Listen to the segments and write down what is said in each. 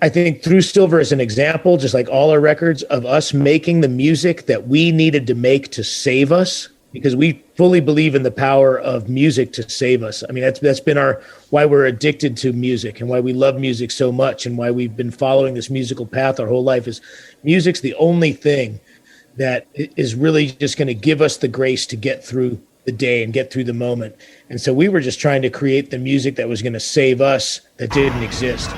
I think Through Silver is an example, just like all our records, of us making the music that we needed to make to save us, because we fully believe in the power of music to save us. I mean, that's been why we're addicted to music and why we love music so much and why we've been following this musical path our whole life. Is music's the only thing that is really just going to give us the grace to get through the day and get through the moment. And so we were just trying to create the music that was going to save us that didn't exist.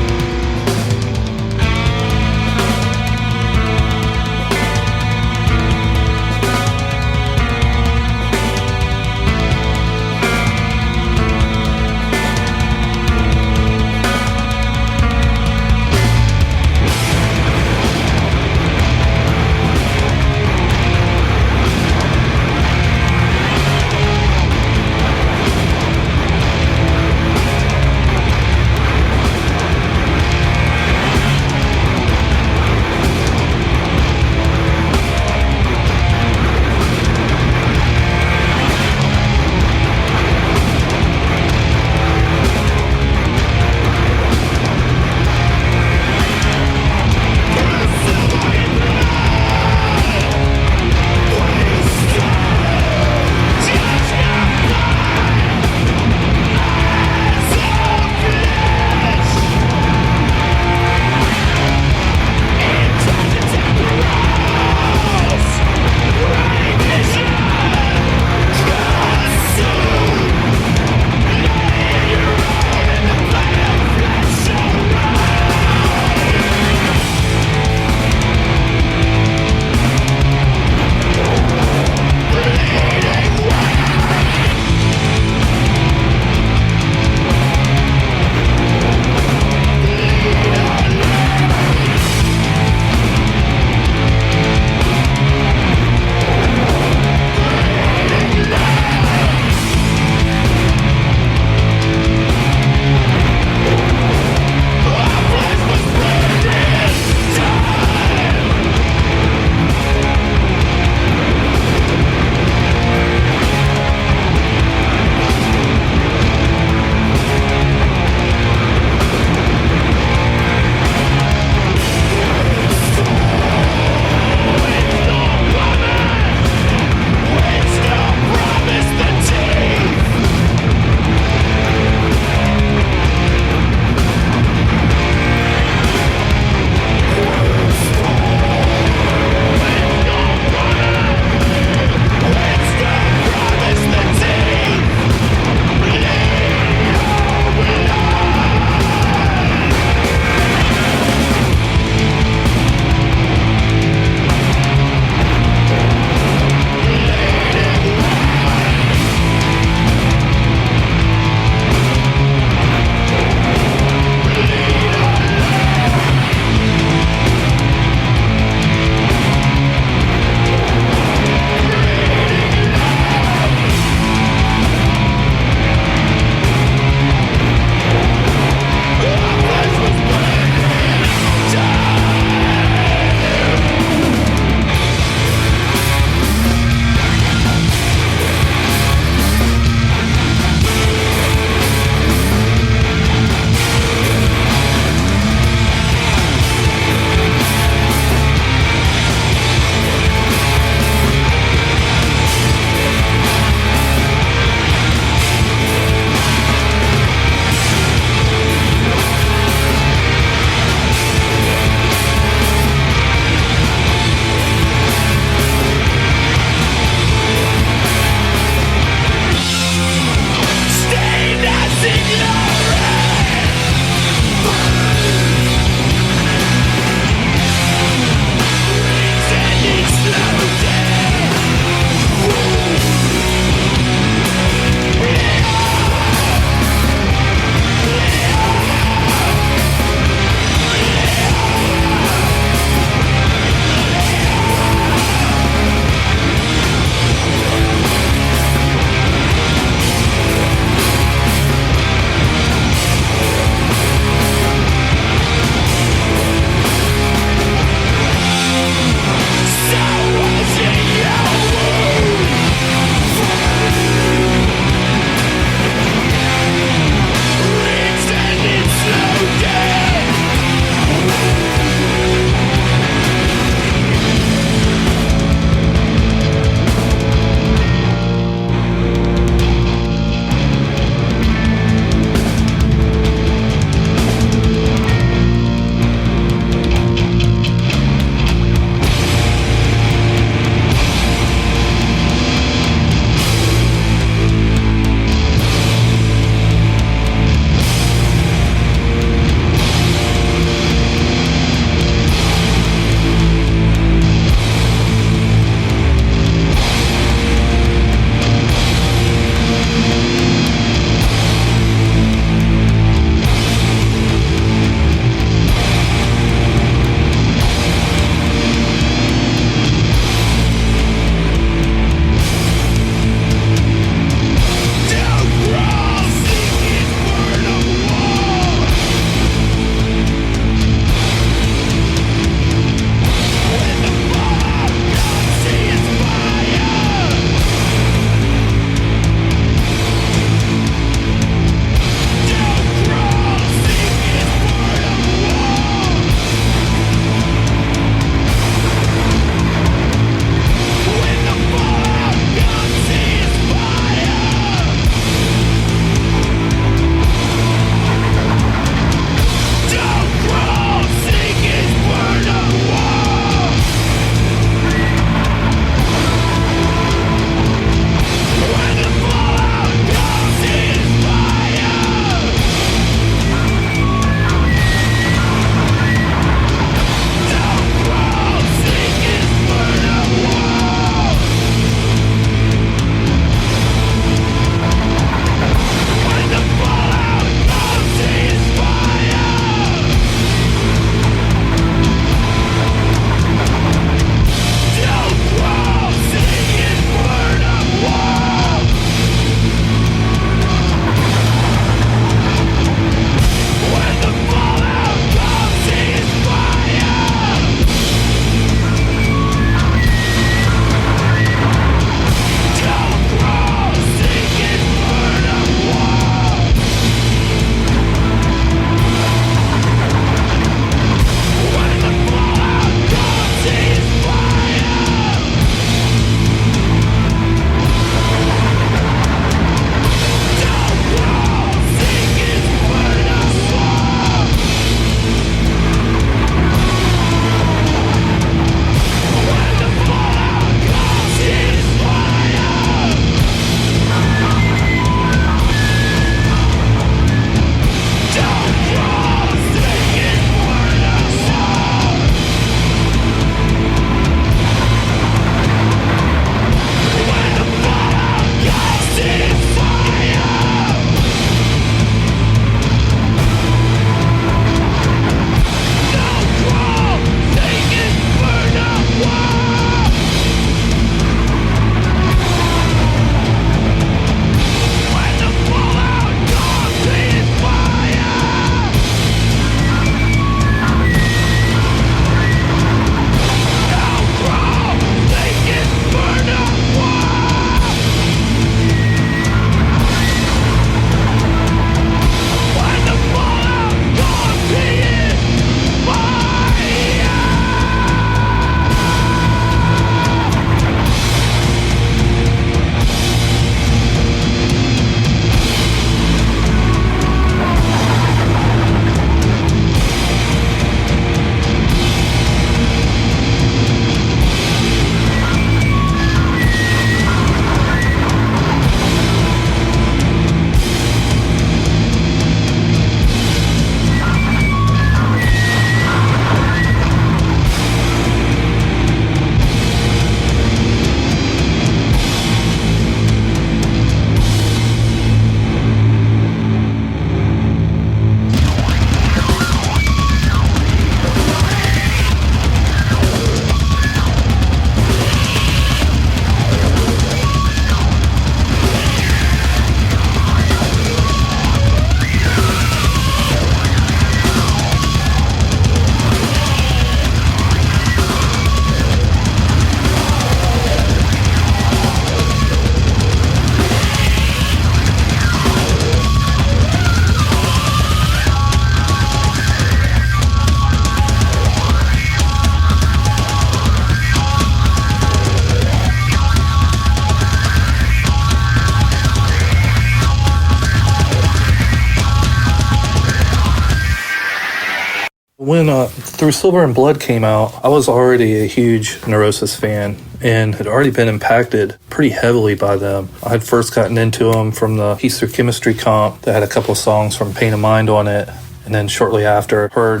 When Through Silver and Blood came out, I was already a huge Neurosis fan and had already been impacted pretty heavily by them. I had first gotten into them from the Piece Through Chemistry comp that had a couple of songs from Pain of Mind on it. And then shortly after, heard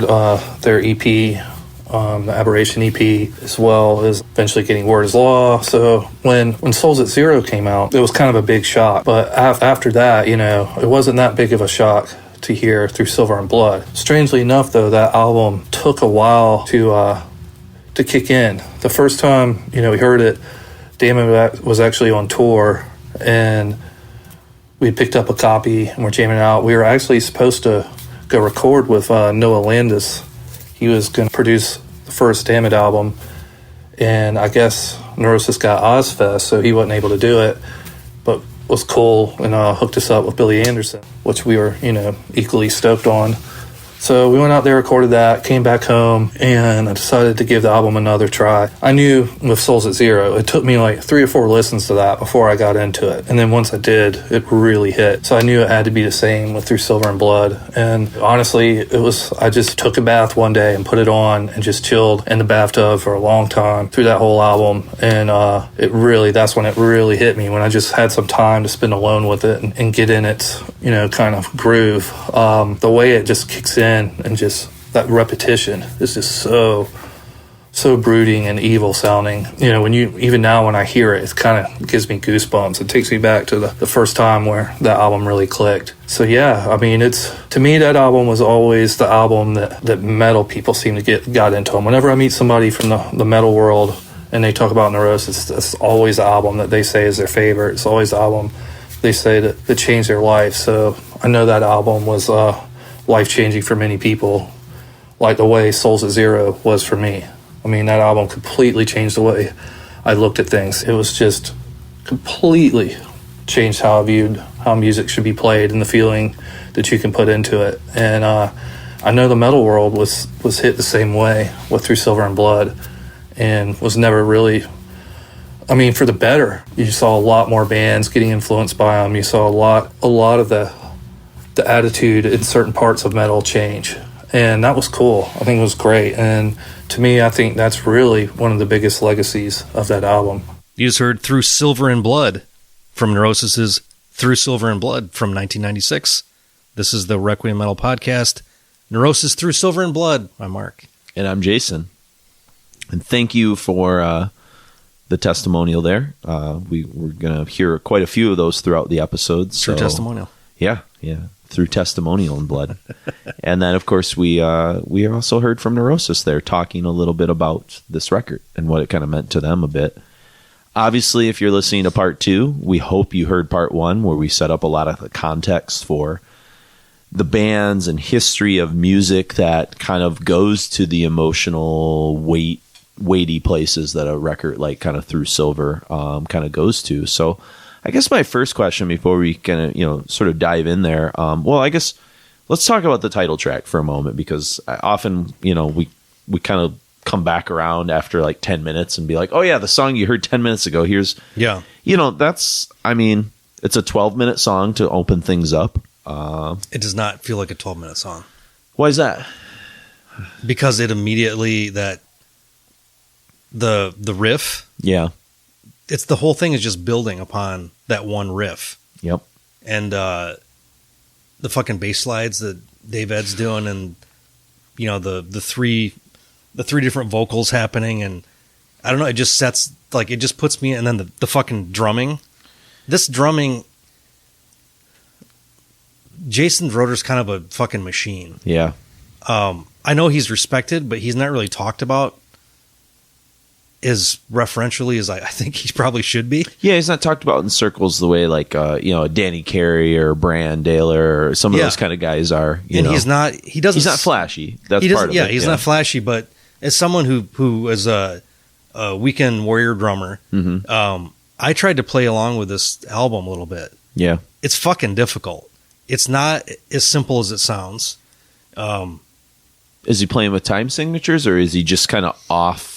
their EP, the Aberration EP, as well as eventually getting Word is Law. So when Souls at Zero came out, it was kind of a big shock. But after that, it wasn't that big of a shock to hear Through Silver and Blood. Strangely enough, though, that album took a while to kick in. The first time, we heard it, Damon was actually on tour, and we picked up a copy, and we're jamming it out. We were actually supposed to go record with Noah Landis. He was going to produce the first Damned album, and I guess Neurosis got Ozfest, so he wasn't able to do it, but was cool and hooked us up with Billy Anderson, which we were, equally stoked on. So we went out there, recorded that, came back home, and I decided to give the album another try. I knew with Souls at Zero, it took me like 3 or 4 listens to that before I got into it. And then once I did, it really hit. So I knew it had to be the same with Through Silver and Blood. And honestly, I just took a bath one day and put it on and just chilled in the bathtub for a long time through that whole album. And that's when it really hit me, when I just had some time to spend alone with it and get in its, kind of groove. The way it just kicks in, and just that repetition is just so brooding and evil sounding. Even now when I hear it, it kind of gives me goosebumps. It takes me back to the first time where that album really clicked. So yeah, to me, that album was always the album that metal people seem to got into them. Whenever I meet somebody from the metal world and they talk about Neurosis, that's always the album that they say is their favorite. It's always the album they say that changed their life. So I know that album was life-changing for many people, like the way Souls at Zero was for me. That album completely changed the way I looked at things. It was just completely changed how I viewed how music should be played and the feeling that you can put into it. And I know the metal world was hit the same way with Through Silver and Blood, and was never really, for the better. You saw a lot more bands getting influenced by them. You saw a lot of the attitude in certain parts of metal change, and that was cool. I think it was great, and to me, I think that's really one of the biggest legacies of that album. You just heard Through Silver and Blood from Neurosis's Through Silver and Blood from 1996. This is the Requiem Metal Podcast. Neurosis Through Silver and Blood. I'm Mark. And I'm Jason. And thank you for the testimonial there. We're going to hear quite a few of those throughout the episodes. True testimonial. Yeah. Through Testimonial and Blood. And then, of course, we also heard from Neurosis there, talking a little bit about this record and what it kind of meant to them a bit. Obviously, if you're listening to part 2, we hope you heard part 1, where we set up a lot of the context for the bands and history of music that kind of goes to the emotional weighty places that a record like kind of Through Silver kind of goes to. So I guess my first question before we kind of, sort of dive in there, I guess let's talk about the title track for a moment, because often, we kind of come back around after like 10 minutes and be like, oh yeah, the song you heard 10 minutes ago, it's a 12-minute song to open things up. It does not feel like a 12-minute song. Why is that? Because it immediately, the riff. Yeah. It's the whole thing is just building upon that one riff. Yep. And the fucking bass slides that Dave Ed's doing, and the three different vocals happening, and I don't know, it just sets, like, it just puts me in. And then the fucking drumming. This drumming, Jason Roeder's kind of a fucking machine. Yeah. I know he's respected, but he's not really talked about as referentially as I think he probably should be. Yeah, he's not talked about in circles the way like Danny Carey or Brian Dailer or some of those kind of guys are. He's not flashy. That's part of it. Yeah, he's not flashy, but as someone who is a weekend warrior drummer, I tried to play along with this album a little bit. Yeah, it's fucking difficult. It's not as simple as it sounds. Is he playing with time signatures, or is he just kind of off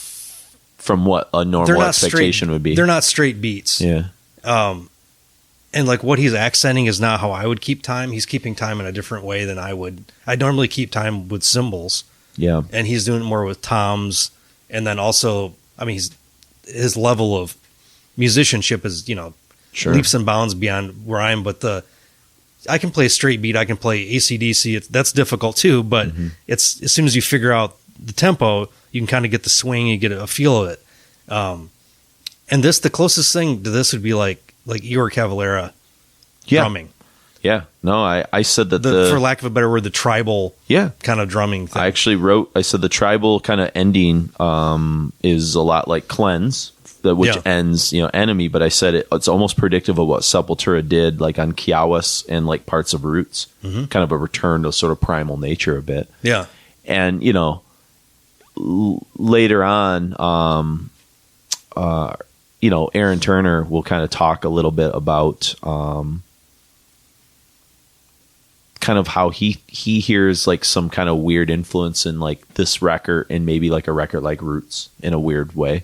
from what a normal expectation would be? They're not straight beats. Yeah. And like what he's accenting is not how I would keep time. He's keeping time in a different way than I would. I normally keep time with cymbals. Yeah. And he's doing it more with toms. And then also, I mean, his level of musicianship is, Sure. leaps and bounds beyond where I am. But I can play a straight beat. I can play AC/DC. That's difficult too. But it's as soon as you figure out the tempo, you can kind of get the swing. You get a feel of it. And the closest thing to this would be like Igor Cavalera drumming. Yeah. No, I said that for lack of a better word, the tribal kind of drumming thing. I actually I said the tribal kind of ending is a lot like Cleanse, which ends, Enemy, but I said it's almost predictive of what Sepultura did like on Kylesa and like parts of Roots, kind of a return to sort of primal nature a bit. Yeah. And, later on, Aaron Turner will kind of talk a little bit about kind of how he hears like some kind of weird influence in like this record and maybe like a record like Roots in a weird way.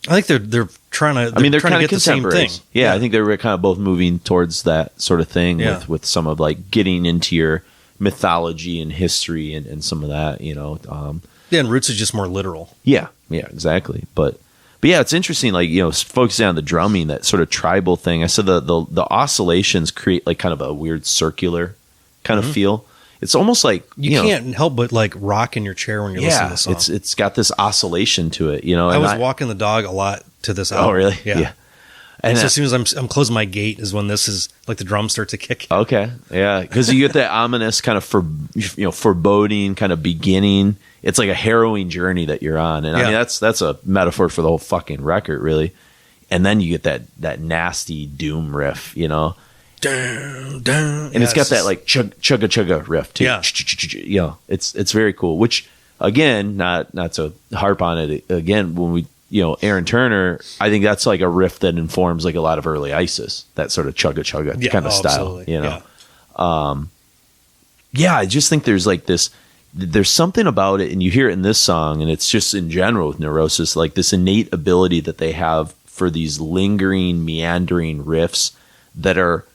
I think they're trying to. They're trying kind to of get the same thing. Yeah, I think they were kind of both moving towards that sort of thing with some of like getting into your mythology and history and some of that, and Roots is just more literal. Yeah, exactly. But yeah, it's interesting, like, focusing on the drumming, that sort of tribal thing. I said the oscillations create like kind of a weird circular kind of feel. It's almost like you can't help but like rock in your chair when you're listening to the song. It's got this oscillation to it, I was walking the dog a lot to this album. Oh, really? Yeah. And so as soon as I'm closing my gate is when this is like the drums start to kick in. Okay, yeah, because you get that ominous kind of foreboding kind of beginning. It's like a harrowing journey that you're on, and I mean that's a metaphor for the whole fucking record, really. And then you get that nasty doom riff, Down, down. And it's got that like chugga chugga riff too. Yeah. It's very cool. Which again, not to harp on it again, when we Aaron Turner, I think that's like a riff that informs like a lot of early ISIS, that sort of chugga chugga kind of style. Absolutely. I just think there's like this. There's something about it, and you hear it in this song, and it's just in general with Neurosis, like this innate ability that they have for these lingering, meandering riffs that are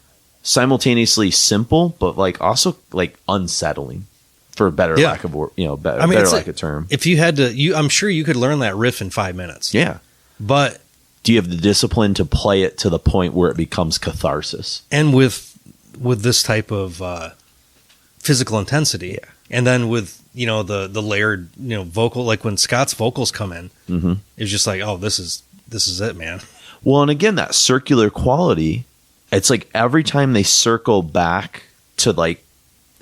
simultaneously simple, but like also like unsettling, for a better lack of lack of term. If you had to, I'm sure you could learn that riff in 5 minutes. Yeah, but do you have the discipline to play it to the point where it becomes catharsis? And with this type of physical intensity, and then with the layered vocal, like when Scott's vocals come in, it's just like, oh, this is it, man. Well, and again, that circular quality. It's like every time they circle back to like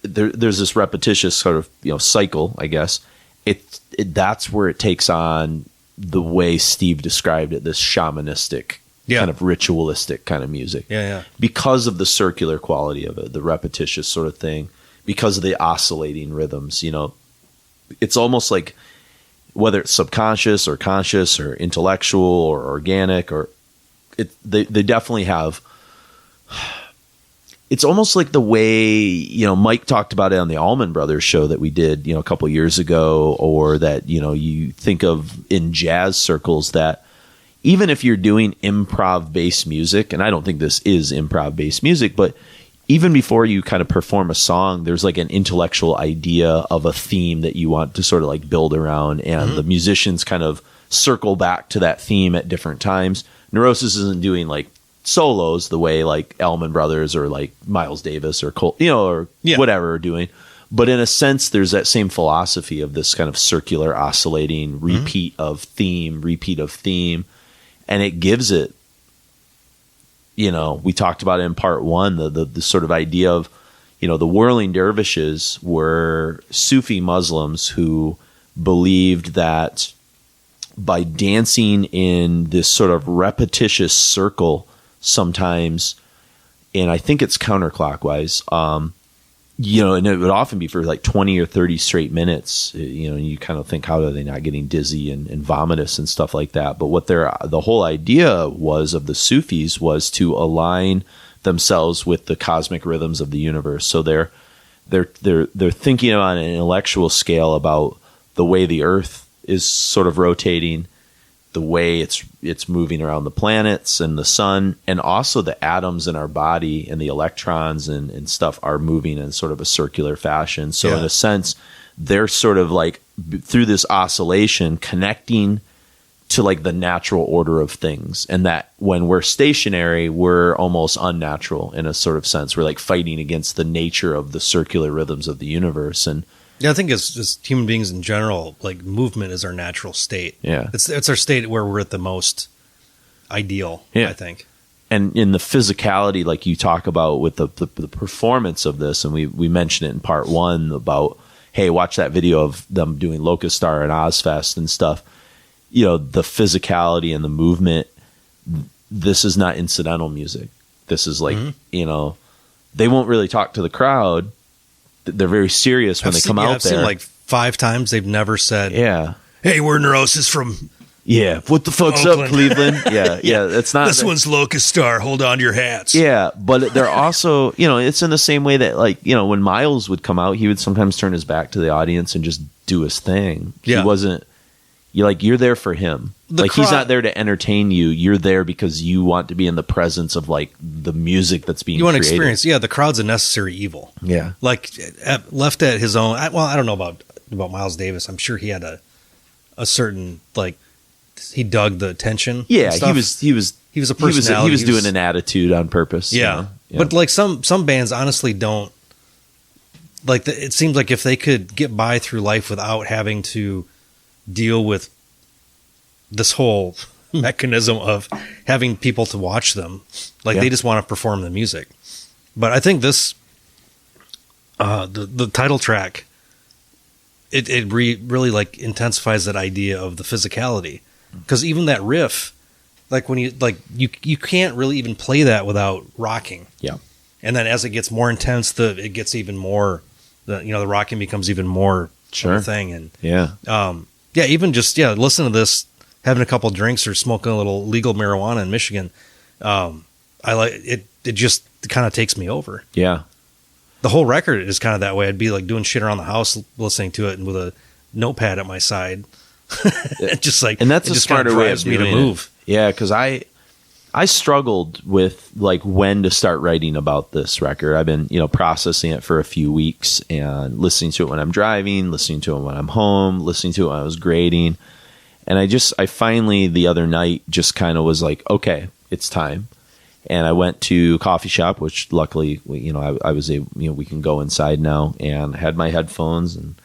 there's this repetitious sort of cycle, I guess. That's where it takes on the way Steve described it, this shamanistic kind of ritualistic kind of music. Yeah. Because of the circular quality of it, the repetitious sort of thing, because of the oscillating rhythms, it's almost like whether it's subconscious or conscious or intellectual or organic, or they definitely have. It's almost like the way, Mike talked about it on the Allman Brothers show that we did, a couple years ago, or that, you think of in jazz circles, that even if you're doing improv based music, and I don't think this is improv based music, but even before you kind of perform a song, there's like an intellectual idea of a theme that you want to sort of like build around, and the musicians kind of circle back to that theme at different times. Neurosis isn't doing like solos the way like Allman Brothers or like Miles Davis or Cole, or whatever are doing. But in a sense, there's that same philosophy of this kind of circular oscillating repeat of theme. And it gives it, we talked about it in part one, the sort of idea of, the whirling dervishes were Sufi Muslims who believed that by dancing in this sort of repetitious circle, sometimes, and I think it's counterclockwise, and it would often be for like 20 or 30 straight minutes, and you kind of think, how are they not getting dizzy and vomitous and stuff like that? But what the whole idea was of the Sufis was to align themselves with the cosmic rhythms of the universe. So they're thinking on an intellectual scale about the way the earth is sort of rotating, the way it's moving around the planets and the sun, and also the atoms in our body and the electrons and stuff are moving in sort of a circular fashion. So in a sense, they're sort of like through this oscillation connecting to like the natural order of things, and that when we're stationary, we're almost unnatural in a sort of sense. We're like fighting against the nature of the circular rhythms of the universe. And yeah, I think as human beings in general, like movement is our natural state. Yeah. It's our state where we're at the most ideal, Yeah. I think. And in the physicality, like you talk about with the performance of this, and we mentioned it in part 1 about, hey, watch that video of them doing Locust Star and Ozfest and stuff. You know, the physicality and the movement, this is not incidental music. This is like, you know, they won't really talk to the crowd. They're very serious when they come out I've there. seen like 5 times they've never said, Yeah. hey, we're Neurosis from Yeah. What the fuck's up, Oakland. Cleveland? Yeah. Yeah. It's not. this one's Locust Star. Hold on to your hats. Yeah. But they're also, you know, it's in the same way that, like, you know, when Miles would come out, he would sometimes turn his back to the audience and just do his thing. Yeah. He wasn't, you're there for him. Like, he's not there to entertain you. You're there because you want to be in the presence of like the music that's being You want to created. experience. Yeah, the crowd's a necessary evil. Yeah. Like left at his own. I don't know about Miles Davis. I'm sure he had a certain, like, he dug the attention. Yeah. and stuff. He was a personality. He was doing an attitude on purpose. you Yeah. know? Yeah. But like some bands honestly don't, like, it seems like if they could get by through life without having to deal with this whole mechanism of having people to watch them, like, Yeah. they just want to perform the music. But I think this, the title track, it really like intensifies that idea of the physicality, because even that riff, like when you can't really even play that without rocking. Yeah. And then as it gets more intense, it gets even more, the rocking becomes even more Sure. of a thing. And Yeah. even just listen to this, having a couple drinks or smoking a little legal marijuana in Michigan. I like it. It just kind of takes me over. Yeah. The whole record is kind of that way. I'd be like doing shit around the house, listening to it, and with a notepad at my side, just like, And that's it a just kinda smarter way of drives me to doing move. it. Yeah, because I struggled with like when to start writing about this record. I've been, processing it for a few weeks and listening to it when I'm driving, listening to it when I'm home, listening to it when I was grading. And I finally the other night just kind of was like, okay, it's time. And I went to a coffee shop, which luckily, I was able, we can go inside now, and had my headphones and,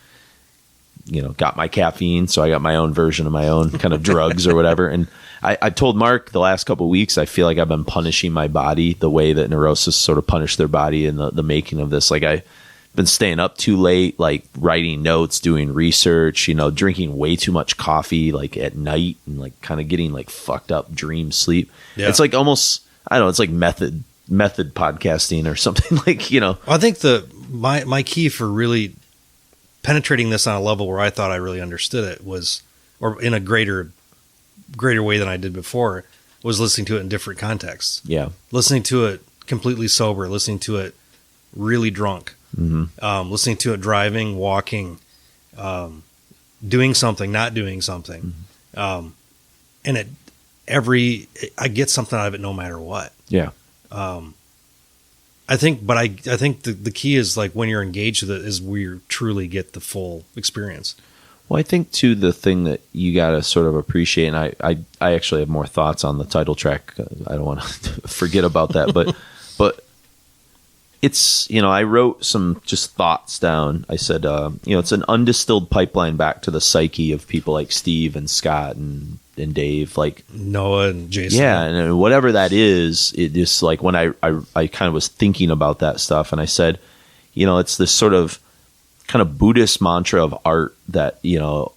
got my caffeine. So I got my own version of my own kind of drugs or whatever. And I told Mark the last couple of weeks, I feel like I've been punishing my body the way that Neurosis sort of punished their body in the making of this. Like, I've been staying up too late, like writing notes, doing research, drinking way too much coffee, like at night, and like kind of getting like fucked up dream sleep. Yeah. It's like almost, I don't know, it's like method podcasting or something like, I think my key for really penetrating this on a level where I thought I really understood it was, or in a greater way than I did before, was listening to it in different contexts. Yeah. Listening to it completely sober, listening to it really drunk, listening to it driving, walking, doing something, not doing something. And I get something out of it no matter what. Yeah. I think the key is like when you're engaged with it is where you truly get the full experience. Well, I think too, the thing that you got to sort of appreciate, and I actually have more thoughts on the title track. I don't want to forget about that, but it's, I wrote some just thoughts down. I said, it's an undistilled pipeline back to the psyche of people like Steve and Scott and Dave, like Noah and Jason. Yeah, and whatever that is, it just like when I kind of was thinking about that stuff, and I said, it's this sort of kind of Buddhist mantra of art that,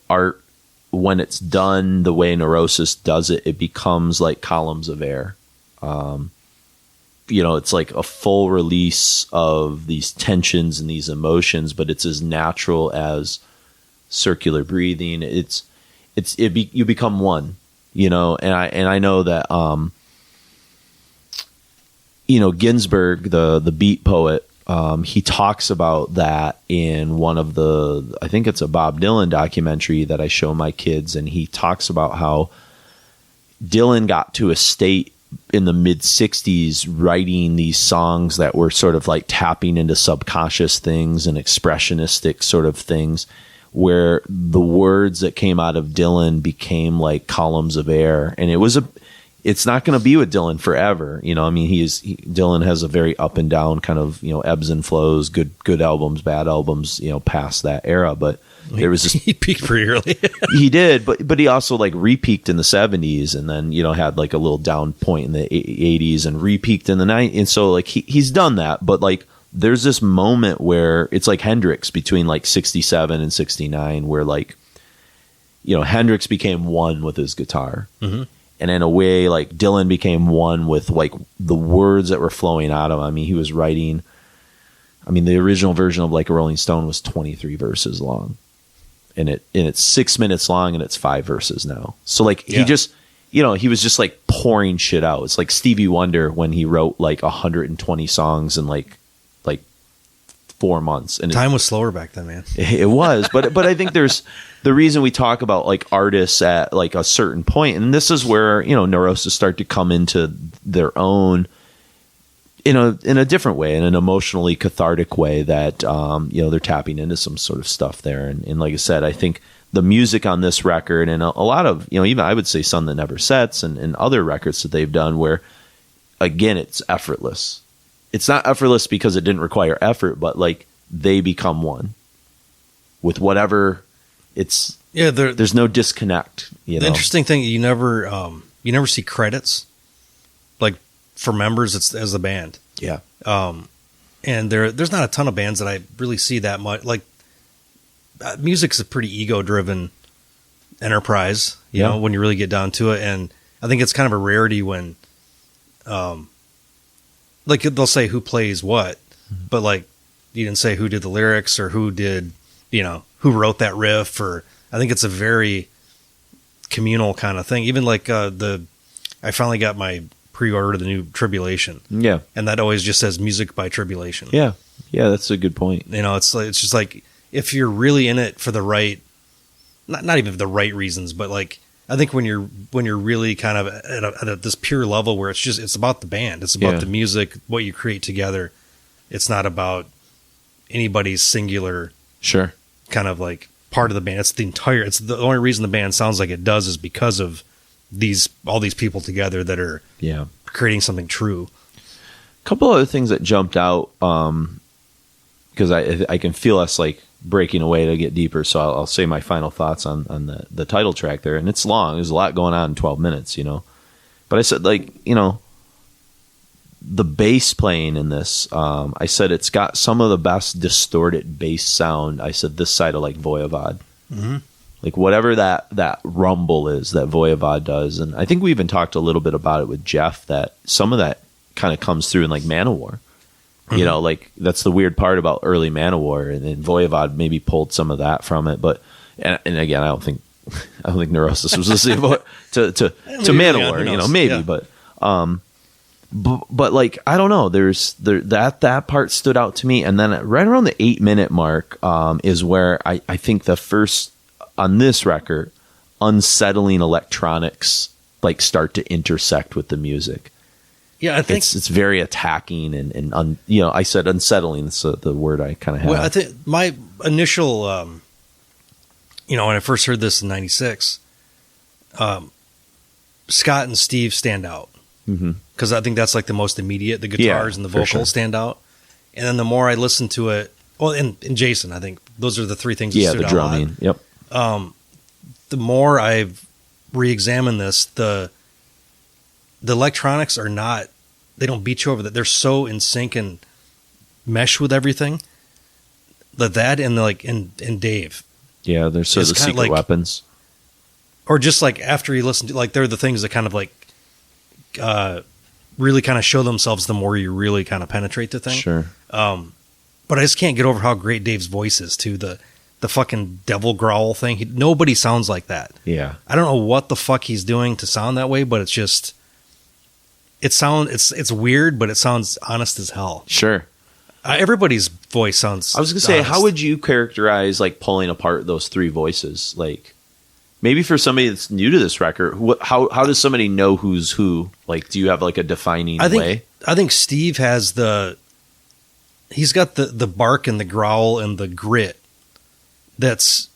art, when it's done the way Neurosis does it, it becomes like columns of air. It's like a full release of these tensions and these emotions, but it's as natural as circular breathing. You become one, and I know that, Ginsberg, the beat poet, he talks about that in one of I think it's a Bob Dylan documentary that I show my kids. And he talks about how Dylan got to a state in the mid 60s writing these songs that were sort of like tapping into subconscious things and expressionistic sort of things, where the words that came out of Dylan became like columns of air. And it's not going to be with Dylan forever. You know, I mean, Dylan has a very up and down kind of, you know, ebbs and flows, good albums, bad albums, you know, past that era. But there was this, he peaked pretty early. he did, but he also like re-peaked in the 70s, and then, you know, had like a little down point in the 80s and re-peaked in the 90s. And so like he's done that, but like there's this moment where it's like Hendrix between like 67 and 69, where like, you know, Hendrix became one with his guitar. Mm-hmm. And in a way, like Dylan became one with like the words that were flowing out of him. I mean, he was writing, I mean, the original version of Like a Rolling Stone was 23 verses long. And it's 6 minutes long, and it's 5 verses now. So like he just, you know, he was just like pouring shit out. It's like Stevie Wonder when he wrote like 120 songs in like 4 months. And time was slower back then, man. It was, but I think there's the reason we talk about like artists at like a certain point, and this is where, you know, Neurosis start to come into their own in a different way, in an emotionally cathartic way that, you know, they're tapping into some sort of stuff there. And like I said, I think the music on this record and a lot of, you know, even I would say Sun That Never Sets and other records that they've done where, again, it's effortless. It's not effortless because it didn't require effort, but like they become one with whatever it's, there's no disconnect. You know? The interesting thing, you never see credits like for members as a band. Yeah. And there's not a ton of bands that I really see that much. Like music's a pretty ego driven enterprise, you know, when you really get down to it. And I think it's kind of a rarity when, like they'll say who plays what, but like you didn't say who did the lyrics or who did, you know, who wrote that riff, or I think it's a very communal kind of thing. Even like I finally got my pre-order to the new Tribulation. Yeah. And that always just says Music by Tribulation. Yeah. Yeah, that's a good point. You know, it's just like if you're really in it for the right, not even the right reasons, but like I think when you're really kind of at this pure level where it's about the band, it's about the music, what you create together. It's not about anybody's singular kind of like part of the band. It's the only reason the band sounds like it does is because of all these people together that are creating something true. A couple other things that jumped out, because I can feel us like breaking away to get deeper, so I'll say my final thoughts on the title track there. And it's long. There's a lot going on in 12 minutes, you know. But I said, like, you know, the bass playing in this, I said it's got some of the best distorted bass sound, I said, this side of like Voivod. Mm-hmm. Like whatever that rumble is that Voivod does. And I think we even talked a little bit about it with Jeff, that some of that kind of comes through in like Manowar. Mm-hmm. You know, like that's the weird part about early Manowar, and then Voivod maybe pulled some of that from it. But and again, I don't think Neurosis was listening to Manowar. You know, maybe, but like I don't know. That part stood out to me, and then right around the 8-minute mark is where I think the first on this record unsettling electronics like start to intersect with the music. Yeah, I think it's very attacking and you know, I said unsettling. That's the word I kind of have. Well, I think my initial, you know, when I first heard this in '96, Scott and Steve stand out because I think that's like the most immediate. The guitars and the vocals stand out, and then the more I listen to it, well, and Jason, I think those are the three things. That stood the drumming. Out. Yep. The more I've re-examined this, the electronics are not, they don't beat you over that. They're so in sync and mesh with everything that and like, and Dave. Yeah. They're so the secret like, weapons. Or just like after you listen to, like, they're the things that kind of like, really kind of show themselves the more you really kind of penetrate the thing. Sure. But I just can't get over how great Dave's voice is too. The fucking devil growl thing. Nobody sounds like that. Yeah. I don't know what the fuck he's doing to sound that way, but it's just, it's weird, but it sounds honest as hell. Sure. Everybody's voice sounds. I was gonna say, how would you characterize like pulling apart those three voices? Like, I Maybe for somebody that's new to this record, how does somebody know who's who? Like, do you have like a defining way? I think Steve has he's got the bark and the growl and the grit. That's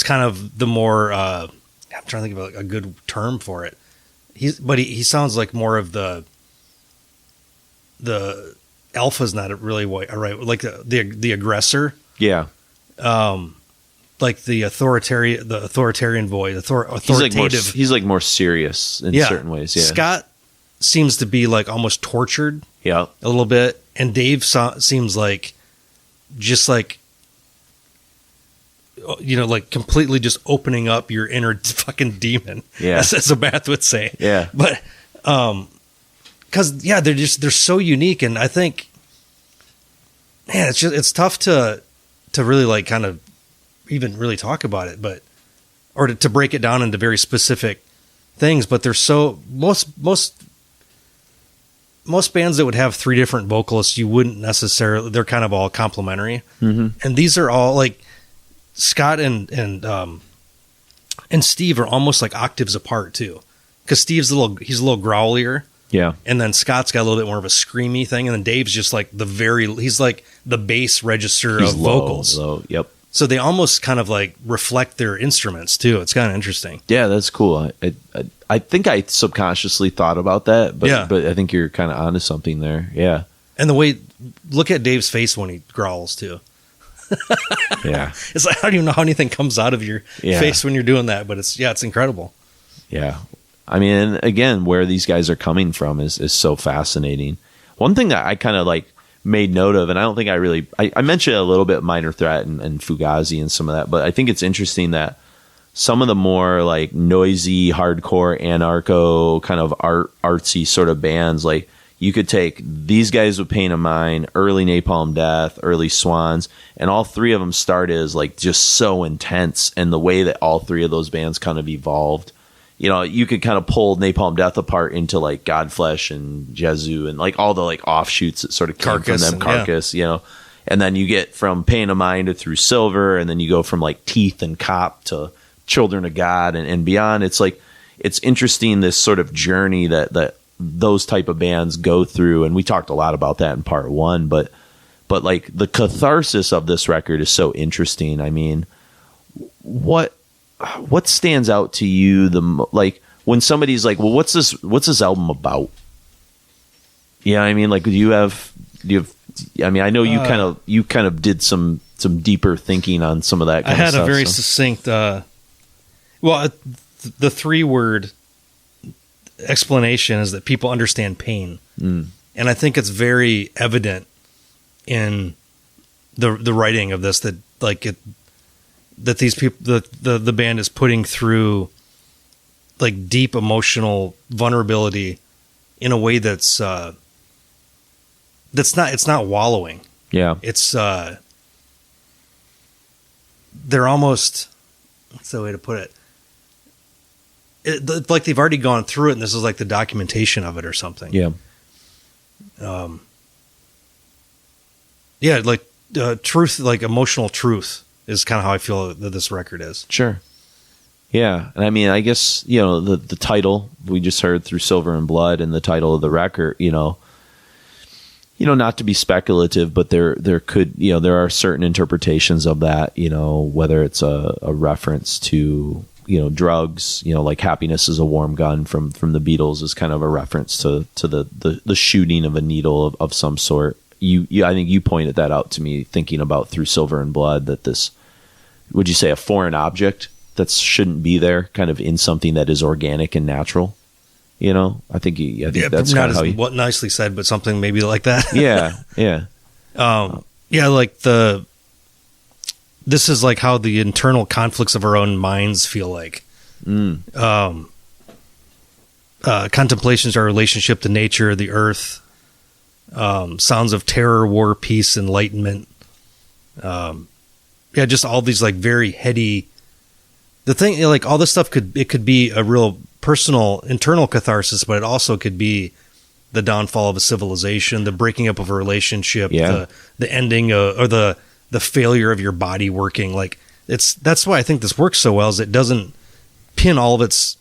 kind of the more, I'm trying to think of a good term for it. He sounds like more of the alpha's not really right, like the aggressor. Yeah. Like the authoritarian voice, authoritative. He's like more serious in certain ways. Yeah. Scott seems to be like almost tortured. Yeah. A little bit. And Dave seems like just like, like completely just opening up your inner fucking demon. Yeah. As Sabath would say. Yeah. But, cause they're so unique. And I think, man, it's tough to really like kind of even really talk about it, or to break it down into very specific things. But they're so most bands that would have 3 different vocalists, you wouldn't necessarily, they're kind of all complementary. Mm-hmm. And these are all like Scott and Steve are almost like octaves apart too. Cause Steve's he's a little growlier. Yeah. And then Scott's got a little bit more of a screamy thing. And then Dave's just like he's like the bass register of vocals. Low. Yep. So they almost kind of like reflect their instruments too. It's kind of interesting. Yeah, that's cool. I think I subconsciously thought about that, but I think you're kind of onto something there. Yeah. And look at Dave's face when he growls too. Yeah. It's like, I don't even know how anything comes out of your face when you're doing that, but it's incredible. Yeah. I mean, again, where these guys are coming from is so fascinating. One thing that I kind of like made note of, and I don't think I mentioned a little bit Minor Threat and Fugazi and some of that, but I think it's interesting that some of the more like noisy, hardcore, anarcho kind of artsy sort of bands, like you could take these guys with Pain of Mind, early Napalm Death, early Swans, and all 3 of them started as like just so intense, and the way that all 3 of those bands kind of evolved. You could kind of pull Napalm Death apart into like Godflesh and Jezu and like all the like offshoots that sort of came from them, Carcass, and then you get from Pain of Mind to Through Silver, and then you go from like Teeth and Cop to Children of God and beyond. It's like, it's interesting, this sort of journey that those type of bands go through. And we talked a lot about that in part 1, but like the catharsis of this record is so interesting. I mean, what stands out to you like when somebody's like, well, what's this album about? Yeah. I mean, like, do you have, I mean, I know you kind of did some deeper thinking on some of that kind of stuff. I had a very succinct, the 3-word explanation is that people understand pain. And I think it's very evident in the writing of this, that like that these people, the band is putting through like deep emotional vulnerability in a way it's not wallowing. Yeah. It's, they're almost, what's the way to put it? Like they've already gone through it, and this is like the documentation of it or something. Yeah. Like truth, like emotional truth is kind of how I feel that this record is. Sure. Yeah. And I mean, I guess, the title we just heard, Through Silver and Blood, and the title of the record, not to be speculative, but there could, there are certain interpretations of that, whether it's a reference to, drugs, like Happiness is a Warm Gun from the Beatles is kind of a reference to the shooting of a needle of some sort. I think you pointed that out to me thinking about Through Silver and Blood, that this, would you say, a foreign object that shouldn't be there, kind of in something that is organic and natural? I think that's not kind of how what nicely said, but something maybe like that. Yeah. Like this is like how the internal conflicts of our own minds feel like. Contemplations, our relationship to nature, the earth, sounds of terror, war, peace, enlightenment. Just all these like very heady, the thing, like all this stuff could be a real personal internal catharsis, but it also could be the downfall of a civilization, the breaking up of a relationship, the ending or the failure of your body working. Like that's why I think this works so well, is it doesn't pin all of its,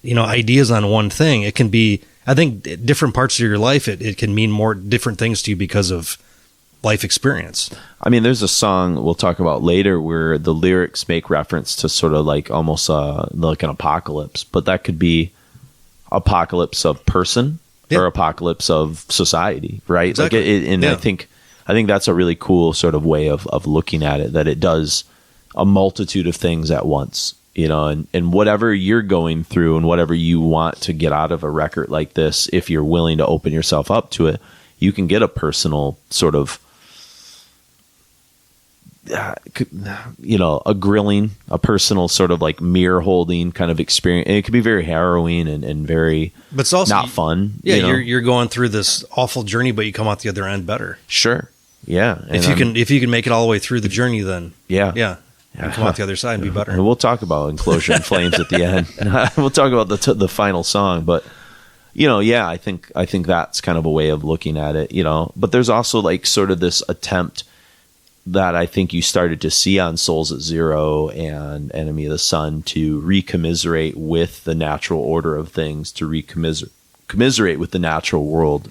ideas on one thing. It can be, I think, different parts of your life. It can mean more different things to you because of life experience. I mean, there's a song we'll talk about later where the lyrics make reference to sort of like almost like an apocalypse, but that could be apocalypse of person or apocalypse of society, right? Exactly. I think that's a really cool sort of way of looking at it, that it does a multitude of things at once, and whatever you're going through and whatever you want to get out of a record like this, if you're willing to open yourself up to it, you can get a personal sort of, a grilling, a personal sort of like mirror holding kind of experience. And it can be very harrowing and very, but it's also not fun. Yeah, you're going through this awful journey, but you come out the other end better. Sure. Yeah. If you can make it all the way through the journey, then yeah. And come out the other side and be better. And we'll talk about Enclosure in Flames at the end. We'll talk about the final song, but I think that's kind of a way of looking at it, but there's also like sort of this attempt that I think you started to see on Souls at Zero and Enemy of the Sun to recommiserate with the natural order of things, to commiserate with the natural world.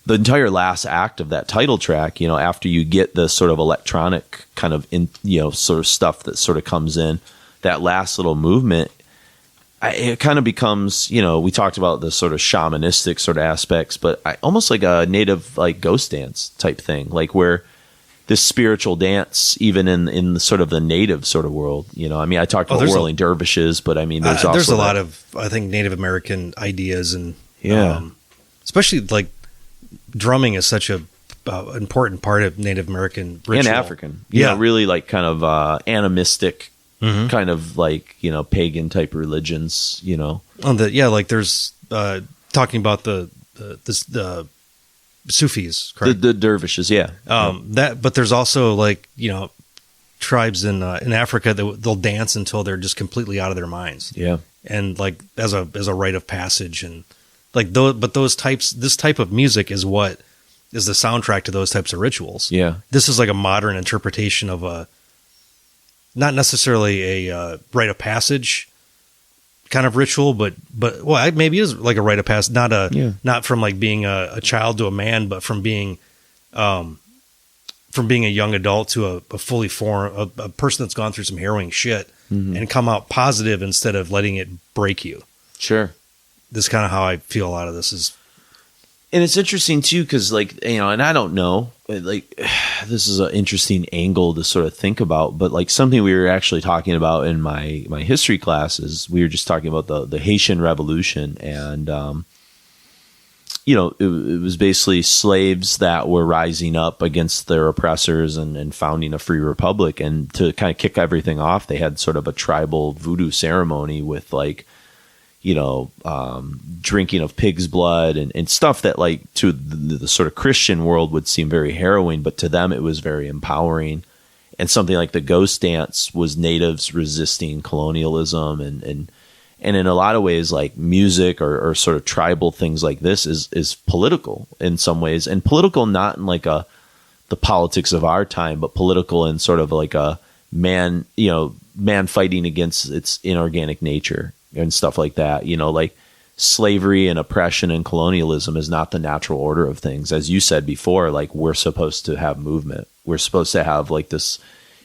The entire last act of that title track, after you get the sort of electronic kind of sort of stuff that sort of comes in, that last little movement, it kind of becomes, we talked about the sort of shamanistic sort of aspects, but almost like a native like ghost dance type thing, like where this spiritual dance, even in the sort of the native sort of world, I talked about whirling dervishes, but I mean, there's also a lot of, I think, Native American ideas and especially like drumming is such a important part of Native American ritual. And African, really like kind of animistic. Mm-hmm. Kind of like, pagan type religions, like there's talking about the Sufis, correct? The dervishes, yeah. But there's also like, tribes in Africa that they'll dance until they're just completely out of their minds. Yeah. And like as a rite of passage, and like this type of music is what is the soundtrack to those types of rituals. Yeah. This is like a modern interpretation of not necessarily a rite of passage kind of ritual, but maybe it is like a rite of passage, not from like being a child to a man, but from being a young adult to a fully formed, a person that's gone through some harrowing shit and come out positive instead of letting it break you. Sure. This is kind of how I feel a lot of this is. And it's interesting too, because and I don't know, like this is an interesting angle to sort of think about, but like something we were actually talking about in my history classes, we were just talking about the Haitian Revolution, and it was basically slaves that were rising up against their oppressors and founding a free republic, and to kind of kick everything off, they had sort of a tribal voodoo ceremony with like, drinking of pig's blood and stuff that like to the sort of Christian world would seem very harrowing, but to them it was very empowering. And something like the ghost dance was natives resisting colonialism, and in a lot of ways, like music or sort of tribal things like this is political in some ways, and political not in like the politics of our time, but political in sort of like a man fighting against its inorganic nature and stuff like that. Like slavery and oppression and colonialism is not the natural order of things. As you said before, like we're supposed to have movement. We're supposed to have like this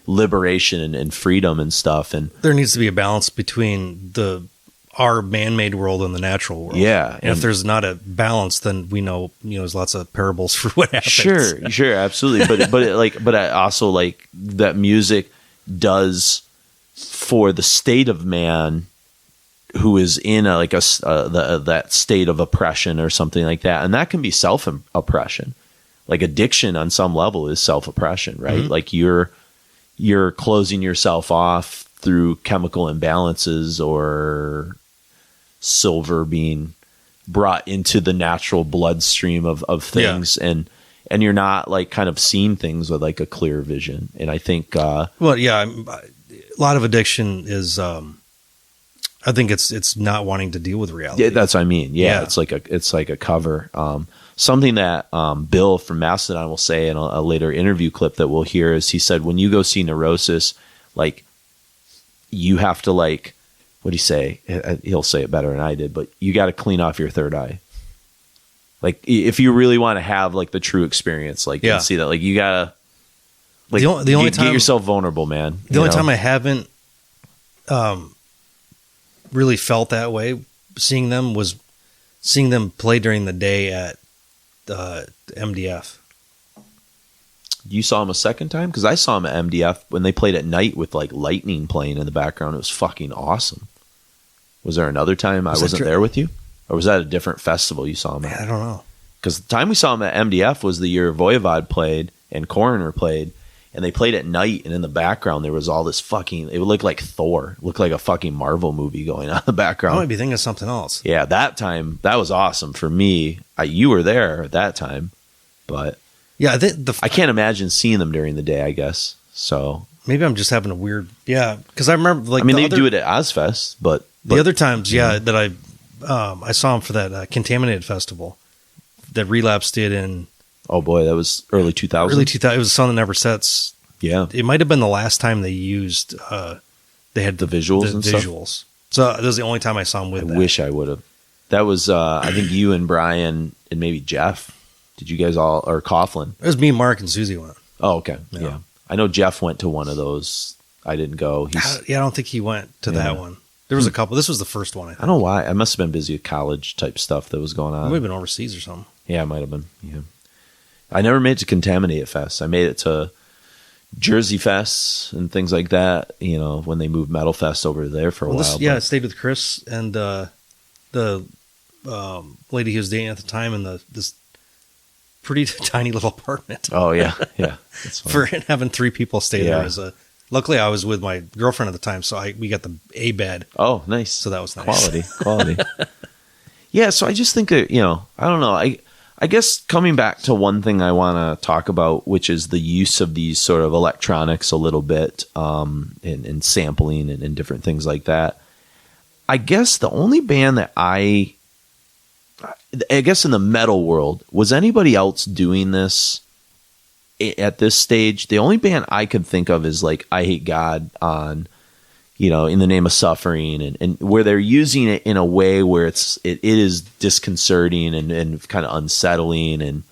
liberation and freedom and stuff. And there needs to be a balance between our man-made world and the natural world. Yeah. And if there's not a balance, then we know, there's lots of parables for what happens. Sure, absolutely. But I also like that music does for the state of man who is in that state of oppression or something like that. And that can be self-oppression. Like addiction on some level is self-oppression, right? Mm-hmm. Like you're closing yourself off through chemical imbalances or silver being brought into the natural bloodstream of things. Yeah. And you're not like kind of seeing things with like a clear vision. And I think, a lot of addiction is, I think it's not wanting to deal with reality. Yeah, that's what I mean. Yeah. It's like a cover. Something that Bill from Mastodon will say in a later interview clip that we'll hear is he said, when you go see Neurosis, like you have to like, what do you say? He'll say it better than I did, but you got to clean off your third eye. Like if you really want to have like the true experience, like and see that, like you gotta, like the only time, get yourself vulnerable, man. The only time I haven't really felt that way seeing them was seeing them play during the day at MDF. You saw them a second time? Because I saw them at MDF when they played at night with like lightning playing in the background. It was fucking awesome. Was there another time I wasn't there with you? Or was that a different festival you saw them at? I don't know. Because the time we saw them at MDF was the year Voivod played and Coroner played, and they played at night, and in the background there was all this fucking, it would look like Thor. It looked like a fucking Marvel movie going on in the background. I might be thinking of something else. Yeah, that time, that was awesome for me. You were there at that time, but yeah, I can't imagine seeing them during the day, I guess. So maybe I'm just having a weird, because I remember like, I mean, they do it at Ozfest, but the other times, that I saw them for that Contaminated festival that Relapse did in. Oh boy, that was early 2000s. Early 2000. It was a song that never sets. Yeah, it might have been the last time they used. They had the visuals and visuals. Stuff. So that was the only time I saw them with. I wish I would have. That was I think you and Brian and maybe Jeff. Did you guys all, or Coughlin? It was me, Mark, and Susie went. Oh, okay, yeah. I know Jeff went to one of those. I didn't go. I don't think he went to that one. There was a couple. This was the first one. I think. I don't know why. I must have been busy with college type stuff that was going on. It might have been overseas or something. Yeah, it might have been. Yeah. I never made it to Contaminated Fest. I made it to Jersey Fest and things like that, you know, when they moved Metal Fest over there for a while. I stayed with Chris and the lady he was dating at the time in this pretty tiny little apartment. Oh, yeah. Yeah. For having three people stay there. Luckily, I was with my girlfriend at the time, so we got the A bed. Oh, nice. So that was nice. Quality. Yeah, so I just think that, you know, I don't know. I guess coming back to one thing I want to talk about, which is the use of these sort of electronics a little bit and sampling and different things like that. I guess the only band that I guess in the metal world, was anybody else doing this at this stage? The only band I could think of is like I Hate God on, you know, In the Name of Suffering, and where they're using it in a way where it is disconcerting and kind of unsettling and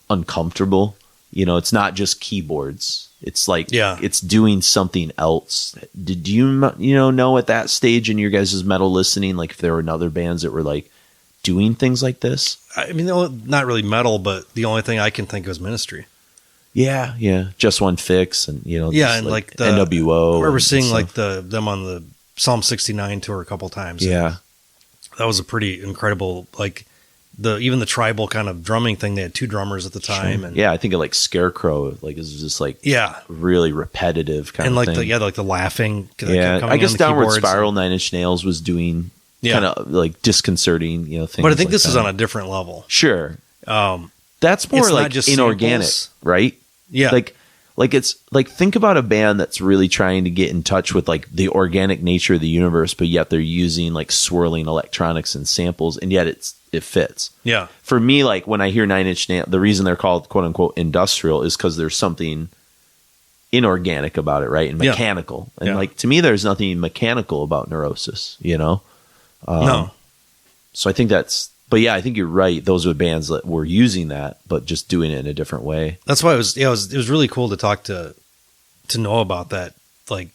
uncomfortable. You know, it's not just keyboards. It's like it's doing something else. Did you know at that stage in your guys' metal listening, like if there were other bands that were like doing things like this? I mean, not really metal, but the only thing I can think of is Ministry. Yeah. Just One Fix, and and like the NWO. I remember seeing like them on the Psalm 69 tour a couple times. Yeah, that was a pretty incredible. Like even the tribal kind of drumming thing. They had two drummers at the time, sure. And I think of like Scarecrow. Like it's just like really repetitive kind of thing. Like the laughing. I guess Downward Spiral, Nine Inch Nails was doing kind of like disconcerting, things. But I think this is on a different level. Sure, that's more like just inorganic, right? Yeah. Like it's like, think about a band that's really trying to get in touch with like the organic nature of the universe, but yet they're using like swirling electronics and samples, and yet it fits. Yeah. For me, like when I hear Nine Inch Nails, the reason they're called quote unquote industrial is because there's something inorganic about it, right? And mechanical. And like to me, there's nothing mechanical about Neurosis, No. So I think I think you're right. Those were bands that were using that, but just doing it in a different way. That's why it was really cool to talk to Noah about that, like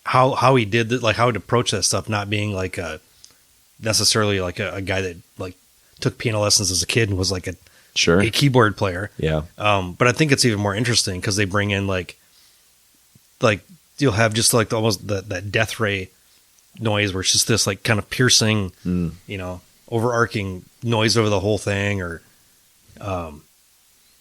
how he did that, like how he'd approach that stuff, not being like necessarily like a guy that like took piano lessons as a kid and was like a keyboard player. Yeah. But I think it's even more interesting because they bring in like you'll have just like almost that death ray noise where it's just this like kind of piercing, overarching noise over the whole thing, or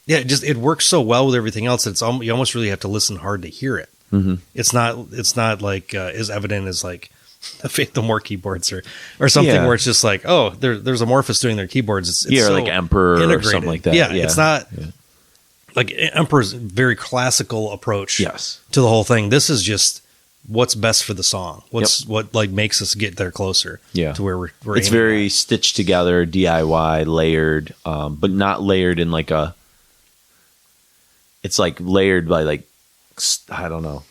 it works so well with everything else that you almost really have to listen hard to hear it. Mm-hmm. It's not like as evident as like Faith No More keyboards or something where it's just like, oh, there's Amorphous doing their keyboards. It's so like Emperor integrated. Or something like that. Yeah, it's not like Emperor's very classical approach to the whole thing. This is just what's best for the song. What like makes us get there closer to where we're it's very stitched together, DIY, layered, but not layered in like it's like layered by like, I don't know,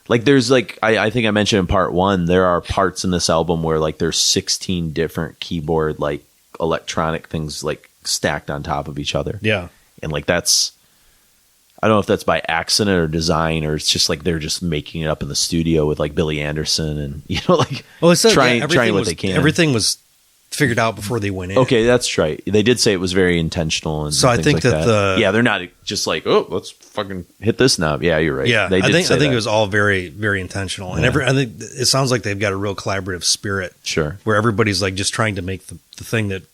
Like there's like I think I mentioned in part 1, there are parts in this album where like there's 16 different keyboard like electronic things like stacked on top of each other. Yeah. And like that's, I don't know if that's by accident or design, or it's just like they're just making it up in the studio with like Billy Anderson and like trying what they can. Everything was figured out before they went in. Okay, that's right. They did say it was very intentional, and so I think like that they're not just like, oh, let's fucking hit this knob. Yeah, you're right. Yeah, they did I think that. it was all very, very intentional, and I think it sounds like they've got a real collaborative spirit. Sure, where everybody's like just trying to make the thing that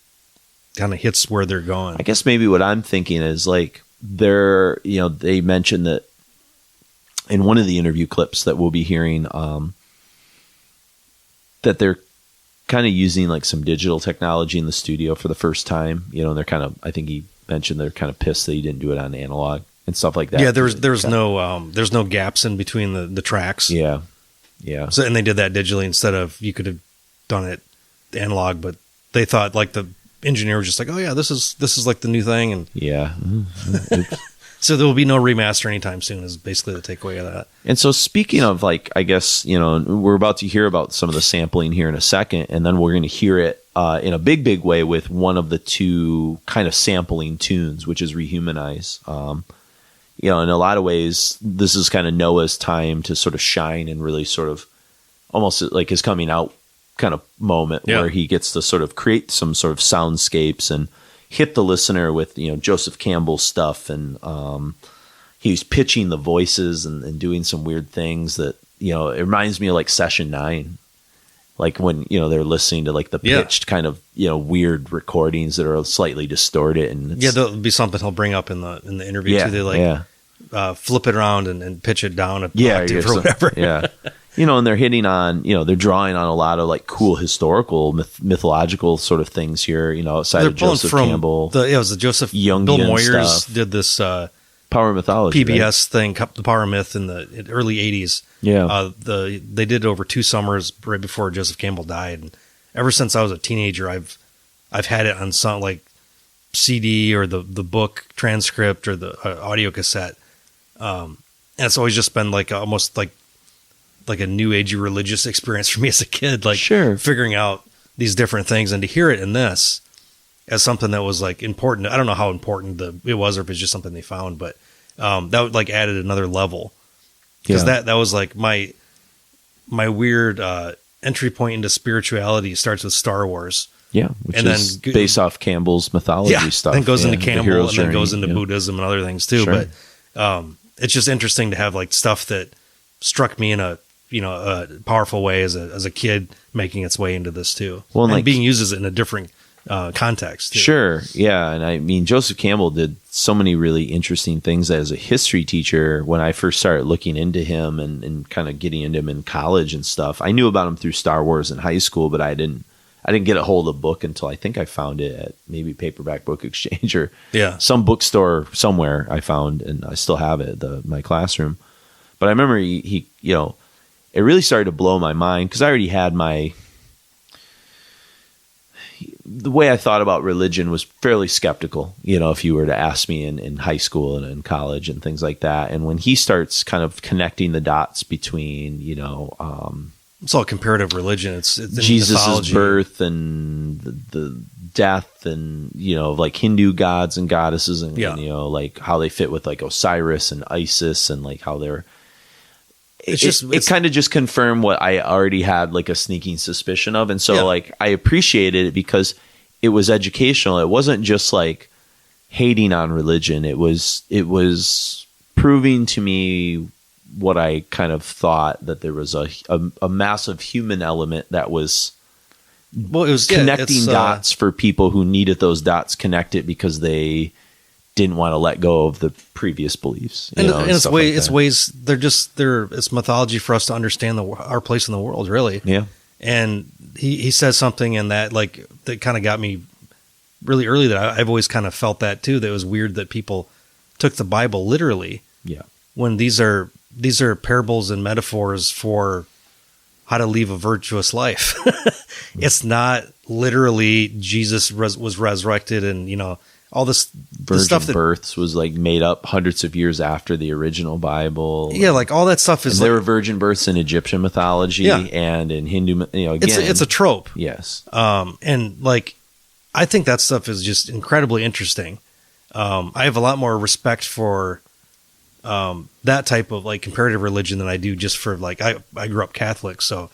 kind of hits where they're going. I guess maybe what I'm thinking is like they mentioned that in one of the interview clips that we'll be hearing, that they're kind of using like some digital technology in the studio for the first time, and they're kind of, I think he mentioned they're kind of pissed that he didn't do it on analog and stuff like that. Yeah, there's no gaps in between the tracks. Yeah. So, and they did that digitally instead of, you could have done it analog, but they thought like the engineer was just like, oh yeah, this is like the new thing, and yeah. so there will be no remaster anytime soon is basically the takeaway of that. And so speaking of like, I guess, we're about to hear about some of the sampling here in a second, and then we're going to hear it in a big way with one of the two kind of sampling tunes, which is Rehumanize. In a lot of ways, this is kind of Noah's time to sort of shine and really sort of almost like his coming out kind of moment where he gets to sort of create some sort of soundscapes and hit the listener with, Joseph Campbell stuff. And he's pitching the voices and doing some weird things that, it reminds me of like Session 9. Like when, they're listening to like the pitched kind of, weird recordings that are slightly distorted. And there'll be something he'll bring up in the interview too. They flip it around and pitch it down octave or whatever. Yeah. And they're hitting on, they're drawing on a lot of like cool historical mythological sort of things here, outside of Joseph Campbell. It was the Joseph Jungian Bill Moyers stuff. did this Power Mythology PBS thing, the Power Myth in the early 80s. Yeah. They did it over 2 summers right before Joseph Campbell died. And ever since I was a teenager, I've had it on some like CD or the book transcript or the audio cassette. And it's always just been like almost like a new agey religious experience for me as a kid, like figuring out these different things, and to hear it in this as something that was like important. I don't know how important it was, or if it's just something they found, but that would like added another level, because that was like my weird entry point into spirituality starts with Star Wars. Yeah, which is then based off Campbell's mythology stuff. Then goes into Campbell, and then goes into Buddhism and other things too. Sure. But it's just interesting to have like stuff that struck me in a powerful way as a kid, making its way into this too. Well, and like, being used as in a different context too. Sure. Yeah. And I mean, Joseph Campbell did so many really interesting things as a history teacher. When I first started looking into him and kind of getting into him in college and stuff, I knew about him through Star Wars in high school, but I didn't get a hold of the book until I think I found it at maybe Paperback Book Exchange or some bookstore somewhere I found, and I still have it at my classroom. But I remember he it really started to blow my mind, because I already had the way I thought about religion was fairly skeptical, if you were to ask me in high school and in college and things like that. And when he starts kind of connecting the dots between, it's all comparative religion. It's Jesus' birth and the death and, like Hindu gods and goddesses and, like how they fit with like Osiris and Isis and like how they're, it kind of just confirmed what I already had like a sneaking suspicion of. And so like I appreciated it because it was educational. It wasn't just like hating on religion. It was proving to me what I kind of thought, that there was a massive human element that was connecting dots for people who needed those dots connected because they didn't want to let go of the previous beliefs. And it's ways it's mythology for us to understand our place in the world, really. Yeah. And he says something in that that kind of got me really early, that I've always kind of felt that too. That it was weird that people took the Bible literally. Yeah. When these are parables and metaphors for how to live a virtuous life. It's not literally Jesus was resurrected and, all this Virgin stuff that births was like made up hundreds of years after the original Bible. yeah, like all that stuff is And there were virgin births in Egyptian mythology Yeah. and in Hindu. Again, it's a trope. yes. And like, I think that stuff is just incredibly interesting. I have a lot more respect for that type of like comparative religion than I do just for like, I grew up Catholic, so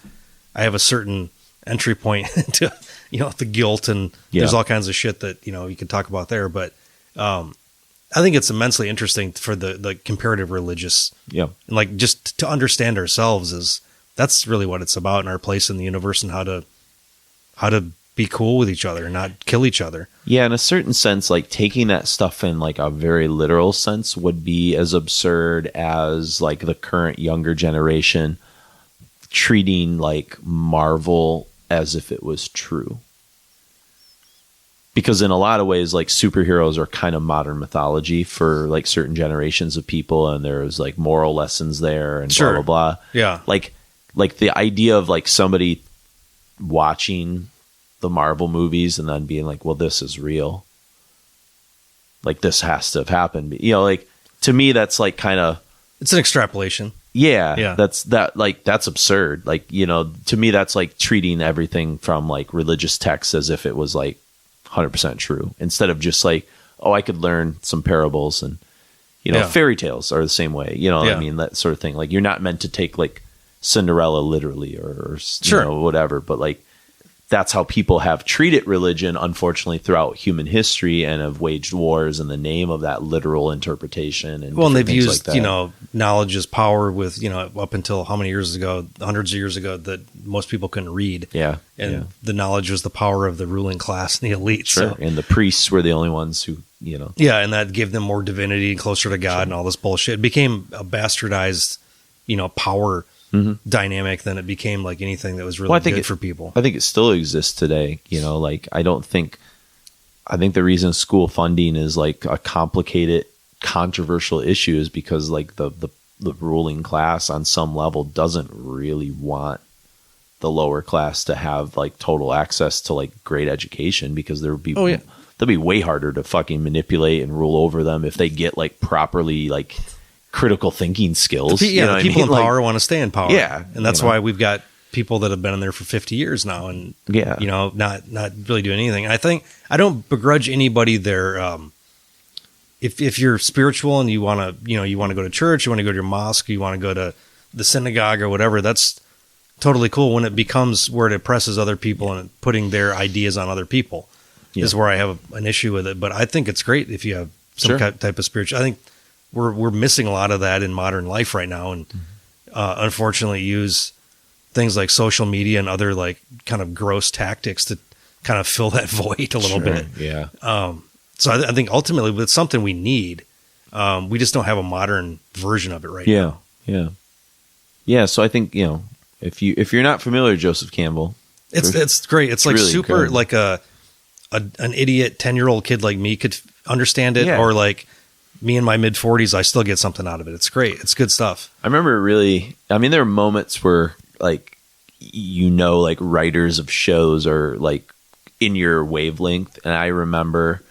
I have a certain entry point to, the guilt and there's all kinds of shit that, you can talk about there. But I think it's immensely interesting for the comparative religious. Yeah. And like just to understand ourselves that's really what it's about, and our place in the universe and how to be cool with each other and not kill each other. Yeah, in a certain sense, like taking that stuff in like a very literal sense would be as absurd as like the current younger generation treating like Marvel as if it was true. Because in a lot of ways, like superheroes are kind of modern mythology for like certain generations of people, and there's like moral lessons there and Sure. blah, blah, blah. Yeah. Like the idea of like somebody watching the Marvel movies and then being like, well, this is real. Like this has to have happened. Like to me, that's like kind of, It's an extrapolation. yeah. That's absurd. Like, to me, that's like treating everything from like religious texts as if it was like 100% true, instead of just like, oh, I could learn some parables and, fairy tales are the same way, Yeah. I mean, that sort of thing. Like you're not meant to take like Cinderella literally or Sure. whatever, but like that's how people have treated religion, unfortunately, throughout human history, and have waged wars in the name of that literal interpretation. And Well, and different they've things used, like that. knowledge as power with, up until how many years ago, hundreds of years ago, that most people couldn't read. Yeah. And yeah. the knowledge was the power of the ruling class and the elite. Sure. So, And the priests were the only ones who, yeah, and that gave them more divinity and closer to God and all this bullshit. It became a bastardized, power dynamic than it became like anything that was really good for people. I think it still exists today. Like I think the reason school funding is like a complicated, controversial issue is because like the ruling class on some level doesn't really want the lower class to have like total access to like great education, because there would be they'll be way harder to fucking manipulate and rule over them if they get like properly like critical thinking skills. The people in Like, power want to stay in power. Yeah, And that's why we've got people that have been in there for 50 years now and, Yeah. not really doing anything. And I think I don't begrudge anybody their, if you're spiritual and you want to, you want to go to church, you want to go to your mosque, you want to go to the synagogue or whatever, that's totally cool. When it becomes where it oppresses other people and putting their ideas on other people is where I have an issue with it. But I think it's great if you have some type of spiritual, I think we're missing a lot of that in modern life right now. And, unfortunately use things like social media and other like kind of gross tactics to kind of fill that void a little bit. Yeah. So I think ultimately it's something we need. We just don't have a modern version of it right now. Yeah. So I think, if you're not familiar with Joseph Campbell, It's great. It's like really super good. like an idiot 10-year-old kid like me could understand it, Yeah. or like me in my mid 40s, I still get something out of it. It's great. It's good stuff. I remember there are moments where like, like writers of shows are like in your wavelength. And I remember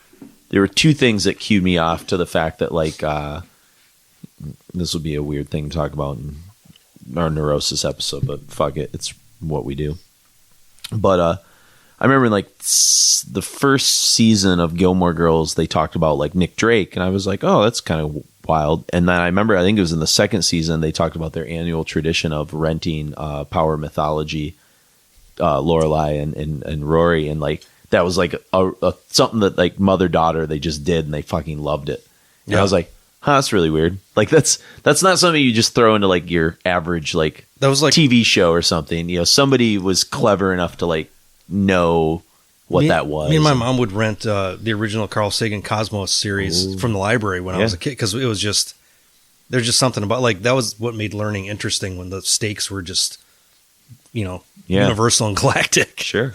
there were two things that cued me off to the fact that like, this would be a weird thing to talk about in our Neurosis episode, but fuck it. It's what we do. But, I remember in like the first season of Gilmore Girls, they talked about like Nick Drake, and I was like, oh, that's kind of wild. And then I remember, I think it was in the second season, they talked about their annual tradition of renting Power Mythology, Lorelai and Rory, and like that was like a something that like mother-daughter they just did, and they fucking loved it. And I was like, that's really weird. Like that's not something you just throw into like your average like That was like TV show or something. Somebody was clever enough to like know what that was. Me and my mom would rent the original Carl Sagan Cosmos series from the library when I was a kid, because it was just, there's just something about like that was what made learning interesting, when the stakes were just universal and galactic. Sure.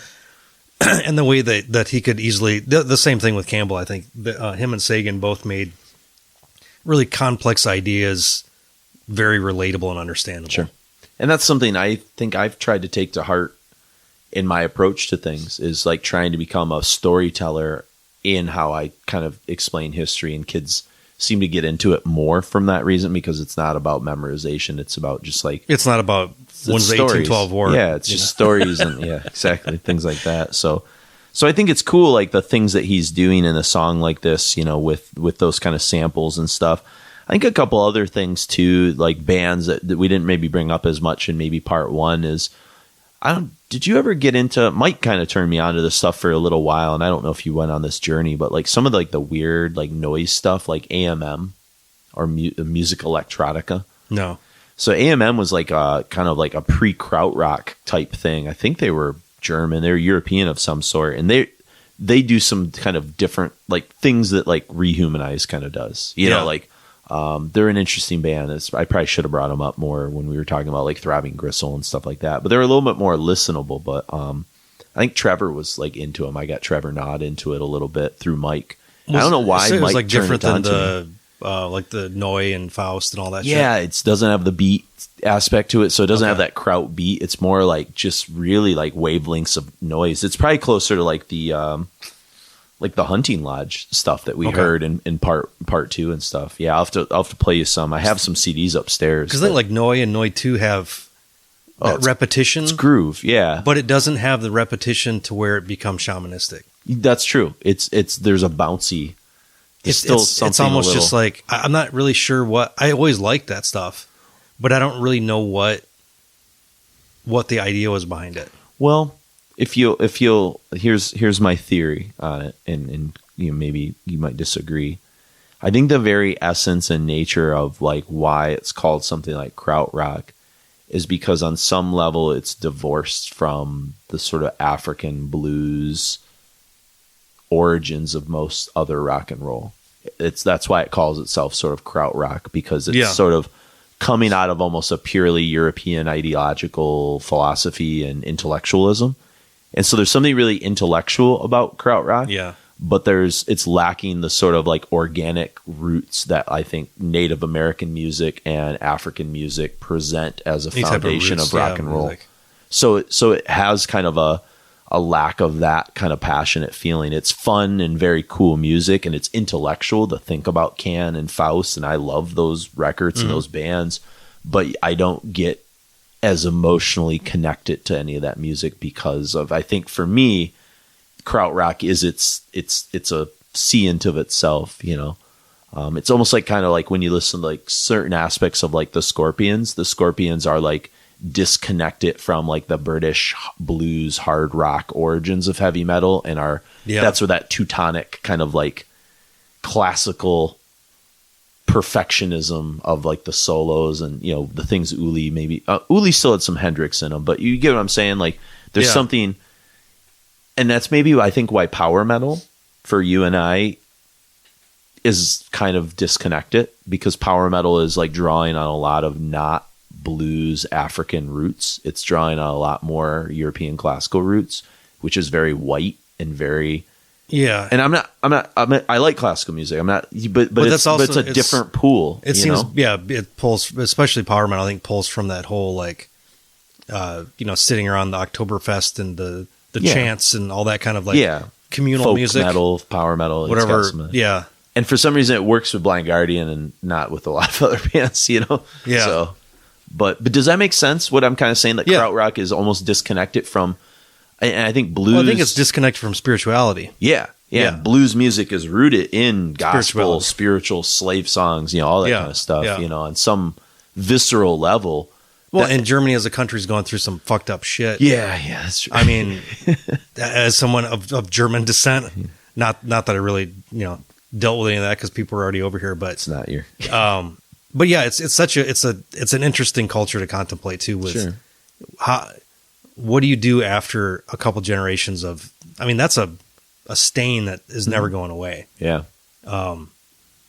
And the way that he could easily the same thing with Campbell. I think him and Sagan both made really complex ideas very relatable and understandable. Sure. And that's something I think I've tried to take to heart in my approach to things, is like trying to become a storyteller in how I kind of explain history, and kids seem to get into it more from that reason, because it's not about memorization. It's about just like, it's not about when's the 1812 war. Yeah, it's just stories and exactly, things like that. So I think it's cool, like the things that he's doing in a song like this, with those kind of samples and stuff. I think a couple other things too, like bands that we didn't maybe bring up as much in maybe part one is, did you ever get into, Mike kind of turned me on to this stuff for a little while, and I don't know if you went on this journey, but like some of the weird like noise stuff like AMM or music electronica. No. So AMM was like a kind of like a pre-krautrock type thing. I think they were German, they're European of some sort, and they do some kind of different like things that like Rehumanize kind of does. You know, like they're an interesting band. I probably should have brought them up more when we were talking about like Throbbing Gristle and stuff like that. But they're a little bit more listenable. But I think Trevor was like into them. I got Trevor Nod into it a little bit through Mike. I don't know why it was Mike like turned different it on than to me. like the Noy and Faust and all that. Yeah, shit. it doesn't have the beat aspect to it, so it doesn't have that kraut beat. It's more like just really like wavelengths of noise. It's probably closer to like the Hunting Lodge stuff that we heard in part two and stuff. Yeah, I'll have to play you some. I have some CDs upstairs because like Noy and Noy 2 have that repetition. It's groove, yeah, but it doesn't have the repetition to where it becomes shamanistic. That's true. It's there's a bouncy. It's almost just like, I'm not really sure what, I always liked that stuff, but I don't really know what the idea was behind it. Well, if you'll here's my theory on it, and maybe you might disagree. I think the very essence and nature of like why it's called something like krautrock is because on some level it's divorced from the sort of African blues origins of most other rock and roll. That's why it calls itself sort of krautrock, because it's sort of coming out of almost a purely European ideological philosophy and intellectualism. And so there's something really intellectual about krautrock. Yeah. But it's lacking the sort of like organic roots that I think Native American music and African music present as a foundation of rock and roll. So it has kind of a lack of that kind of passionate feeling. It's fun and very cool music, and it's intellectual to think about Can and Faust, and I love those records and those bands, but I don't get as emotionally connected to any of that music because of, I think for me, krautrock is it's a sea into itself, it's almost like kind of like when you listen to like certain aspects of like the Scorpions are like disconnected from like the British blues hard rock origins of heavy metal, and that's where that Teutonic kind of like classical perfectionism of like the solos and the things Uli maybe Uli still had some Hendrix in them, but you get what I'm saying, like there's something, and that's maybe I think why power metal for you and I is kind of disconnected, because power metal is like drawing on a lot of not blues African roots. It's drawing on a lot more European classical roots, which is very white and very And I like classical music. I'm not, but it's a different pool. It seems it pulls, especially power metal. I think pulls from that whole like sitting around the Oktoberfest and the chants and all that kind of like communal folk music, metal, power metal, whatever. And for some reason, it works with Blind Guardian and not with a lot of other bands. Yeah. So. But does that make sense? What I'm kind of saying, that krautrock is almost disconnected from, and I think blues. Well, I think it's disconnected from spirituality. Yeah. Blues music is rooted in gospel, spiritual slave songs, all that kind of stuff. On some visceral level. Well, and Germany as a country is going through some fucked up shit. Yeah, that's true. I mean, as someone of German descent, not that I really dealt with any of that because people were already over here, but it's not your. But yeah, it's an interesting culture to contemplate too. With what do you do after a couple generations of? I mean, that's a stain that is never going away. Yeah. So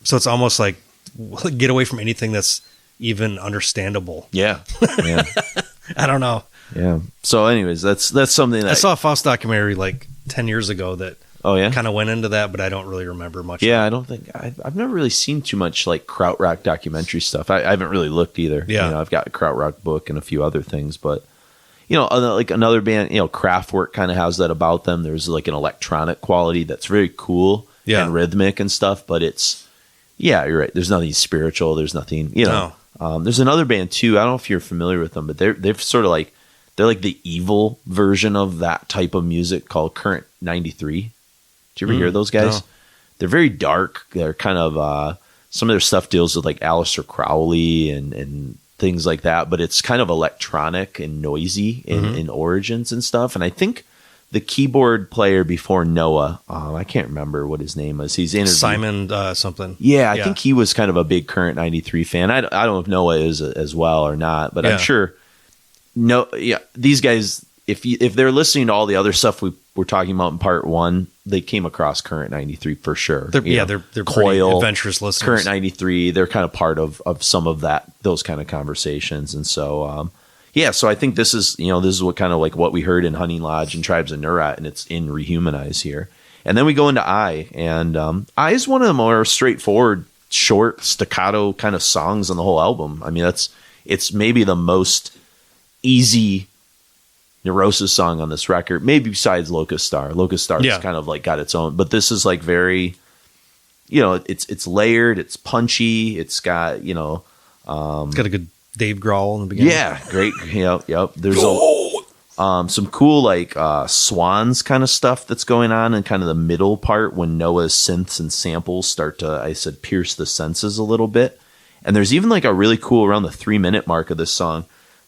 it's almost like get away from anything that's even understandable. Yeah. I don't know. Yeah. So, anyways, that's something that I saw a Faust documentary like 10 years ago that. Oh yeah, kind of went into that, but I don't really remember much. Yeah, I don't think I've never really seen too much like krautrock documentary stuff. I haven't really looked either. Yeah, I've got a krautrock book and a few other things, but like another band, Kraftwerk kind of has that about them. There's like an electronic quality that's very cool and rhythmic and stuff, but you're right. There's nothing spiritual. There's nothing, there's another band too. I don't know if you're familiar with them, but they're sort of like, they're like the evil version of that type of music called Current 93. Did you ever hear those guys? No. They're very dark. They're kind of, some of their stuff deals with like Aleister Crowley and things like that, but it's kind of electronic and noisy in origins and stuff. And I think the keyboard player before Noah, I can't remember what his name was. He's interviewed Simon something. Yeah, I think he was kind of a big Current 93 fan. I don't know if Noah is as well or not, but I'm sure. These guys, if they're listening to all the other stuff we were talking about in part 1, they came across Current 93 for sure. They're Coil, adventurous listeners. Current 93, they're kind of part of some of those kind of conversations. And so, so I think this is what kind of like what we heard in Hunting Lodge and Tribes of Neurat, and it's in Rehumanize here. And then we go into I, and I is one of the more straightforward, short, staccato kind of songs on the whole album. I mean, it's maybe the most easy Neurosis song on this record, maybe besides Locust Star. Locust Star is kind of like got its own, but this is like very, it's layered, it's punchy, it's got, it's got a good Dave Grohl in the beginning. Yeah, great. Yep. There's some cool like Swans kind of stuff that's going on in kind of the middle part when Noah's synths and samples start to, pierce the senses a little bit. And there's even like a really cool around the 3-minute mark of this song.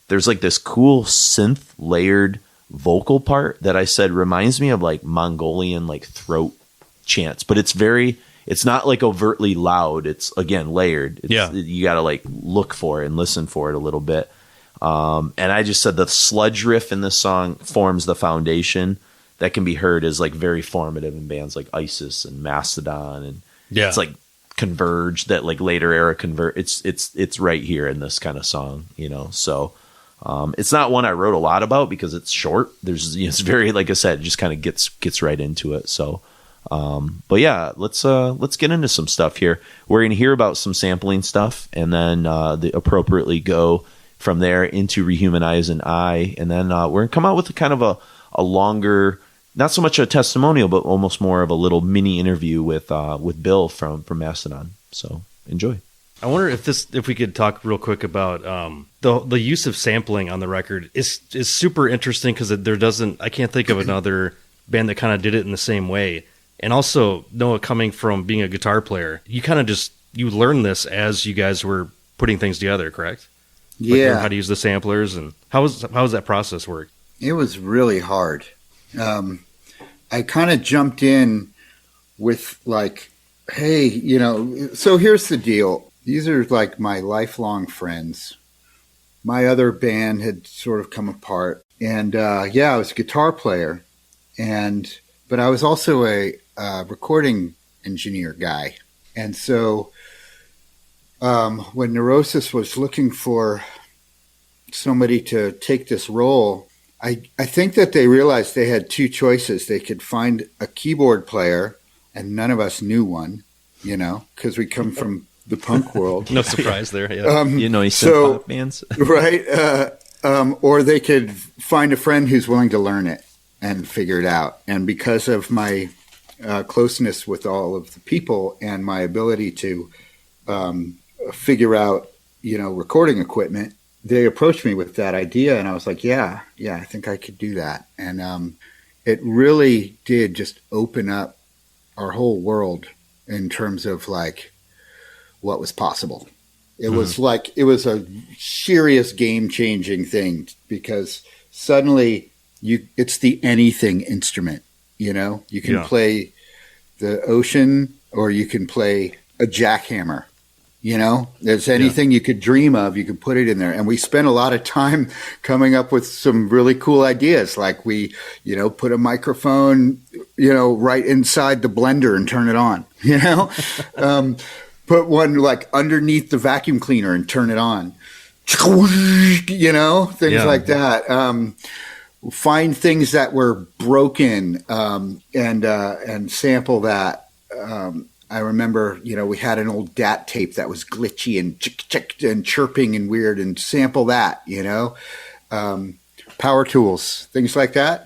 There's like this cool synth layered vocal part that I said reminds me of like Mongolian like throat chants, but it's not like overtly loud. It's again layered. You got to like look for it and listen for it a little bit. And I just said the sludge riff in this song forms the foundation that can be heard as like very formative in bands like Isis and Mastodon, and it's like Converge, that like later era Converge. It's right here in this kind of song, so. It's not one I wrote a lot about because it's short. It's very, like I said, just kind of gets right into it. So, but yeah, let's get into some stuff here. We're going to hear about some sampling stuff, and then appropriately go from there into Rehumanize and I, and then we're going to come out with a kind of a longer, not so much a testimonial, but almost more of a little mini interview with Bill from Mastodon. So enjoy. I wonder if we could talk real quick about the use of sampling on the record is super interesting, because I can't think of another band that kind of did it in the same way. And also, Noah, coming from being a guitar player, you kind of you learned this as you guys were putting things together, correct? Yeah. Like how to use the samplers, and how was that process work? It was really hard. I kind of jumped in with like, hey, so here's the deal. These are like my lifelong friends. My other band had sort of come apart, and I was a guitar player, but I was also a recording engineer guy. And so when Neurosis was looking for somebody to take this role, I think that they realized they had two choices. They could find a keyboard player, and none of us knew one, because we come from the punk world. No surprise there. Yeah. Synth-pop bands. Right. Or they could find a friend who's willing to learn it and figure it out. And because of my closeness with all of the people and my ability to figure out, recording equipment, they approached me with that idea. And I was like, yeah, I think I could do that. And it really did just open up our whole world in terms of like, what was possible. It was a serious game-changing thing, because suddenly it's the anything instrument, you can play the ocean, or you can play a jackhammer, there's anything you could dream of, you could put it in there. And we spent a lot of time coming up with some really cool ideas. Like we, put a microphone, right inside the blender and turn it on, put one like underneath the vacuum cleaner and turn it on, things like that. Find things that were broken and sample that. I remember, we had an old DAT tape that was glitchy and and chirping and weird, and sample that, power tools, things like that,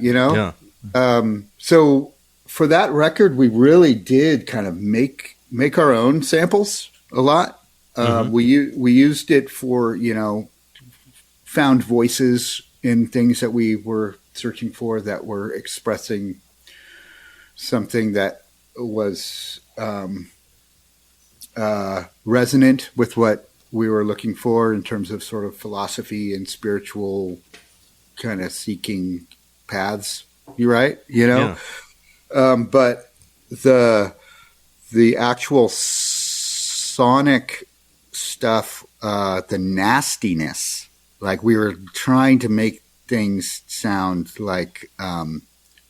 So for that record, we really did kind of make our own samples a lot. We used it for, found voices in things that we were searching for that were expressing something that was resonant with what we were looking for in terms of sort of philosophy and spiritual kind of seeking paths. You're right, but the actual sonic stuff, the nastiness, like we were trying to make things sound like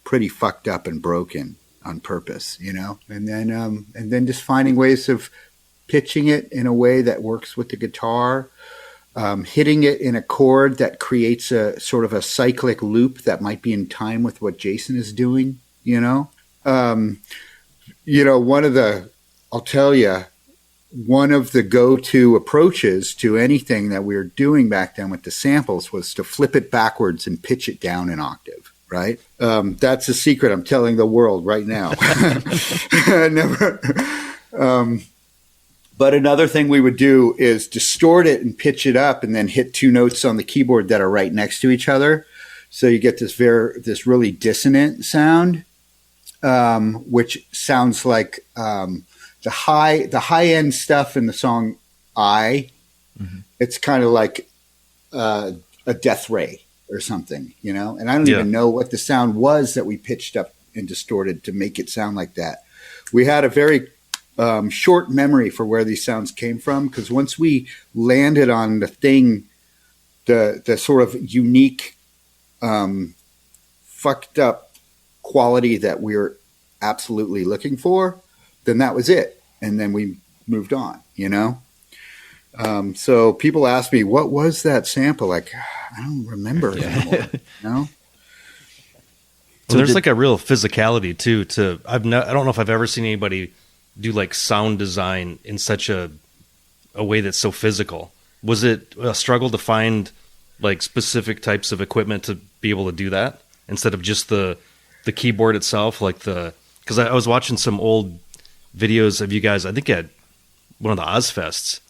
pretty fucked up and broken on purpose, and then just finding ways of pitching it in a way that works with the guitar, hitting it in a chord that creates a sort of a cyclic loop that might be in time with what Jason is doing, I'll tell you, one of the go-to approaches to anything that we were doing back then with the samples was to flip it backwards and pitch it down an octave, right? That's a secret I'm telling the world right now. But another thing we would do is distort it and pitch it up and then hit two notes on the keyboard that are right next to each other. So you get this really dissonant sound, which sounds like the high end stuff in the song I. Mm-hmm. It's kind of like a death ray or something, and I don't even know what the sound was that we pitched up and distorted to make it sound like that. We had a very short memory for where these sounds came from, because once we landed on the thing, the sort of unique, fucked up quality that we were absolutely looking for, then that was it. And then we moved on, so people ask me, what was that sample? Like, I don't remember anymore, So there's like a real physicality too. I don't know if I've ever seen anybody do like sound design in such a way that's so physical. Was it a struggle to find like specific types of equipment to be able to do that instead of just the keyboard itself? Because I was watching some old videos of you guys, I think at one of the Ozfests,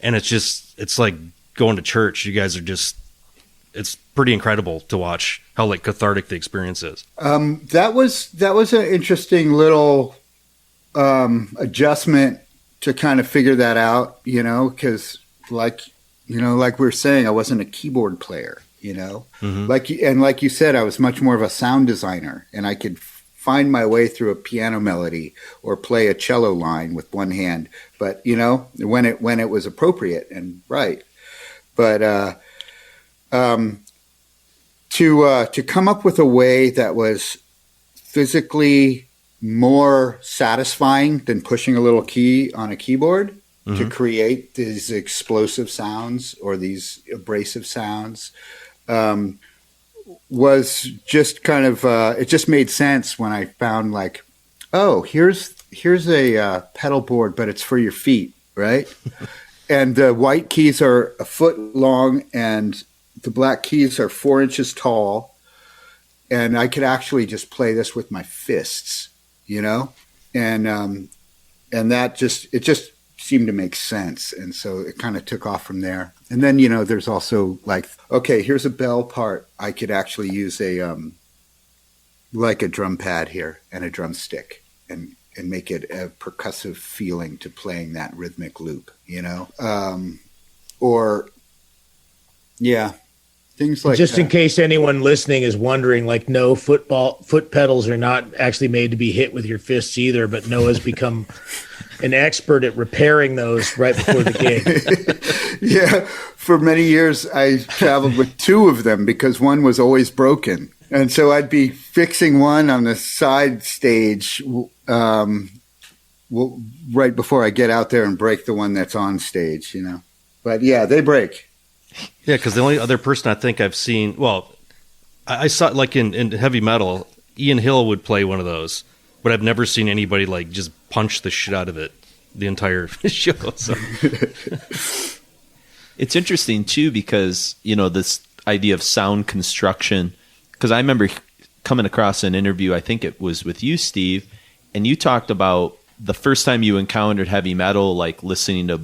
and it's like going to church. You guys are it's pretty incredible to watch how like cathartic the experience is. That was an interesting little adjustment to kind of figure that out, because like we were saying, I wasn't a keyboard player, mm-hmm. like you said, I was much more of a sound designer, and I could find my way through a piano melody or play a cello line with one hand, but when it was appropriate and right. But to come up with a way that was physically more satisfying than pushing a little key on a keyboard, mm-hmm. to create these explosive sounds or these abrasive sounds, was just kind of it just made sense when I found like, oh, here's a pedal board, but it's for your feet, right? And the white keys are a foot long and the black keys are 4 inches tall, and I could actually just play this with my fists, and that just seemed to make sense, and so it kind of took off from there. And then there's also like, okay, here's a bell part. I could actually use a like a drum pad here and a drumstick, and make it a percussive feeling to playing that rhythmic loop, or yeah. Things like just that. In case anyone listening is wondering, like, no, foot pedals are not actually made to be hit with your fists either, but Noah's become an expert at repairing those right before the gig. Yeah, for many years I traveled with two of them because one was always broken. And so I'd be fixing one on the side stage right before I get out there and break the one that's on stage, But yeah, they break. Yeah, because the only other person I think I've seen, I saw like in heavy metal, Ian Hill would play one of those, but I've never seen anybody like just punch the shit out of it the entire show. So. It's interesting too because this idea of sound construction, because I remember coming across an interview, I think it was with you, Steve, and you talked about the first time you encountered heavy metal, like listening to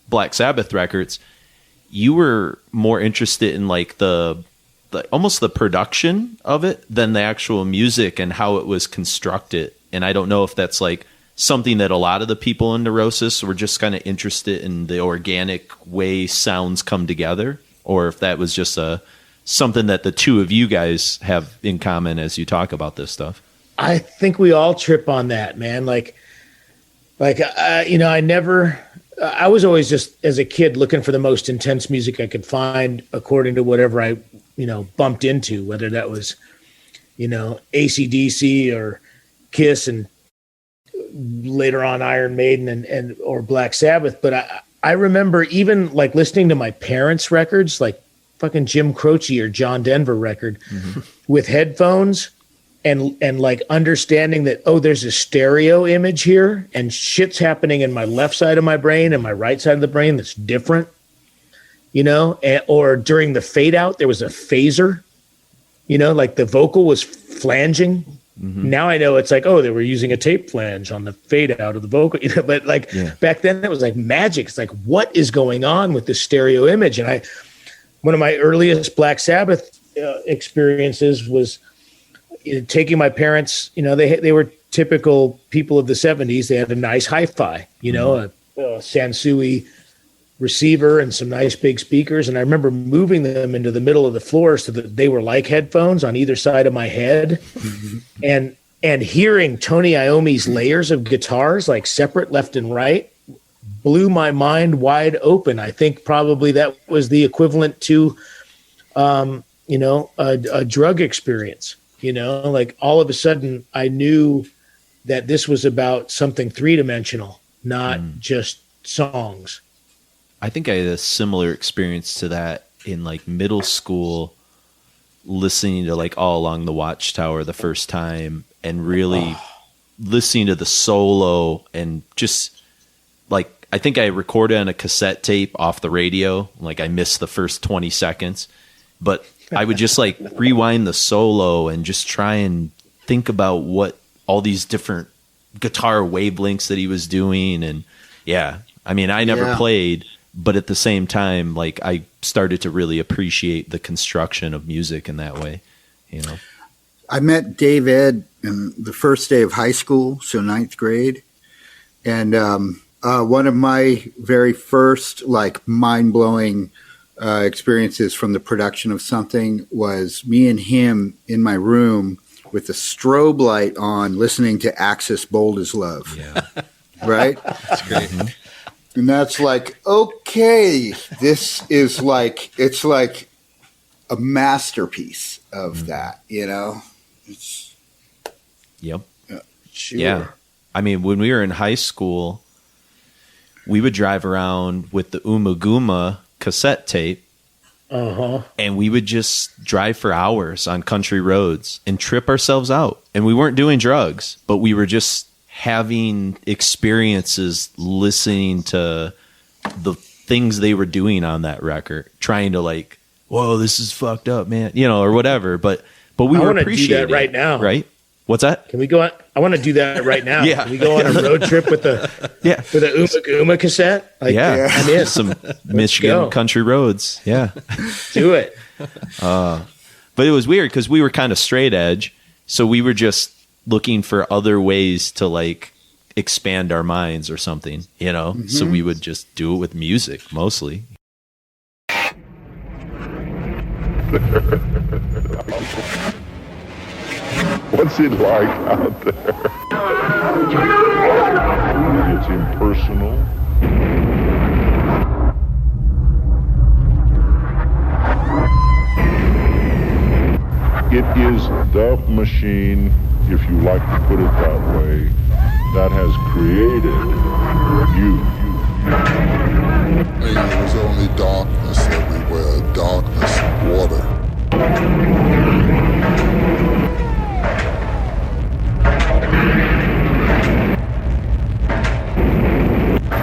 Black Sabbath records, you were more interested in like the almost the production of it than the actual music and how it was constructed. And I don't know if that's like something that a lot of the people in Neurosis were just kind of interested in the organic way sounds come together, or if that was just something that the two of you guys have in common as you talk about this stuff. I think we all trip on that, man. I was always just as a kid looking for the most intense music I could find according to whatever I, bumped into, whether that was, AC/DC or Kiss and later on Iron Maiden and or Black Sabbath. But I remember even like listening to my parents' records, like fucking Jim Croce or John Denver record with headphones and like understanding that, oh, there's a stereo image here and shit's happening in my left side of my brain and my right side of the brain that's different, or during the fade out, there was a phaser, like the vocal was flanging. Mm-hmm. Now I know it's like, oh, they were using a tape flange on the fade out of the vocal, but like back then it was like magic. It's like, what is going on with this stereo image? And one of my earliest Black Sabbath experiences was taking my parents, they were typical people of the 70s. They had a nice hi-fi, a Sansui receiver and some nice big speakers. And I remember moving them into the middle of the floor so that they were like headphones on either side of my head. and hearing Tony Iommi's layers of guitars, like separate left and right, blew my mind wide open. I think probably that was the equivalent to, a drug experience. Like all of a sudden I knew that this was about something three-dimensional, not just songs. I think I had a similar experience to that in like middle school, listening to like All Along the Watchtower the first time and really listening to the solo and just like, I think I recorded on a cassette tape off the radio. Like I missed the first 20 seconds, but I would just like rewind the solo and just try and think about what all these different guitar wavelengths that he was doing. And I never played, but at the same time, like I started to really appreciate the construction of music in that way, I met Dave Ed in the first day of high school, so 9th grade. And one of my very first like mind-blowing experiences from the production of something was me and him in my room with the strobe light on, listening to Axis Bold as Love. Yeah. Right? That's great. And that's like, okay, this is like, it's like a masterpiece of that, It's, yep. Sure. Yeah. I mean, when we were in high school, we would drive around with the Umaguma cassette tape, and we would just drive for hours on country roads and trip ourselves out. And we weren't doing drugs, but we were just having experiences listening to the things they were doing on that record, trying to like, whoa, this is fucked up, man, or whatever. But we were appreciating that right now, right? What's that? Can we go on? I want to do that right now. Yeah. Can we go on a road trip with the Umaguma cassette? Like, I'm in. Some Michigan country roads. Yeah. Do it. But it was weird because we were kind of straight edge. So we were just looking for other ways to like expand our minds or something, So we would just do it with music mostly. What's it like out there? It's impersonal. It is the machine, if you like to put it that way, that has created you. And there was only darkness everywhere, darkness, water.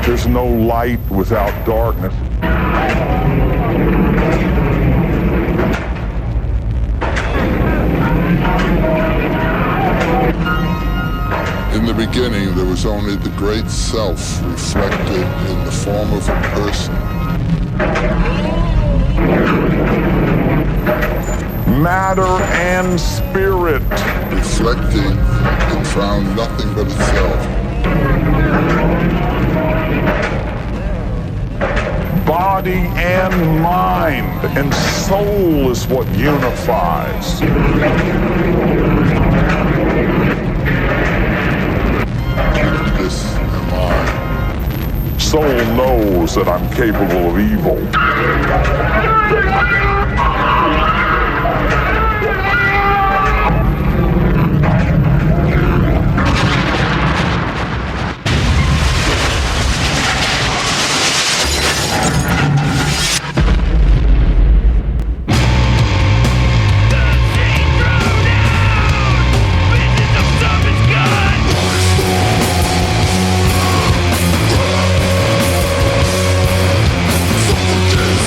There's no light without darkness. In the beginning, there was only the great self reflected in the form of a person. Matter and spirit. Reflecting, it found nothing but itself. Body and mind and soul is what unifies. This am I. Soul knows that I'm capable of evil. Soldiers,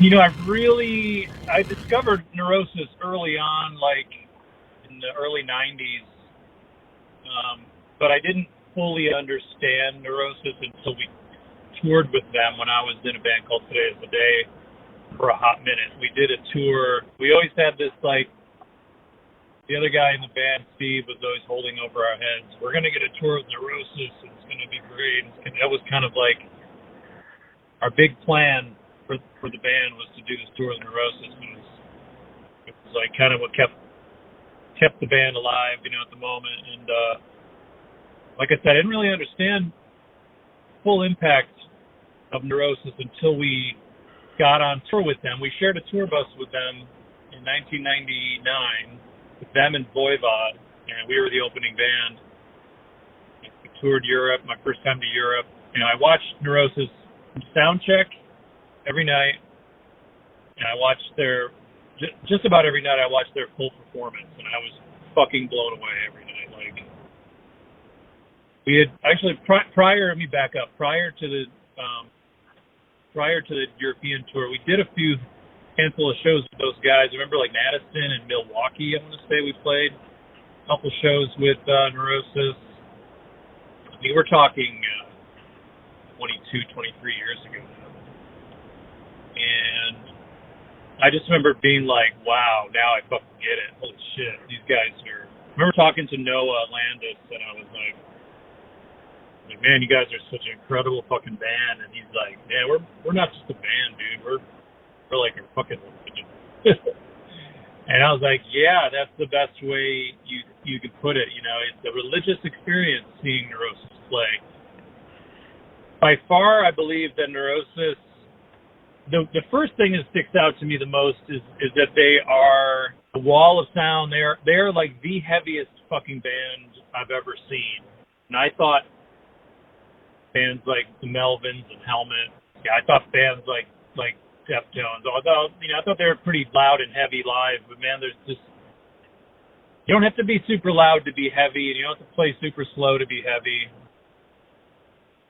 I discovered Neurosis early on, like in the early 90s, but I didn't fully understand Neurosis until we toured with them when I was in a band called Today is the Day for a hot minute. We did a tour. We always had this, like, the other guy in the band, Steve, was always holding over our heads. We're going to get a tour of Neurosis, and it's going to be great. And that was kind of like our big plan for the band, was to do this tour of Neurosis. It was like kind of what kept the band alive, at the moment. And like I said, I didn't really understand full impact of Neurosis until we got on tour with them. We shared a tour bus with them in 1999 with them and Voivod, and we were the opening band. We toured Europe, my first time to Europe. I watched Neurosis sound check every night, and I watched just about every night I watched their full performance, and I was fucking blown away every night. Like, we had actually prior to the European tour, we did a handful of shows with those guys. I remember, like, Madison and Milwaukee, I want to say we played a couple shows with Neurosis. I mean, we're talking 23 years ago now. And I just remember being like, wow, now I fucking get it. Holy shit, these guys are... I remember talking to Noah Landis, and I was like, man, you guys are such an incredible fucking band. And he's like, man, we're not just a band, dude. We're like a fucking religion. And I was like, yeah, that's the best way you could put it. It's a religious experience seeing Neurosis play. By far, I believe that Neurosis, the first thing that sticks out to me the most is that they are a wall of sound. They're like the heaviest fucking band I've ever seen. And I thought bands like the Melvins and Helmet, I thought bands like Deftones, although I thought they were pretty loud and heavy live, but man, there's just, you don't have to be super loud to be heavy, and you don't have to play super slow to be heavy.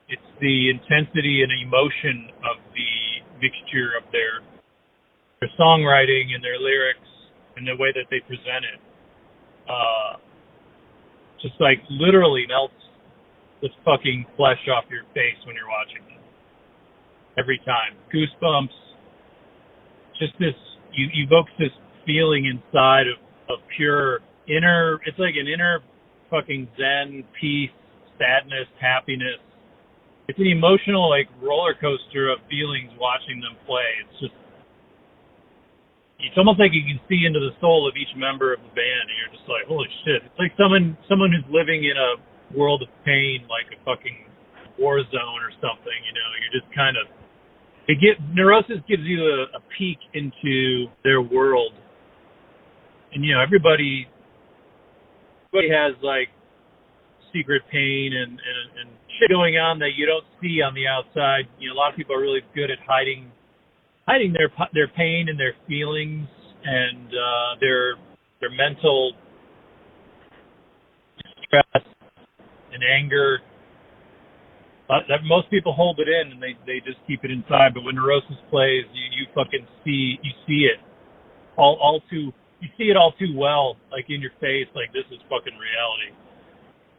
It's the intensity and emotion of the mixture of their songwriting and their lyrics and the way that they present it. Just like literally melts the fucking flesh off your face when you're watching it. Every time. Goosebumps. Just this, evokes this feeling inside of pure inner, it's like an inner fucking zen, peace, sadness, happiness. It's an emotional, like, roller coaster of feelings watching them play. It's almost like you can see into the soul of each member of the band, and you're just like, holy shit. It's like someone who's living in a world of pain, like a fucking war zone or something, you're just kind of, Neurosis gives you a peek into their world. And, everybody has, like, secret pain and shit going on that you don't see on the outside. A lot of people are really good at hiding their pain and their feelings and their mental stress and anger. Most people hold it in and they just keep it inside. But when Neurosis plays, you fucking see it you see it all too well, like in your face, like this is fucking reality.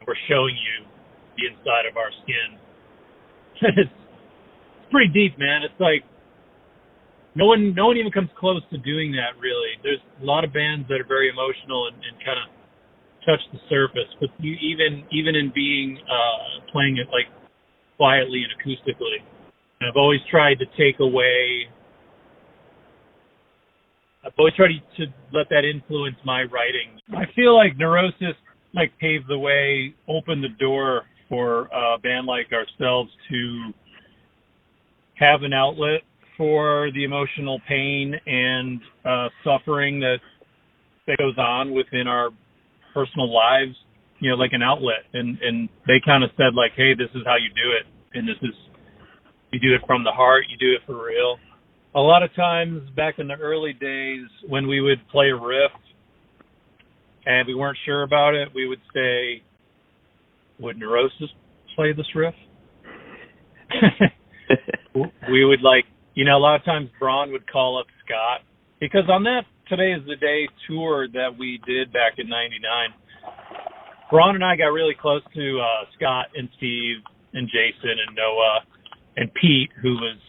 We're showing you the inside of our skin. It's pretty deep, man. It's like no one even comes close to doing that, really. There's a lot of bands that are very emotional and kind of touch the surface, but you even in being playing it like quietly and acoustically. And I've always tried to let that influence my writing. I feel like Neurosis paved the way, opened the door for a band like ourselves to have an outlet for the emotional pain and suffering that goes on within our personal lives, like an outlet. And they kind of said, like, hey, this is how you do it. And you do it from the heart, you do it for real. A lot of times back in the early days when we would play a riff and we weren't sure about it, we would say, would Neurosis play this riff? We would a lot of times Braun would call up Scott, because on that Today is the Day tour that we did back in '99, Braun and I got really close to Scott and Steve and Jason and Noah and Pete, who was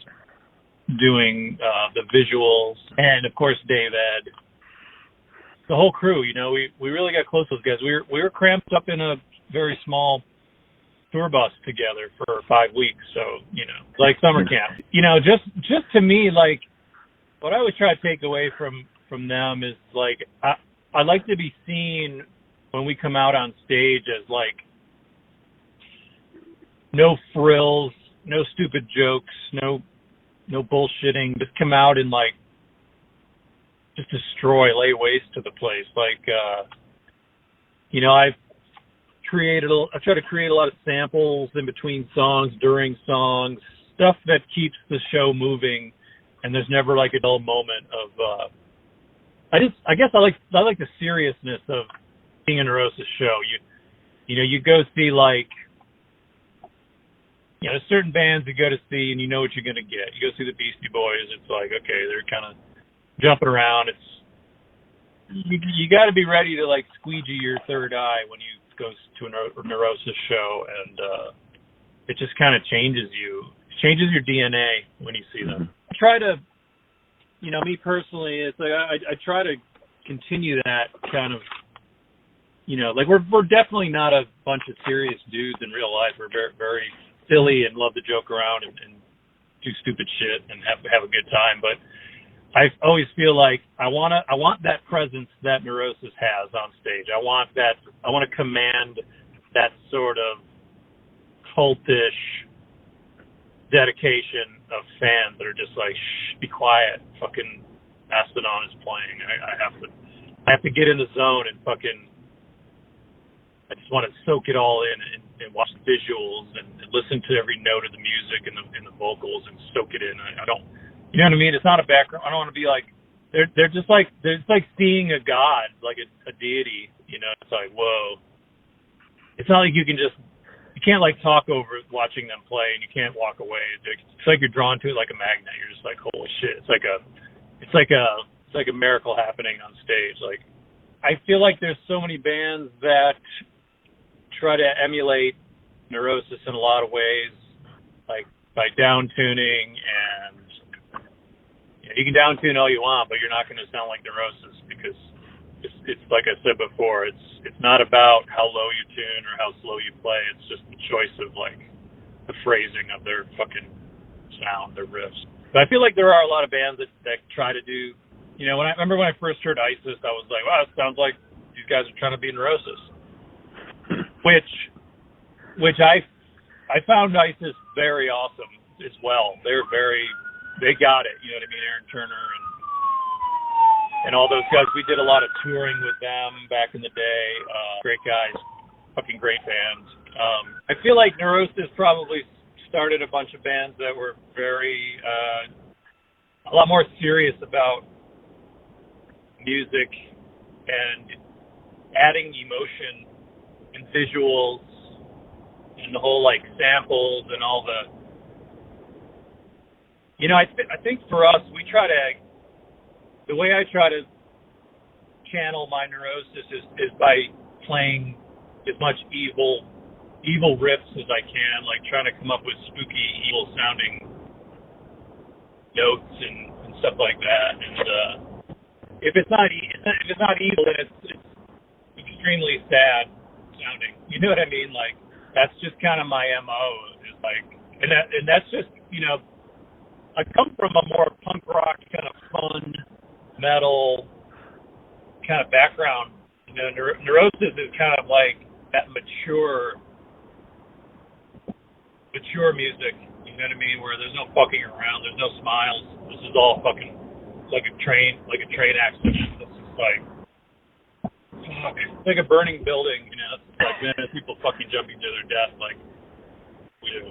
doing the visuals, and of course Dave Ed. The whole crew, we really got close to those guys. We were cramped up in a very small tour bus together for 5 weeks, so like summer camp. Just to me, like, what I always try to take away from them is, like, I like to be seen when we come out on stage as, like, no frills, no stupid jokes, no bullshitting. Just come out and, like, just destroy, lay waste to the place. Like, I try to create a lot of samples in between songs, during songs, stuff that keeps the show moving, and there's never like a dull moment of. I guess I like the seriousness of being a Neurosis show. You go see, like, certain bands you go to see and you know what you're gonna get. You go see the Beastie Boys, it's like, okay, they're kind of jumping around. You got to be ready to, like, squeegee your third eye when you go to a Neurosis show, and it just kind of changes you. It changes your DNA when you see them. I try to, me personally, it's like I try to continue that kind of, like, we're definitely not a bunch of serious dudes in real life. We're very, very silly and love to joke around and do stupid shit and have a good time, but I always feel like I want that presence that Neurosis has on stage. I want to command that sort of cultish dedication of fans that are just like, shh, be quiet. Fucking Mastodon is playing. I have to get in the zone and fucking. I just want to soak it all in and watch the visuals and listen to every note of the music and the vocals and soak it in. I don't. You know what I mean? It's not a background. I don't want to be like, they're just like seeing a god, like a deity. It's like, whoa. It's not like you can't like talk over watching them play, and you can't walk away. It's like you're drawn to it like a magnet. You're just like, holy shit. It's like a miracle happening on stage. Like, I feel like there's so many bands that try to emulate Neurosis in a lot of ways, like by down tuning and. You can down tune all you want, but you're not going to sound like Neurosis, because it's like I said before, it's not about how low you tune or how slow you play. It's just the choice of, like, the phrasing of their fucking sound, their riffs. But I feel like there are a lot of bands that try to do, when I first heard ISIS, I was like, wow, it sounds like these guys are trying to be Neurosis. Which I found ISIS very awesome as well. They got it, you know what I mean? Aaron Turner and all those guys. We did a lot of touring with them back in the day. Great guys, fucking great bands. I feel like Neurosis probably started a bunch of bands that were very, a lot more serious about music and adding emotion and visuals and the whole, like, samples and all the. I think for us, the way I try to channel my Neurosis is by playing as much evil riffs as I can, like trying to come up with spooky, evil sounding notes and stuff like that. And if it's not evil, then it's extremely sad sounding. You know what I mean? Like, that's just kind of my MO. Is like, and that's just, I come from a more punk rock kind of fun metal kind of background. Neurosis is kind of like that mature music. You know what I mean? Where there's no fucking around, there's no smiles. This is all fucking like a train accident. This is like, fuck. It's like a burning building. It's like, man, people fucking jumping to their death like we do.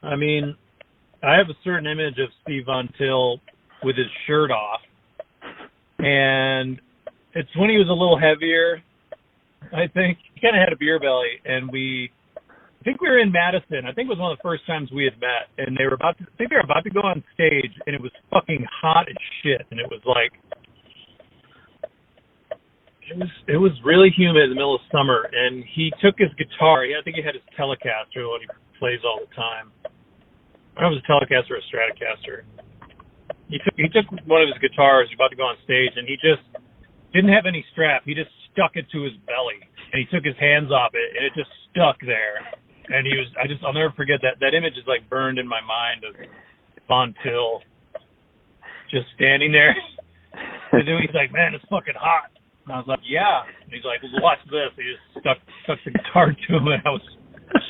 I mean, I have a certain image of Steve Von Till with his shirt off, and it's when he was a little heavier, I think. He kind of had a beer belly, and we I think we were in Madison. I think it was one of the first times we had met, and they were about to go on stage, and it was fucking hot as shit, and it was like, it was really humid in the middle of summer, and he took his guitar. I think he had his Telecaster, what he plays all the time. I don't know if it was a Telecaster or a Stratocaster. He took one of his guitars. He was about to go on stage, and he just didn't have any strap. He just stuck it to his belly, and he took his hands off it, and it just stuck there. And I'll never forget that. That image is like burned in my mind of Von Till just standing there. And then he's like, man, it's fucking hot. And I was like, yeah. And he's like, watch this. He just stuck the guitar to him, and I was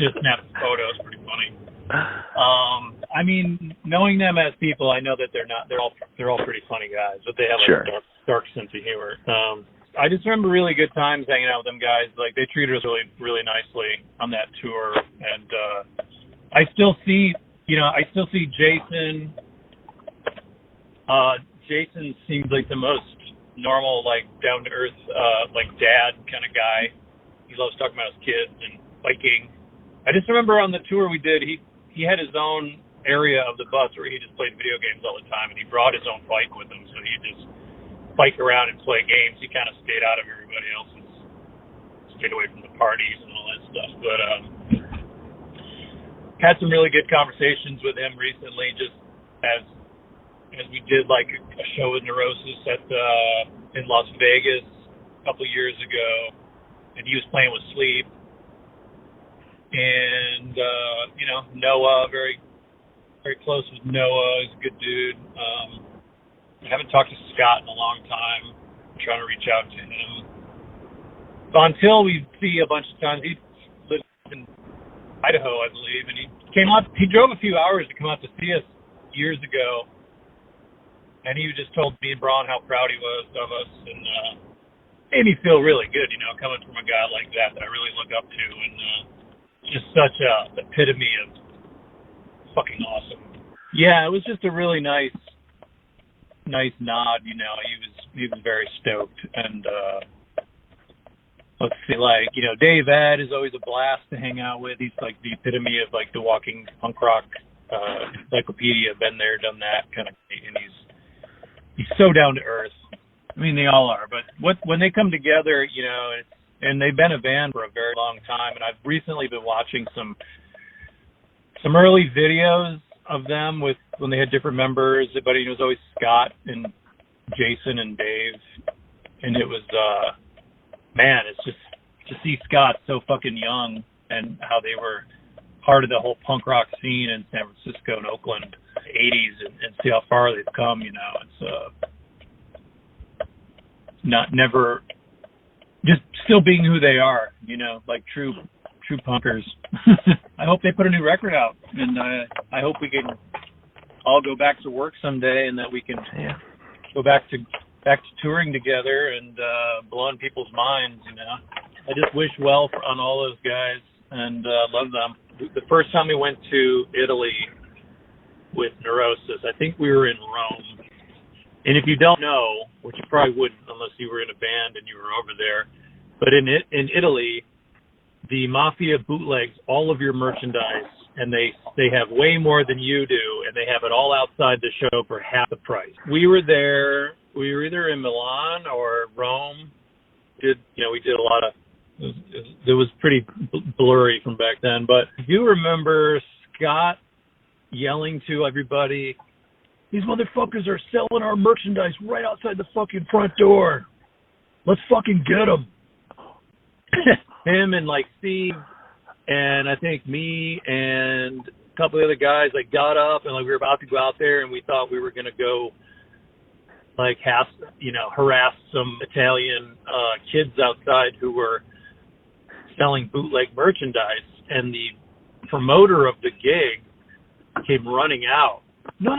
just snapping photos. Pretty funny. I mean, knowing them as people, I know that they're all pretty funny guys, but they have like a dark sense of humor. I just remember really good times hanging out with them guys. Like, they treated us really, really nicely on that tour. And I still see Jason. Jason seems like the most normal, like, down-to-earth, like, dad kind of guy. He loves talking about his kids and biking. I just remember on the tour we did, he had his own area of the bus where he just played video games all the time, and he brought his own bike with him, so he just bike around and play games. He kind of stayed out of everybody else's, stayed away from the parties and all that stuff. But had some really good conversations with him recently, just as we did like a show with Neurosis in Las Vegas a couple of years ago, and he was playing with Sleep. And Noah, very, very close with Noah. He's a good dude. I haven't talked to Scott in a long time. I'm trying to reach out to him. Von Till we see a bunch of times. He lives in Idaho, I believe, and he came up. He drove a few hours to come out to see us years ago, and he just told me and Braun how proud he was of us, and made me feel really good, coming from a guy like that I really look up to, and just such a epitome of fucking awesome. Yeah, it was just a really nice nod, he was very stoked. And let's see, like, Dave Ed is always a blast to hang out with. He's like the epitome of like the walking punk rock encyclopedia, been there, done that kind of thing. And he's so down to earth. I mean, they all are, but when they come together, and they've been a band for a very long time, and I've recently been watching some early videos of them when they had different members, but it was always Scott and Jason and Dave, and it was it's just to see Scott so fucking young and how they were part of the whole punk rock scene in San Francisco and Oakland, 80s, and see how far they've come. It's never just still being who they are, like true punkers. I hope they put a new record out, and I hope we can all go back to work someday, and that we can go back to touring together and blowing people's minds. I just wish well on all those guys, and love them. The first time we went to Italy with Neurosis, I think we were in Rome. And if you don't know, which you probably wouldn't unless you were in a band and you were over there, but in Italy, the Mafia bootlegs all of your merchandise, and they have way more than you do, and they have it all outside the show for half the price. We were there. We were either in Milan or Rome. We did a lot of. It was pretty blurry from back then, but I do remember Scott yelling to everybody, "These motherfuckers are selling our merchandise right outside the fucking front door. Let's fucking get them." Him and like Steve and I think me and a couple of other guys like got up, and like we were about to go out there, and we thought we were going to go like harass some Italian kids outside who were selling bootleg merchandise, and the promoter of the gig came running out. No,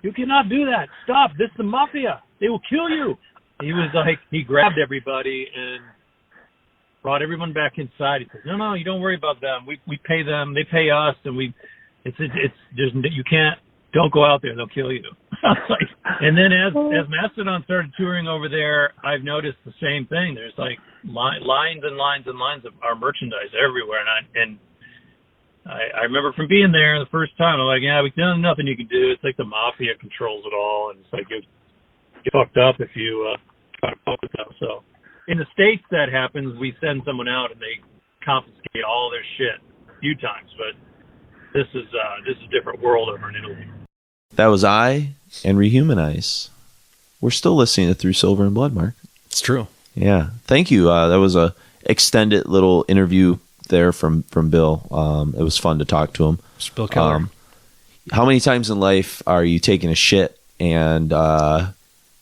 you cannot do that. Stop. This is the Mafia. They will kill you. He was like, he grabbed everybody and brought everyone back inside. He said, no, you don't worry about them. We pay them. They pay us. And you can't, don't go out there. They'll kill you. And then as Mastodon started touring over there, I've noticed the same thing. There's like lines and lines and lines of our merchandise everywhere. And I remember from being there the first time, I'm like, yeah, we've done nothing you can do. It's like the mafia controls it all, and it's like you get fucked up if you try to fuck with them. So in the States that happens, we send someone out and they confiscate all their shit a few times, but this is a different world over in Italy. That was I and Rehumanize. We're still listening to Through Silver and Blood, Mark. It's true. Yeah. Thank you. That was a extended little interview there from Bill. It was fun to talk to him. It's Bill Kelliher. How many times in life are you taking a shit and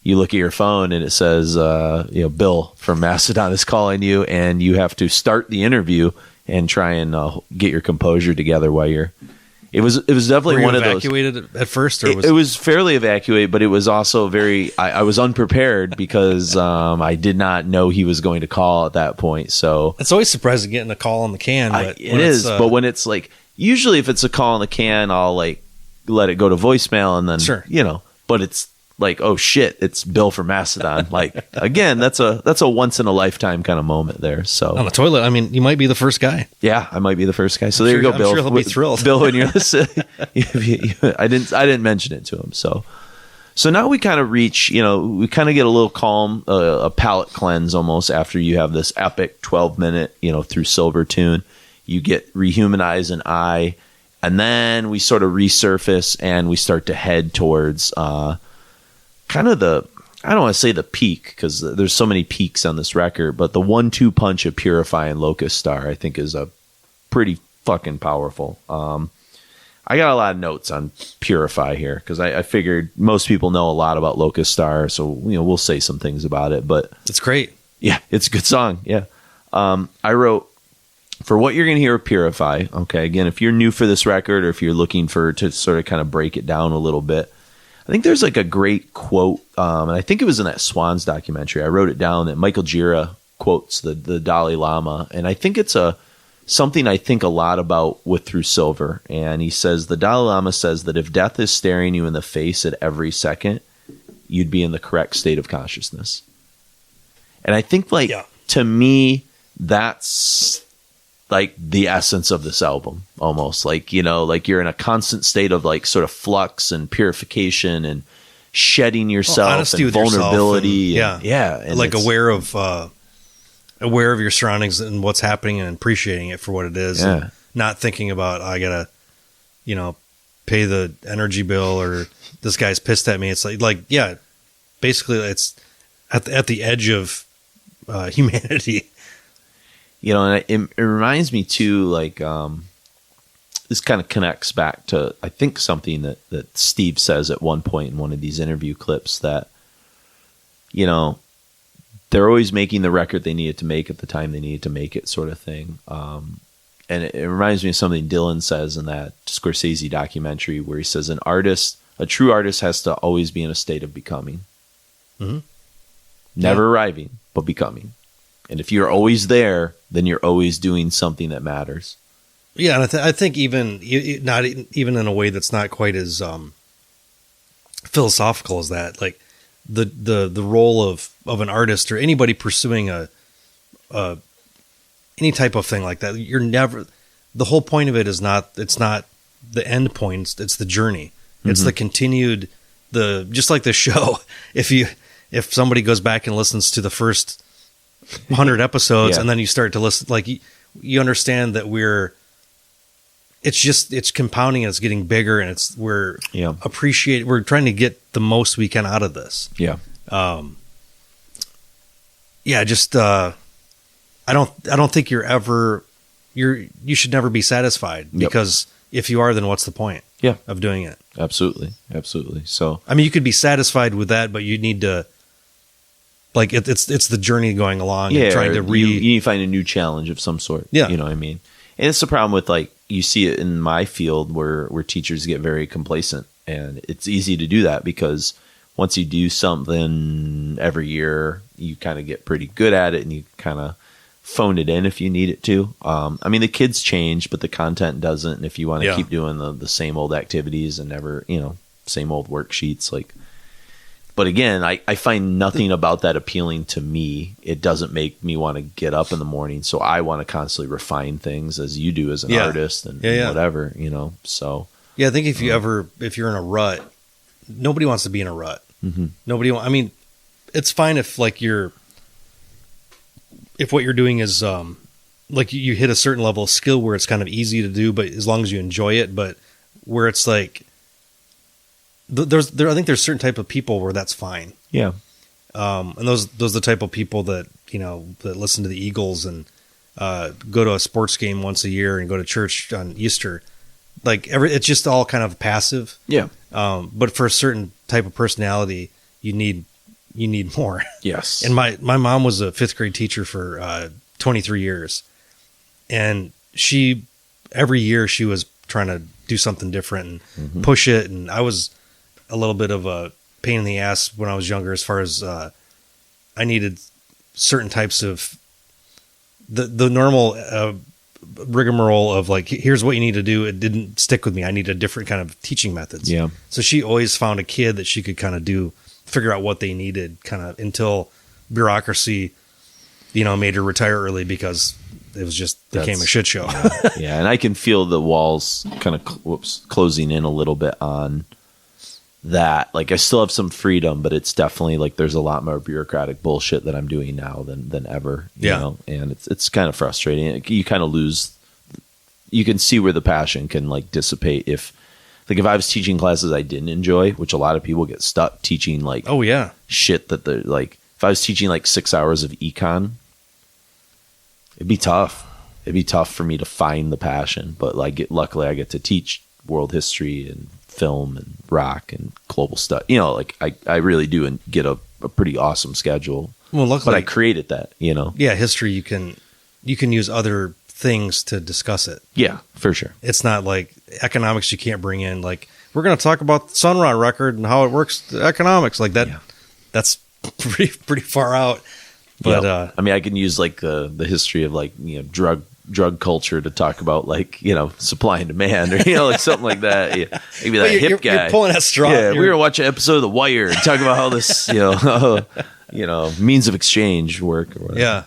you look at your phone and it says, Bill from Mastodon is calling you, and you have to start the interview and try and get your composure together while you're. It was definitely one of those. Evacuated at first, or it was fairly evacuated, but it was also very. I was unprepared because I did not know he was going to call at that point. So it's always surprising getting a call on the can. But it is, but when it's like usually if it's a call on the can, I'll like let it go to voicemail and then But it's like, oh shit, it's Bill from Mastodon. Like again, that's a once in a lifetime kind of moment there. So on the toilet, I mean, you might be the first guy. Yeah, I might be the first guy. So there you go, Bill. I'm sure he'll be thrilled. Bill, when you're listening, I didn't mention it to him. So now we kind of reach, we kind of get a little calm, a palate cleanse almost after you have this epic 12-minute, Through Silver tune. You get Rehumanize and I, and then we sort of resurface and we start to head towards kind of I don't want to say the peak because there's so many peaks on this record, but the 1-2 punch of Purify and Locust Star, I think, is a pretty fucking powerful. I got a lot of notes on Purify here because I figured most people know a lot about Locust Star, so we'll say some things about it. But it's great. Yeah, it's a good song. Yeah, I wrote for what you're going to hear of Purify. Okay, again, if you're new for this record or if you're looking to sort of kind of break it down a little bit. I think there's like a great quote, and I think it was in that Swans documentary. I wrote it down that Michael Gira quotes the Dalai Lama, and I think it's something I think a lot about with Through Silver. And he says, the Dalai Lama says that if death is staring you in the face at every second, you'd be in the correct state of consciousness. And I think to me, that's like the essence of this album almost like you're in a constant state of like sort of flux and purification and shedding yourself and vulnerability and like aware of your surroundings and what's happening and appreciating it for what it is and not thinking about I gotta pay the energy bill or this guy's pissed at me. It's like basically it's at the edge of humanity. And it reminds me too, like this kind of connects back to, I think, something that Steve says at one point in one of these interview clips that, they're always making the record they needed to make at the time they needed to make it sort of thing. And it reminds me of something Dylan says in that Scorsese documentary where he says a true artist has to always be in a state of becoming. Mm-hmm. Never arriving, but becoming. And if you're always there, then you're always doing something that matters. Yeah, and I think even not even in a way that's not quite as philosophical as that. Like the role of an artist or anybody pursuing any type of thing like that. You're never. The whole point of it is not. It's not the end point. It's the journey. It's the continued. Just like the show. If somebody goes back and listens to the first 100 episodes and then you start to listen, like you understand that it's compounding and it's getting bigger and we're trying to get the most we can out of this. I don't think you should never be satisfied because if you are, then what's the point of doing it? Absolutely. So, I mean, you could be satisfied with that, but you need to, like it's the journey going along and trying to you need to find a new challenge of some sort. Yeah. You know what I mean? And it's the problem with like you see it in my field where teachers get very complacent, and it's easy to do that because once you do something every year, you kind of get pretty good at it and you kind of phone it in if you need it to. I mean, the kids change, but the content doesn't. And if you want to keep doing the same old activities and never, same old worksheets, like But again, I find nothing about that appealing to me. It doesn't make me want to get up in the morning. So I want to constantly refine things as you do as an artist and whatever, you know. So yeah, I think if you're in a rut, nobody wants to be in a rut. Mm-hmm. I mean, it's fine if like if what you're doing is like you hit a certain level of skill where it's kind of easy to do, but as long as you enjoy it. But where it's like I think there's certain type of people where that's fine. Yeah. And those are the type of people that, you know, that listen to the Eagles and go to a sports game once a year and go to church on Easter. Like it's just all kind of passive. Yeah. But for a certain type of personality, you need more. Yes. And my mom was a 5th grade teacher for 23 years. And every year she was trying to do something different and push it. And I was a little bit of a pain in the ass when I was younger, as far as I needed certain types of the normal rigmarole of like, here's what you need to do. It didn't stick with me. I needed different kind of teaching methods. Yeah. So she always found a kid that she could kind of figure out what they needed, kind of until bureaucracy, you know, made her retire early because it was just became a shit show. Yeah. And I can feel the walls kind of closing in a little bit on that. Like I still have some freedom, but it's definitely like there's a lot more bureaucratic bullshit that I'm doing now than ever, you know? And it's kind of frustrating. You kind of you can see where the passion can like dissipate if I was teaching classes I didn't enjoy, which a lot of people get stuck teaching like shit that they're like, if I was teaching like 6 hours of econ, it'd be tough. It'd be tough for me to find the passion, but luckily I get to teach world history and film and rock and global stuff. You know, like I really do and get a pretty awesome schedule. Well, luckily, but I created that, you know. Yeah, history you can use other things to discuss it. Yeah, for sure. It's not like economics you can't bring in. Like we're going to talk about the Sun Ra record and how it works. Economics like that. Yeah. That's pretty far out. But I mean, I can use like the history of like, you know, drug culture to talk about like, you know, supply and demand or, you know, like something like that. Yeah. Maybe that hip guy. You're pulling that straw. Yeah, we were watching an episode of The Wire and talk about how this, you know, means of exchange work or whatever. Yeah.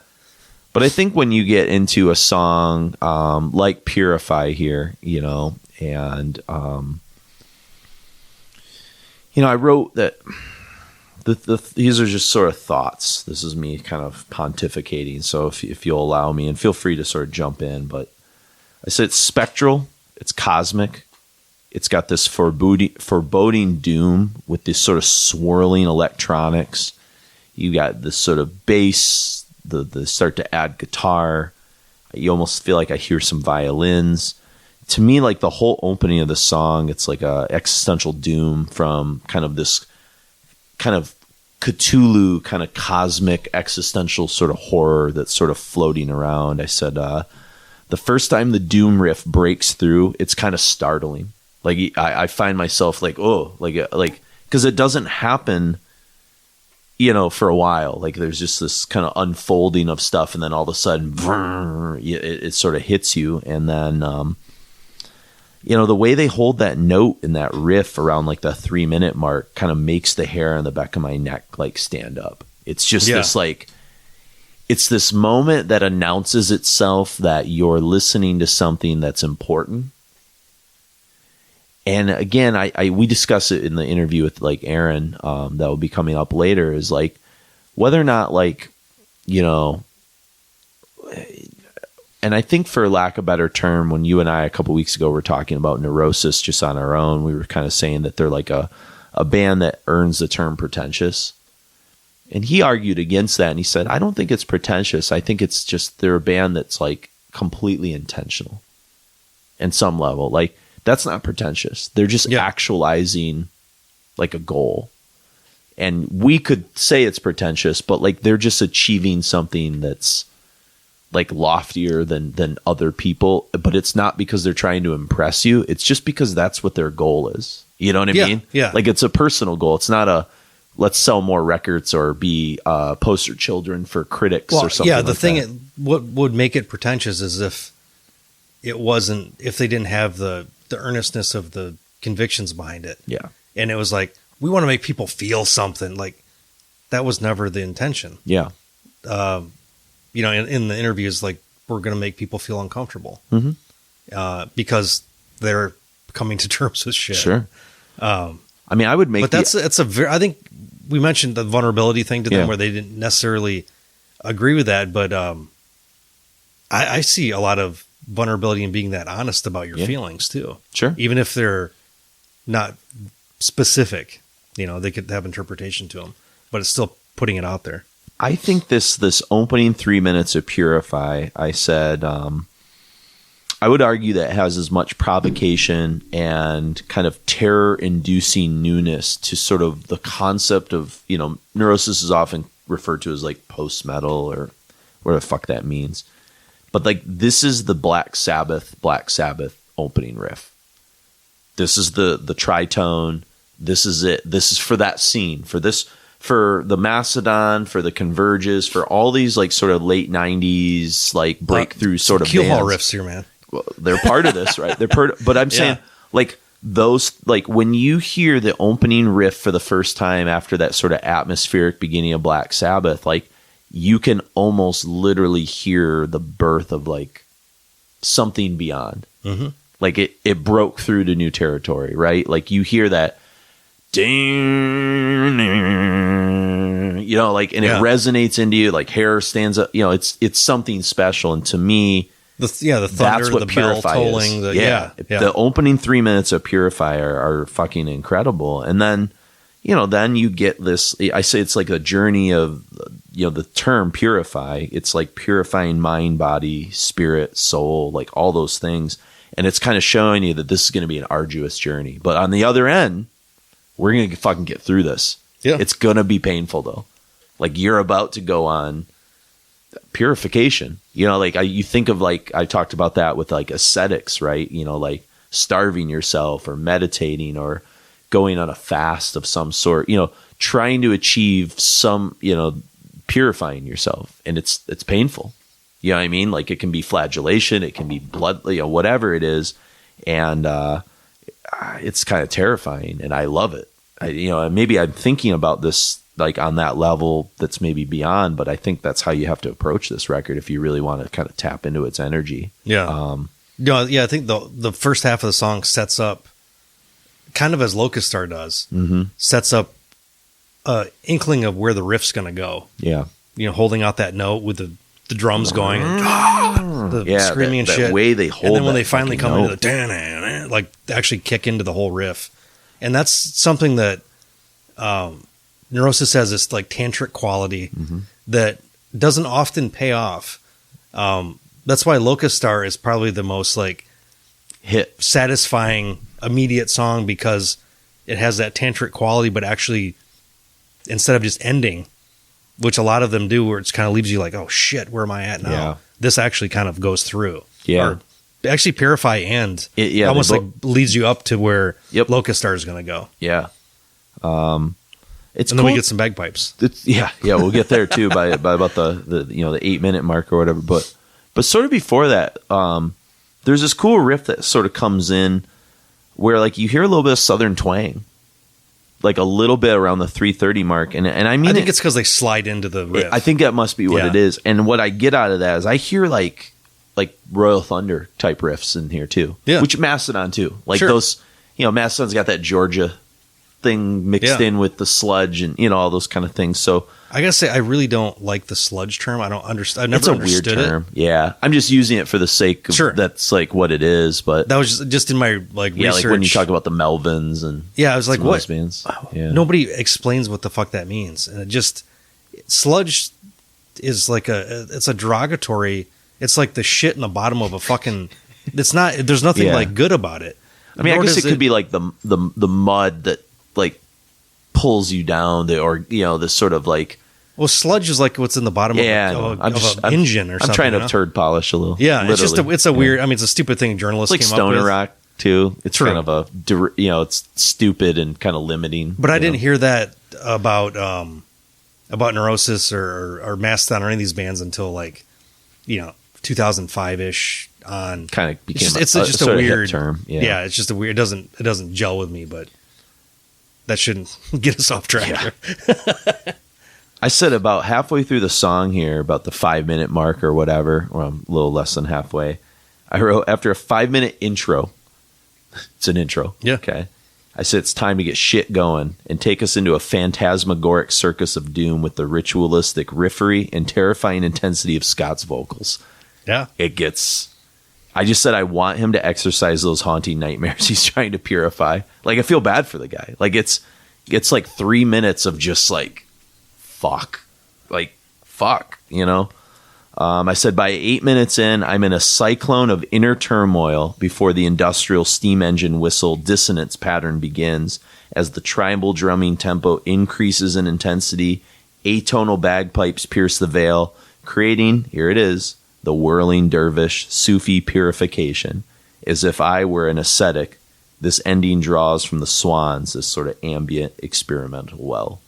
But I think when you get into a song like Purify here, you know, and, you know, I wrote that these are just sort of thoughts. This is me kind of pontificating. So if you'll allow me, and feel free to sort of jump in, but I said it's spectral, it's cosmic, it's got this foreboding doom with this sort of swirling electronics. You got this sort of bass, the start to add guitar. You almost feel like I hear some violins. To me, like the whole opening of the song, it's like a existential doom from kind of this kind of Cthulhu kind of cosmic existential sort of horror that's sort of floating around. I said, the first time the doom riff breaks through, it's kind of startling. Like I find myself like, oh, like, cause it doesn't happen, you know, for a while. Like there's just this kind of unfolding of stuff. And then all of a sudden, it sort of hits you. And then, you know, the way they hold that note in that riff around like the 3-minute mark kind of makes the hair on the back of my neck like stand up. It's just this like, it's this moment that announces itself that you're listening to something that's important. And again, we discuss it in the interview with like Aaron that will be coming up later, is like whether or not like, you know, and I think for lack of a better term, when you and I a couple weeks ago were talking about Neurosis just on our own, we were kind of saying that they're like a band that earns the term pretentious. And he argued against that. And he said, I don't think it's pretentious. I think it's just they're a band that's like completely intentional in some level. Like that's not pretentious. They're just actualizing like a goal. And we could say it's pretentious, but like they're just achieving something that's like loftier than other people, but it's not because they're trying to impress you. It's just because that's what their goal is. You know what I mean? Yeah. Like it's a personal goal. It's not a let's sell more records or be poster children for critics or something. Yeah, the thing what would make it pretentious is if they didn't have the earnestness of the convictions behind it. Yeah. And it was like, we want to make people feel something. Like, that was never the intention. Yeah. You know, in the interviews, like, we're going to make people feel uncomfortable because they're coming to terms with shit. Sure. I mean, I would make, but that's a very, I think we mentioned the vulnerability thing to them where they didn't necessarily agree with that, but I see a lot of vulnerability in being that honest about your feelings too. Sure. Even if they're not specific, you know, they could have interpretation to them, but it's still putting it out there. I think this opening 3 minutes of Purify, I said, I would argue that it has as much provocation and kind of terror-inducing newness to sort of the concept of, you know, Neurosis is often referred to as like post-metal or whatever the fuck that means. But like, this is the Black Sabbath opening riff. This is the tritone. This is it. This is for that scene, for the Mastodon, for the Converges, for all these like sort of late 90s like breakthrough sort of Keelhaul bands. riffs here, man. Well, they're part of this, right? But I'm saying like those, like when you hear the opening riff for the first time after that sort of atmospheric beginning of Black Sabbath, like you can almost literally hear the birth of like something beyond. Mm-hmm. Like it broke through to new territory, right? Like you hear that ding, you know, like, and it resonates into you, like hair stands up, you know, it's something special. And to me, the thunder, that's what the bell Purify tolling, is. The opening 3 minutes of Purify are fucking incredible. And then, you know, then you get this, I say it's like a journey of, you know, the term purify, it's like purifying mind, body, spirit, soul, like all those things. And it's kind of showing you that this is going to be an arduous journey. But on the other end, we're going to fucking get through this. Yeah. It's going to be painful though. Like you're about to go on purification, you know, like you think of like, I talked about that with like ascetics, right? You know, like starving yourself or meditating or going on a fast of some sort, you know, trying to achieve some, you know, purifying yourself. And it's painful. You know what I mean? Like it can be flagellation, it can be blood, you know, whatever it is. And it's kind of terrifying and I love it. You know, maybe I'm thinking about this like on that level that's maybe beyond, but I think that's how you have to approach this record if you really want to kind of tap into its energy. Yeah. I think the first half of the song sets up kind of as Locust Star does, sets up inkling of where the riff's going to go. Yeah. You know, holding out that note with the drums going, the screaming and shit. That way they hold. And then when they finally come into the like actually kick into the whole riff. And that's something that Neurosis has this like tantric quality that doesn't often pay off. That's why Locust Star is probably the most like hit satisfying immediate song because it has that tantric quality, but actually instead of just ending, which a lot of them do, where it's kind of leaves you like, oh shit, where am I at now? Yeah. This actually kind of goes through. Yeah. Or actually Purify and almost like leads you up to where Locust Star is going to go. Yeah. It's and then we get some bagpipes. We'll get there too by about the you know the 8 minute mark or whatever. But sort of before that, there's this cool riff that sort of comes in where like you hear a little bit of Southern twang, like a little bit around the 3:30 mark, and I mean I think it's because they slide into the riff. I think that must be what it is. And what I get out of that is I hear like Royal Thunder type riffs in here too, which Mastodon too, like those, you know, Mastodon's got that Georgia thing mixed in with the sludge and you know all those kind of things. So I gotta say I really don't like the sludge term. I don't understand. I've never understood it. It's a weird term. Yeah, I'm just using it for the sake of that's like what it is. But that was just in my like research. Like when you talk about the Melvins and I was like, what? Bands. Nobody explains what the fuck that means, and it just sludge is like it's a derogatory. It's like the shit in the bottom of a fucking. It's not. There's nothing like good about it. I mean, I guess it could be like the mud that like pulls you down, or you know, this sort of like. Well, sludge is like what's in the bottom of an engine or something. I'm trying to turd polish a little. Yeah, literally. It's a weird. I mean, it's a stupid thing journalists came up with. Like Stoner Rock too. It's kind of it's stupid and kind of limiting. But I didn't hear that about Neurosis or Mastodon or any of these bands until like 2005 ish on. Kind of became it's just a weird term. Yeah, it's just a weird. It doesn't gel with me, but that shouldn't get us off track. Yeah. I said about halfway through the song here, about the 5-minute mark or whatever, or I'm a little less than halfway, I wrote, after a 5-minute intro, it's an intro. Yeah. Okay. I said, it's time to get shit going and take us into a phantasmagoric circus of doom with the ritualistic riffery and terrifying intensity of Scott's vocals. Yeah. I just said I want him to exercise those haunting nightmares he's trying to purify. Like, I feel bad for the guy. Like, it's like 3 minutes of just like, fuck. Like, fuck, you know? I said by 8 minutes in, I'm in a cyclone of inner turmoil before the industrial steam engine whistle dissonance pattern begins as the tribal drumming tempo increases in intensity. Atonal bagpipes pierce the veil, creating, here it is, the whirling dervish Sufi purification. As if I were an ascetic, this ending draws from the swans, this sort of ambient experimental well.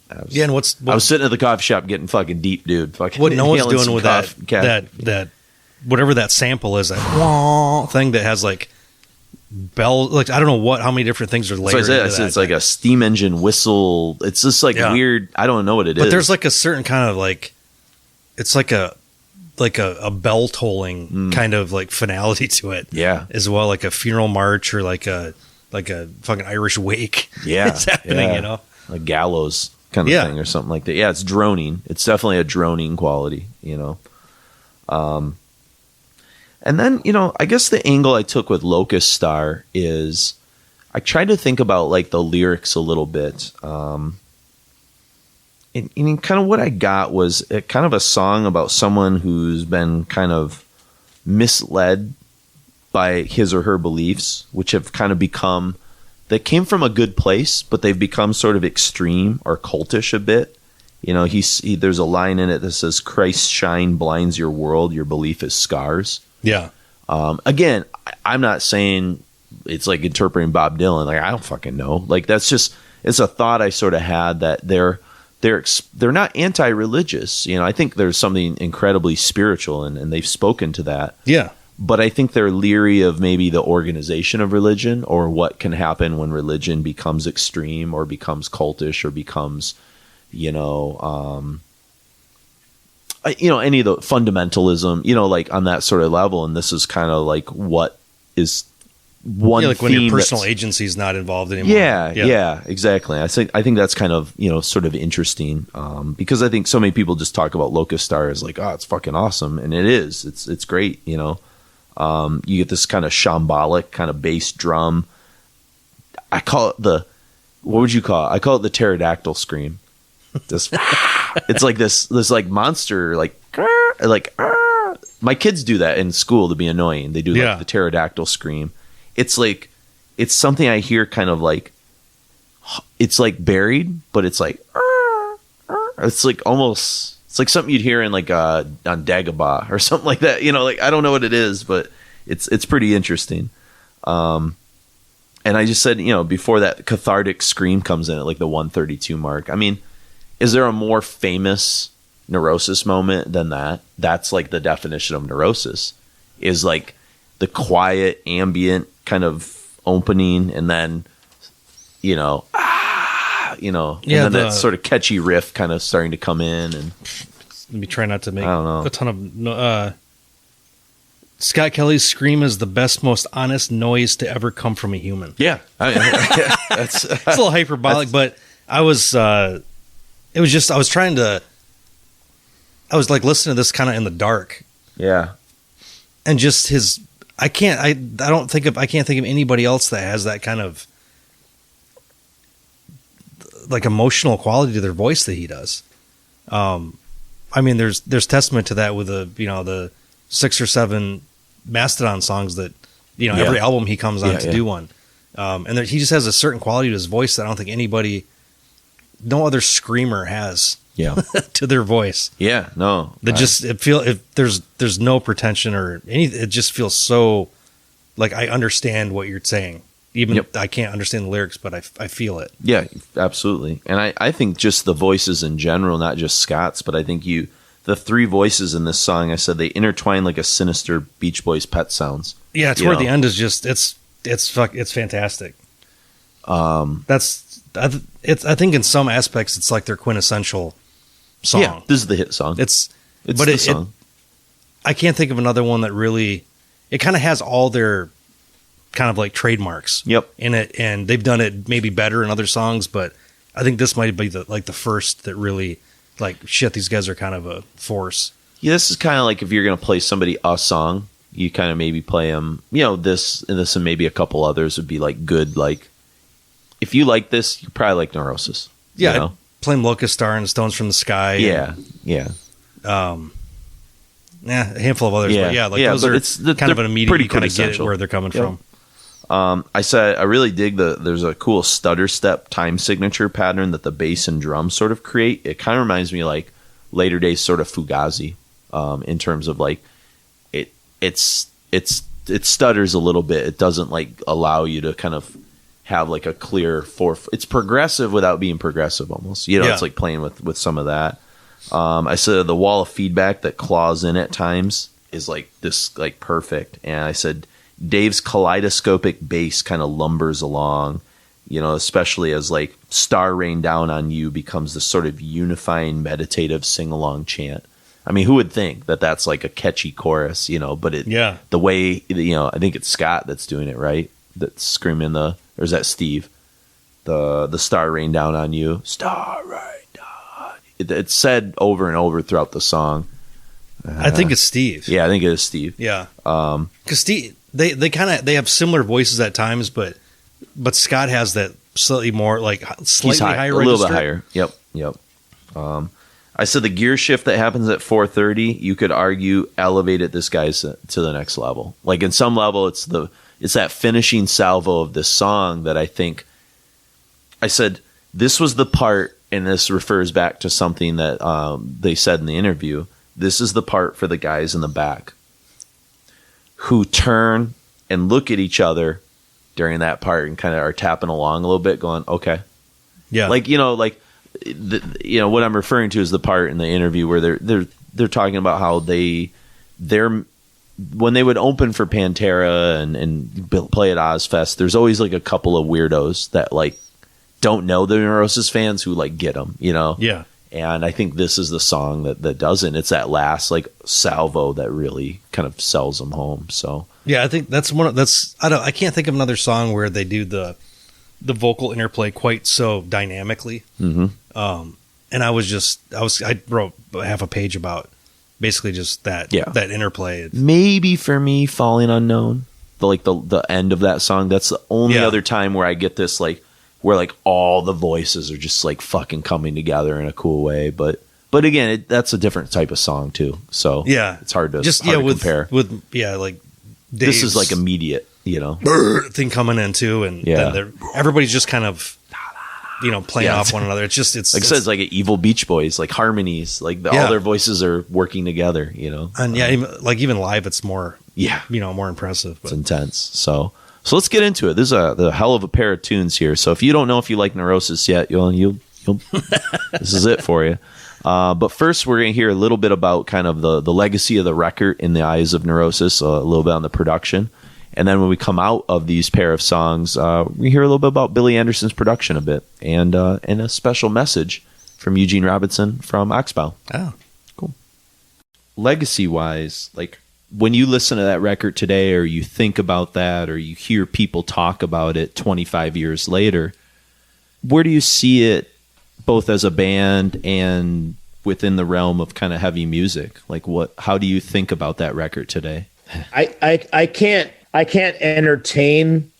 I was sitting at the coffee shop getting fucking deep, dude. Fucking what no one's inhaling doing some with that whatever that sample is, that thing that has like bell, like I don't know how many different things are layered. So it's like a steam engine whistle. It's just like weird. I don't know what it is. But there's like a certain kind of like, it's like a bell tolling kind of like finality to it. Yeah. As well, like a funeral march or like a fucking Irish wake. Yeah. It's happening, you know, a gallows kind of thing or something like that. Yeah, it's droning. It's definitely a droning quality, you know. And then, you know, I guess the angle I took with Locust Star is I tried to think about like the lyrics a little bit. And kind of what I got was kind of a song about someone who's been kind of misled by his or her beliefs, which have kind of become, they came from a good place, but they've become sort of extreme or cultish a bit. You know, there's a line in it that says, Christ's shine blinds your world, your belief is scars. Yeah. Again, I'm not saying it's like interpreting Bob Dylan. Like, I don't fucking know. Like, that's just, it's a thought I sort of had that they're not anti-religious. You know, I think there's something incredibly spiritual and they've spoken to that. Yeah. But I think they're leery of maybe the organization of religion or what can happen when religion becomes extreme or becomes cultish or becomes, you know, any of the fundamentalism, you know, like on that sort of level. And this is kind of like what is one like when theme your personal agency is not involved anymore. Yeah, exactly. I think that's kind of, you know, sort of interesting because I think so many people just talk about Locust Star as like, oh, it's fucking awesome. And it is. It's great, you know. You get this kind of shambolic kind of bass drum. I call it what would you call it? I call it the pterodactyl scream. This, it's like this like monster, like my kids do that in school to be annoying. They do like the pterodactyl scream. It's like, it's something I hear kind of like, it's like buried, but it's like, it's like almost, it's like something you'd hear in like on Dagobah or something like that. You know, like I don't know what it is, but it's pretty interesting. And I just said, you know, before that cathartic scream comes in at like the 132 mark. I mean, is there a more famous Neurosis moment than that? That's like the definition of Neurosis, is like the quiet, ambient kind of opening, and then, you know, and then that sort of catchy riff kind of starting to come in. And let me try not to make a ton of. Scott Kelly's scream is the best, most honest noise to ever come from a human. Yeah, it's a little hyperbolic, but I was. It was just I was like listening to this kind of in the dark. Yeah, and just I can't think of anybody else that has that kind of like emotional quality to their voice that he does. I mean, there's testament to that with the 6 or 7 Mastodon songs that, you know, every album he comes on to do one. And he just has a certain quality to his voice that I don't think no other screamer has to their voice. Yeah, no. There's no pretension or anything. It just feels so like I understand what you're saying. Even I can't understand the lyrics, but I feel it. Yeah, absolutely. And I think just the voices in general, not just Scott's, but I think the 3 voices in this song, I said they intertwine like a sinister Beach Boys Pet Sounds. Yeah, toward the end is just it's fantastic. I think in some aspects it's like their quintessential song. Yeah, this is the hit song. It's the song. I can't think of another one that really. It kind of has all their kind of like trademarks. Yep. In it, and they've done it maybe better in other songs, but I think this might be the first that really like shit. These guys are kind of a force. Yeah, this is kind of like if you're going to play somebody a song, you kind of maybe play them. You know, this and maybe a couple others would be like good. Like if you like this, you probably like Neurosis. Yeah, you know? Playing Locust Star and Stones from the Sky. Yeah, a handful of others. Yeah, but those are kind of an immediate. You kind of get where they're coming from. I said I really dig there's a cool stutter step time signature pattern that the bass and drums sort of create. It kind of reminds me like later days sort of Fugazi, in terms of like it stutters a little bit. It doesn't like allow you to kind of have like a clear it's progressive without being progressive almost. You know, it's like playing with some of that. I said the wall of feedback that claws in at times is like this like perfect. And I said Dave's kaleidoscopic bass kind of lumbers along, you know, especially as like Star Rain Down on You becomes this sort of unifying meditative sing-along chant. I mean, who would think that that's like a catchy chorus, you know, but the way, you know, I think it's Scott that's doing it, right? That's screaming or is that Steve? The Star Rain Down on You. Star Rain Down. It's said over and over throughout the song. I think it's Steve. Yeah, I think it is Steve. Yeah. Because Steve, they have similar voices at times, but Scott has that slightly more like slightly higher, a little bit higher. Yep. I said the gear shift that happens at 4:30, you could argue elevated this guy's to the next level. Like in some level, it's that finishing salvo of this song that I think. I said this was the part, and this refers back to something that they said in the interview. This is the part for the guys in the back who turn and look at each other during that part and kind of are tapping along a little bit, going, "Okay, yeah." Like what I'm referring to is the part in the interview where they're talking about how they're when they would open for Pantera and play at Ozfest. There's always like a couple of weirdos that like don't know the Neurosis fans who like get them, you know. Yeah. And I think this is the song that doesn't. It's that last like salvo that really kind of sells them home. So yeah, I think I can't think of another song where they do the vocal interplay quite so dynamically. Mm-hmm. And I wrote half a page about basically just that interplay. Maybe for me, Falling Unknown, the end of that song. That's the only other time where I get this like. Where like all the voices are just like fucking coming together in a cool way, but again, that's a different type of song too. So yeah, it's hard to compare. With like Dave's this is like immediate, you know, thing coming in too, and then everybody's just kind of playing off one another. It's like I said, it's like an evil Beach Boys, like harmonies, like all their voices are working together, you know, and even live, it's more more impressive. It's intense. So let's get into it. This is the hell of a pair of tunes here. So if you don't know if you like Neurosis yet, you'll this is it for you. But first, we're going to hear a little bit about kind of the legacy of the record in the eyes of Neurosis, a little bit on the production. And then when we come out of these pair of songs, we hear a little bit about Billy Anderson's production a bit and a special message from Eugene Robinson from Oxbow. Oh, cool. Legacy-wise, like, when you listen to that record today or you think about that or you hear people talk about it 25 years later, where do you see it both as a band and within the realm of kind of heavy music? Like how do you think about that record today? I can't entertain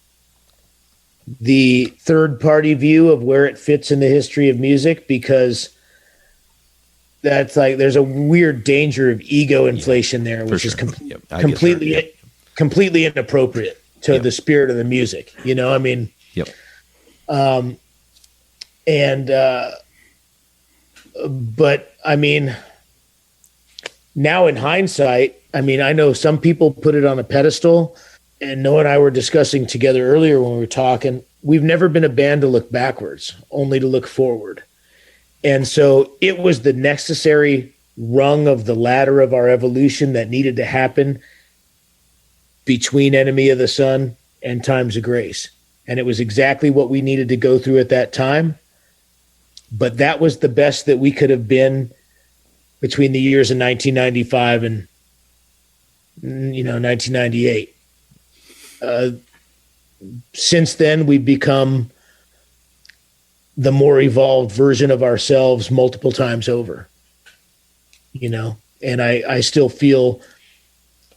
the third party view of where it fits in the history of music because that's like there's a weird danger of ego inflation there, which is completely inappropriate to the spirit of the music. You know, I mean, but I mean, now in hindsight, I mean, I know some people put it on a pedestal, and Noah and I were discussing together earlier when we were talking, we've never been a band to look backwards, only to look forward. And so it was the necessary rung of the ladder of our evolution that needed to happen between Enemy of the Sun and Times of Grace. and it was exactly what we needed to go through at that time. But that was the best that we could have been between the years of 1995 and 1998. Since then, we've become the more evolved version of ourselves multiple times over, and I still feel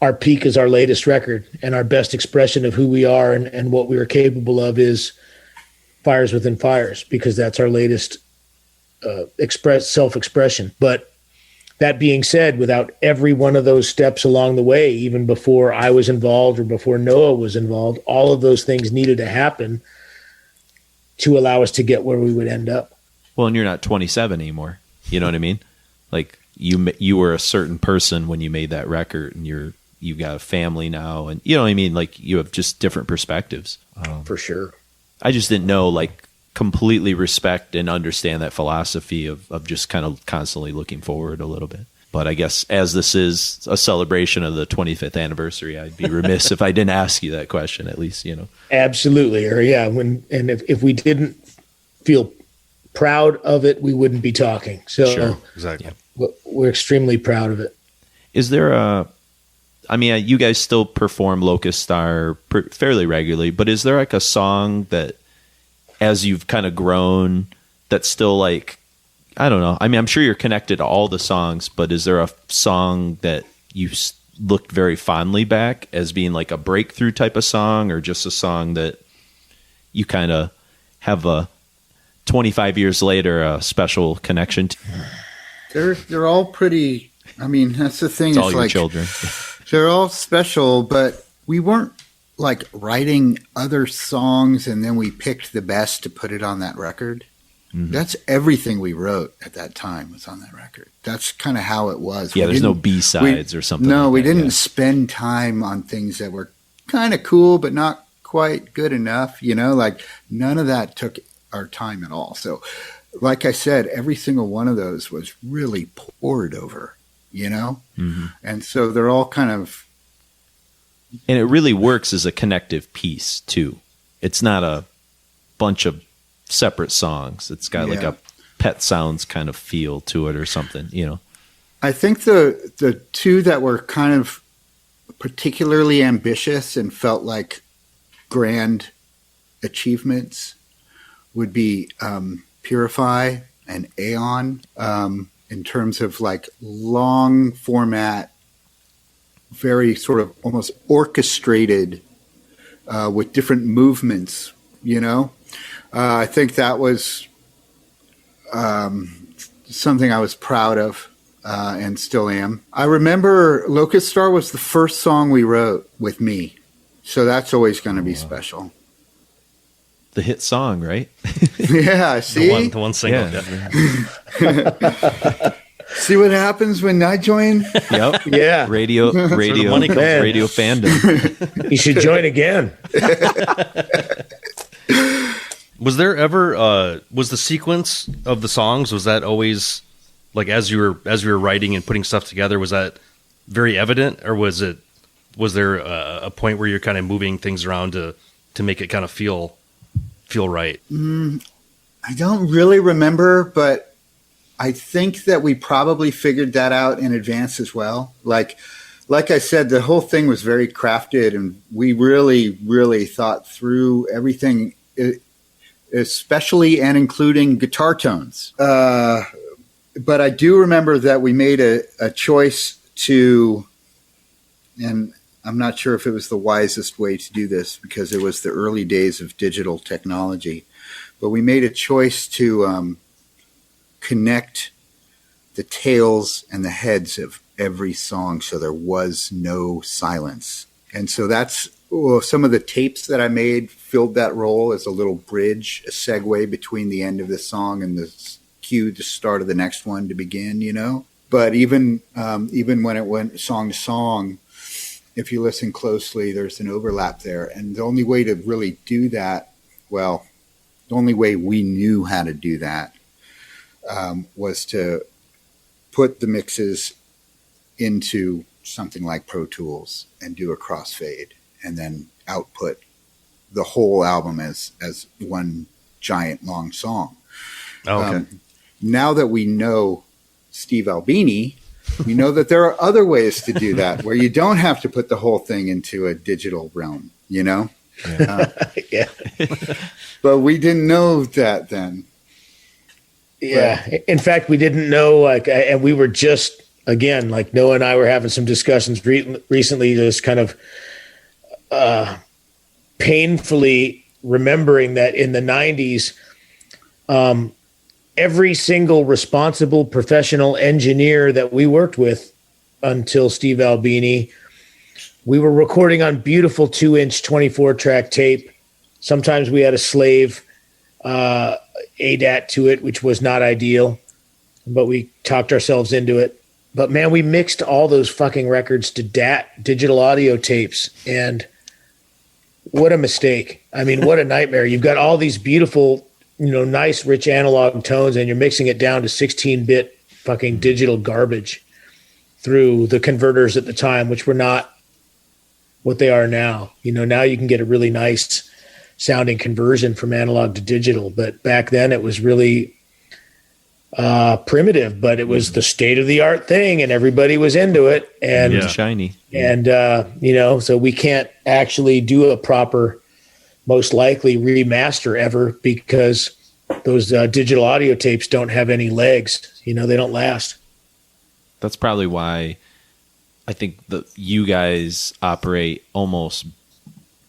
our peak is our latest record, and our best expression of who we are and what we are capable of is Fires Within Fires, because that's our latest self-expression. But that being said, without every one of those steps along the way, even before I was involved or before Noah was involved, all of those things needed to happen to allow us to get where we would end up. Well, and you're not 27 anymore. You know what I mean? Like you were a certain person when you made that record, and you got a family now, and you know what I mean? Like you have just different perspectives. For sure. I just didn't know, like, completely respect and understand that philosophy of just kind of constantly looking forward a little bit. But I guess as this is a celebration of the 25th anniversary, I'd be remiss if I didn't ask you that question, at least, Absolutely. Or yeah, if we didn't feel proud of it, we wouldn't be talking. So Sure, exactly. We're extremely proud of it. Is there you guys still perform Locust Star fairly regularly, but is there like a song that, as you've kind of grown, that's still like, I don't know. I mean, I'm sure you're connected to all the songs, but is there a song that you looked very fondly back as being like a breakthrough type of song, or just a song that you kind of have 25 years later, a special connection to? They're all pretty. I mean, that's the thing. It's all your children. They're all special, but we weren't like writing other songs and then we picked the best to put it on that record. Mm-hmm. That's everything we wrote at that time was on that record. That's kind of how it was. Yeah, there's no B-sides or something. No, like we that, didn't spend time on things that were kind of cool but not quite good enough. Like none of that took our time at all. So like I said, every single one of those was really poured over, Mm-hmm. And so they're all kind of. And it really works as a connective piece too. It's not a bunch of separate songs. It's got like a Pet Sounds kind of feel to it or something, I think the two that were kind of particularly ambitious and felt like grand achievements would be Purify and Aeon, in terms of like long format, very sort of almost orchestrated with different movements, I think that was something I was proud of and still am. I remember Locust Star was the first song we wrote with me, so that's always going to be special. The hit song, right? Yeah, see? The one single. Yeah. See what happens when I join? Yep. Yeah. Radio fandom. You should join again. Was there ever was the sequence of the songs, was that always like as you were writing and putting stuff together, was that very evident, or was there a point where you're kind of moving things around to make it kind of feel right? I don't really remember, but I think that we probably figured that out in advance as well. Like I said, the whole thing was very crafted, and we really, really thought through everything, especially and including guitar tones. But I do remember that we made a choice to, and I'm not sure if it was the wisest way to do this because it was the early days of digital technology, but we made a choice to connect the tails and the heads of every song so there was no silence. And so that's some of the tapes that I made filled that role as a little bridge, a segue between the end of the song and the cue to start of the next one to begin, But even when it went song to song, if you listen closely, there's an overlap there. And the only way to really do that, the only way we knew how to do that was to put the mixes into something like Pro Tools and do a crossfade and then output the whole album as one giant long song. Oh, okay. Now that we know Steve Albini, we know that there are other ways to do that where you don't have to put the whole thing into a digital realm, you know? Yeah. But we didn't know that then. Yeah. In fact, we didn't know, and we were just, again, Noah and I were having some discussions recently, just kind of painfully remembering that in the 90s, every single responsible professional engineer that we worked with until Steve Albini, we were recording on beautiful 2-inch 24-track tape. Sometimes we had a slave ADAT to it, which was not ideal, but we talked ourselves into it. But man, we mixed all those fucking records to digital audio tapes, and what a mistake. I mean, what a nightmare. You've got all these beautiful, nice, rich analog tones, and you're mixing it down to 16-bit fucking digital garbage through the converters at the time, which were not what they are now. Now you can get a really nice sounding conversion from analog to digital, but back then it was really primitive, but it was the state of the art thing, and everybody was into it. And shiny. And so we can't actually do a proper, most likely, remaster ever, because those digital audio tapes don't have any legs. They don't last. That's probably why I think that you guys operate almost,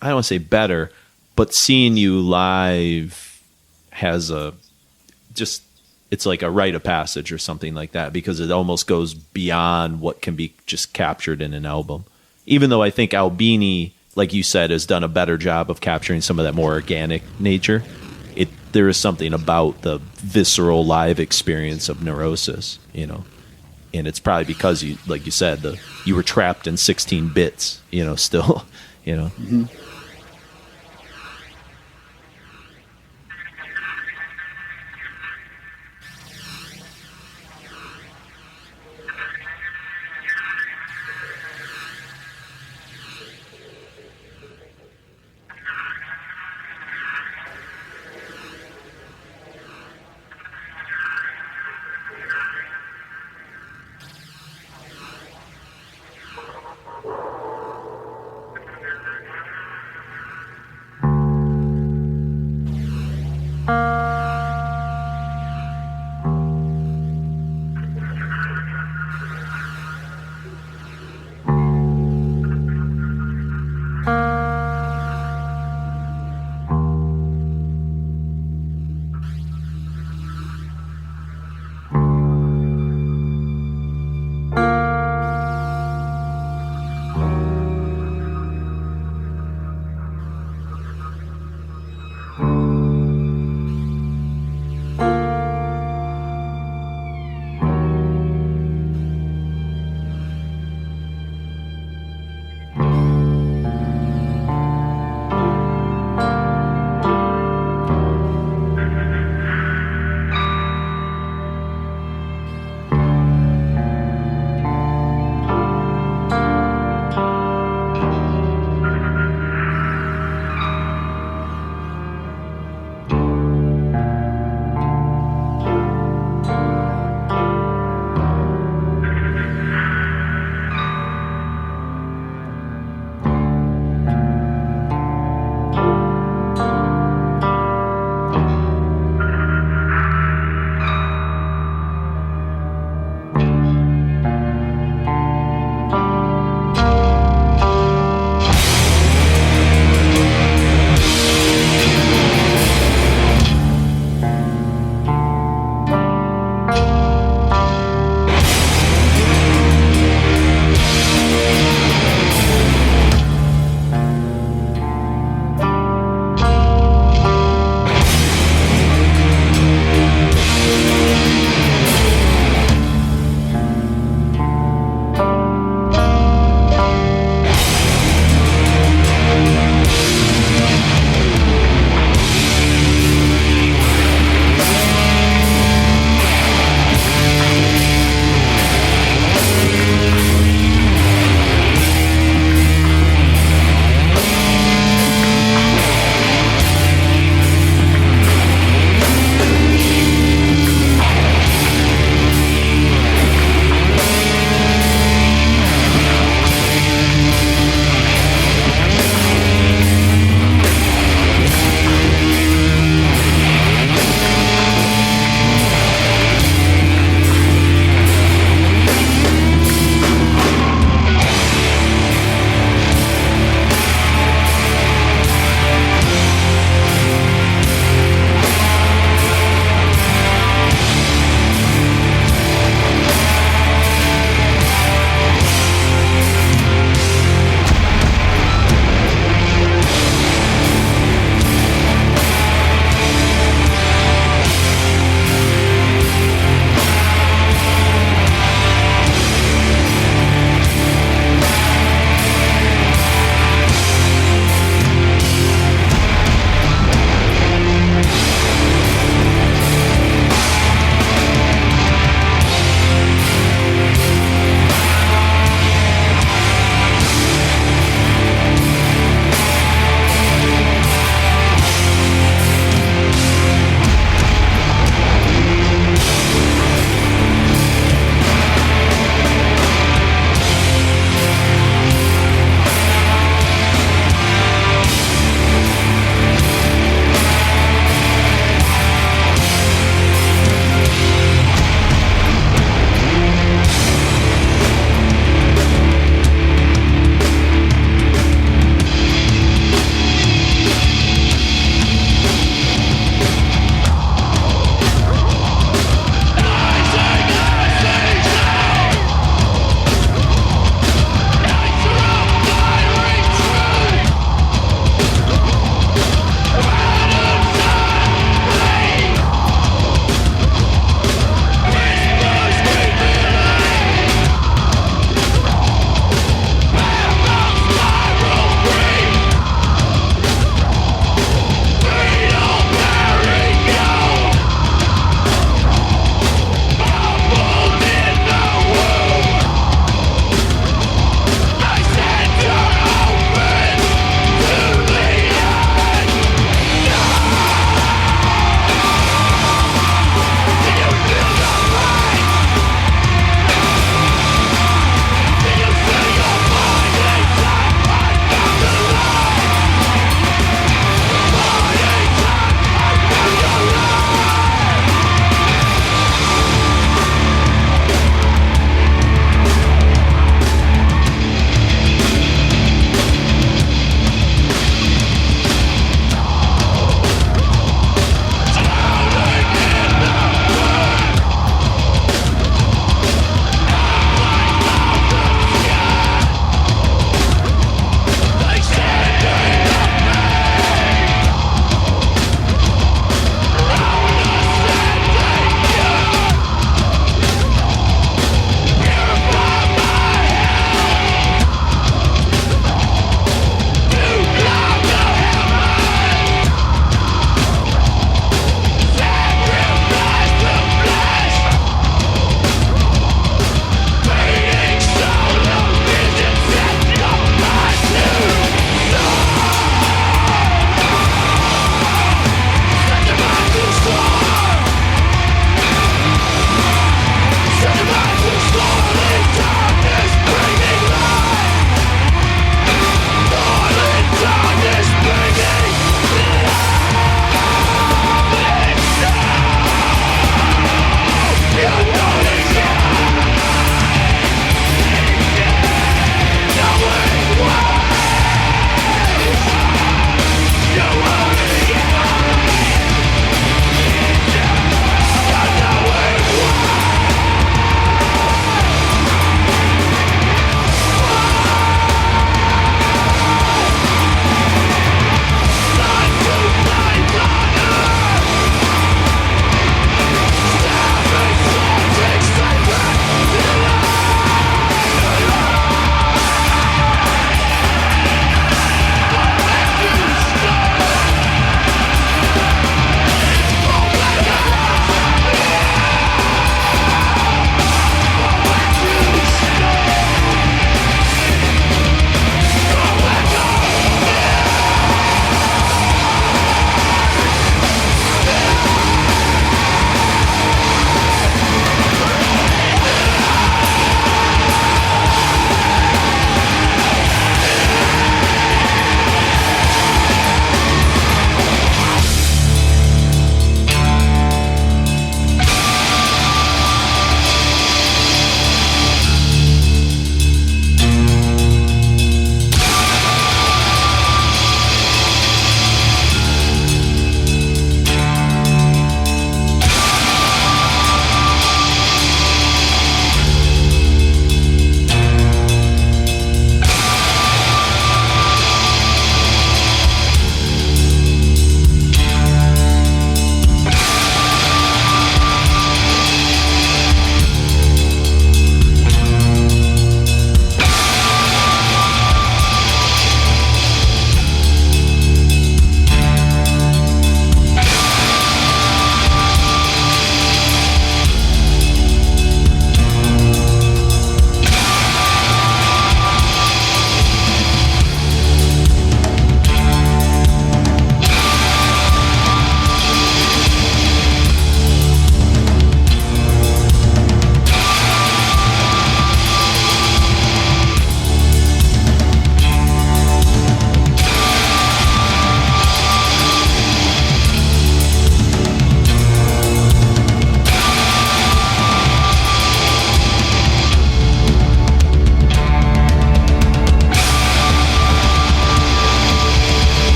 I don't want to say better, but seeing you live has it's like a rite of passage or something like that, because it almost goes beyond what can be just captured in an album. Even though I think Albini, like you said, has done a better job of capturing some of that more organic nature, there is something about the visceral live experience of Neurosis, and it's probably because you, like you said, you were trapped in 16 bits, still, Mm-hmm.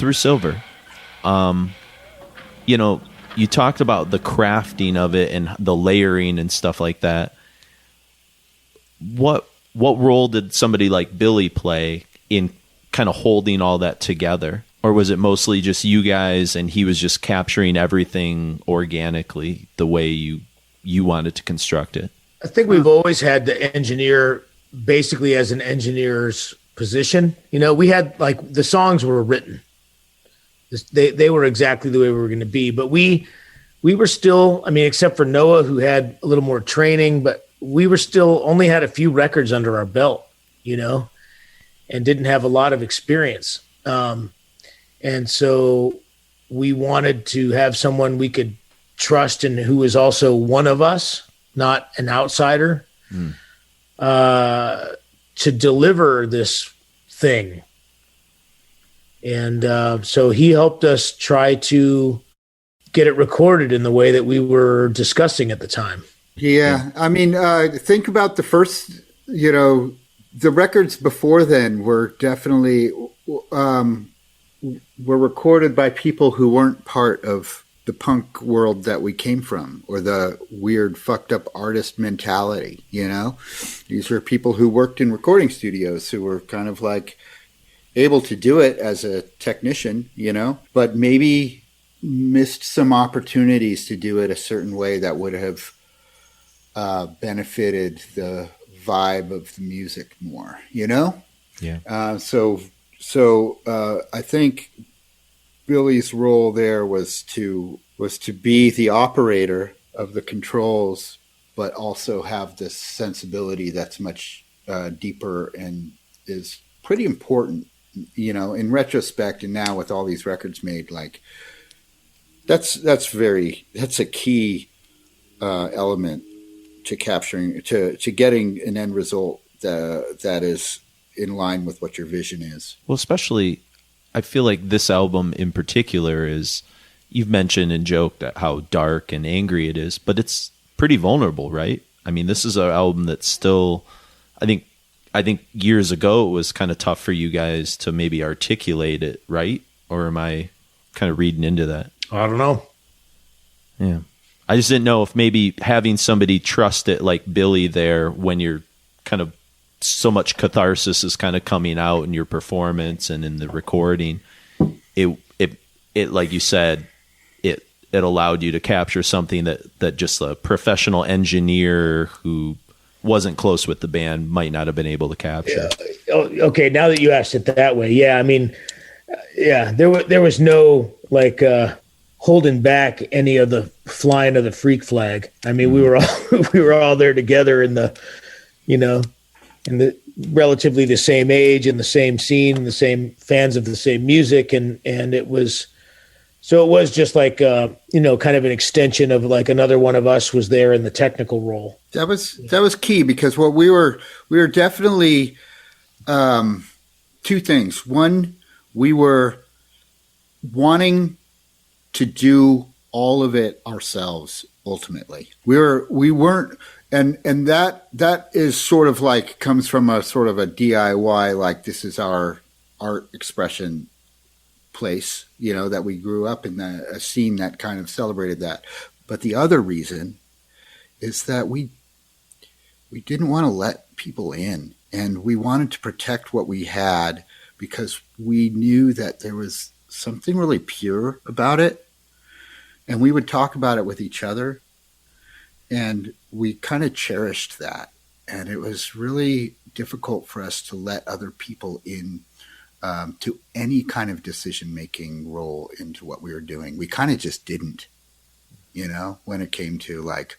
through Silver, you know, you talked about the crafting of it and the layering and stuff like that. What role did somebody like Billy play in kind of holding all that together? Or was it mostly just you guys and he was just capturing everything organically the way you wanted to construct it? I think we've always had the engineer basically as an engineer's position. You know, we had like the songs were written. They were exactly the way we were going to be. But we were still, I mean, except for Noah, who had a little more training, but we were still only had a few records under our belt, you know, and didn't have a lot of experience. And so we wanted to have someone we could trust and who is also one of us, not an outsider, to deliver this thing. And so he helped us try to get it recorded in the way that we were discussing at the time. Yeah. I mean, think about the first, you know, the records before then were definitely were recorded by people who weren't part of the punk world that we came from, or the weird fucked up artist mentality, you know? These were people who worked in recording studios who were kind of like able to do it as a technician, you know, but maybe missed some opportunities to do it a certain way that would have benefited the vibe of the music more, you know? Yeah. So I think Billy's role there was to be the operator of the controls, but also have this sensibility that's much deeper and is pretty important, you know, in retrospect. And now with all these records made, like that's a key element to capturing, to getting an end result that is in line with what your vision is. Well, especially, I feel like this album in particular is, you've mentioned and joked at how dark and angry it is, but it's pretty vulnerable, right? I mean, this is an album that's still, I think years ago it was kind of tough for you guys to maybe articulate it, right? Or am I kind of reading into that? I don't know. Yeah. I just didn't know if maybe having somebody trust it like Billy there when you're kind of so much catharsis is kind of coming out in your performance and in the recording, it like you said, it allowed you to capture something that just a professional engineer who wasn't close with the band might not have been able to capture. Yeah. Okay, now that you asked it that way, yeah, I mean, yeah, there was no like holding back any of the flying of the freak flag. I mean, we were all there together in the, you know, in the relatively the same age and the same scene and the same fans of the same music, and it was just like you know, kind of an extension of like another one of us was there in the technical role. That was key, because what we were definitely two things. One, we were wanting to do all of it ourselves. Ultimately, we weren't, and that is sort of like comes from a sort of a DIY, like this is our art expression place, you know, that we grew up in a scene that kind of celebrated that. But the other reason is that we didn't want to let people in, and we wanted to protect what we had, because we knew that there was something really pure about it. And we would talk about it with each other, and we kind of cherished that. And it was really difficult for us to let other people in to any kind of decision-making role into what we were doing. We kind of just didn't, you know, when it came to like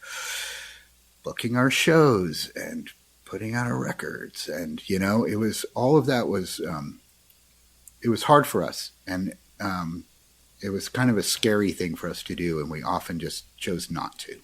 booking our shows and putting out our records. And, you know, it was, all of that was, it was hard for us. And, it was kind of a scary thing for us to do, and we often just chose not to.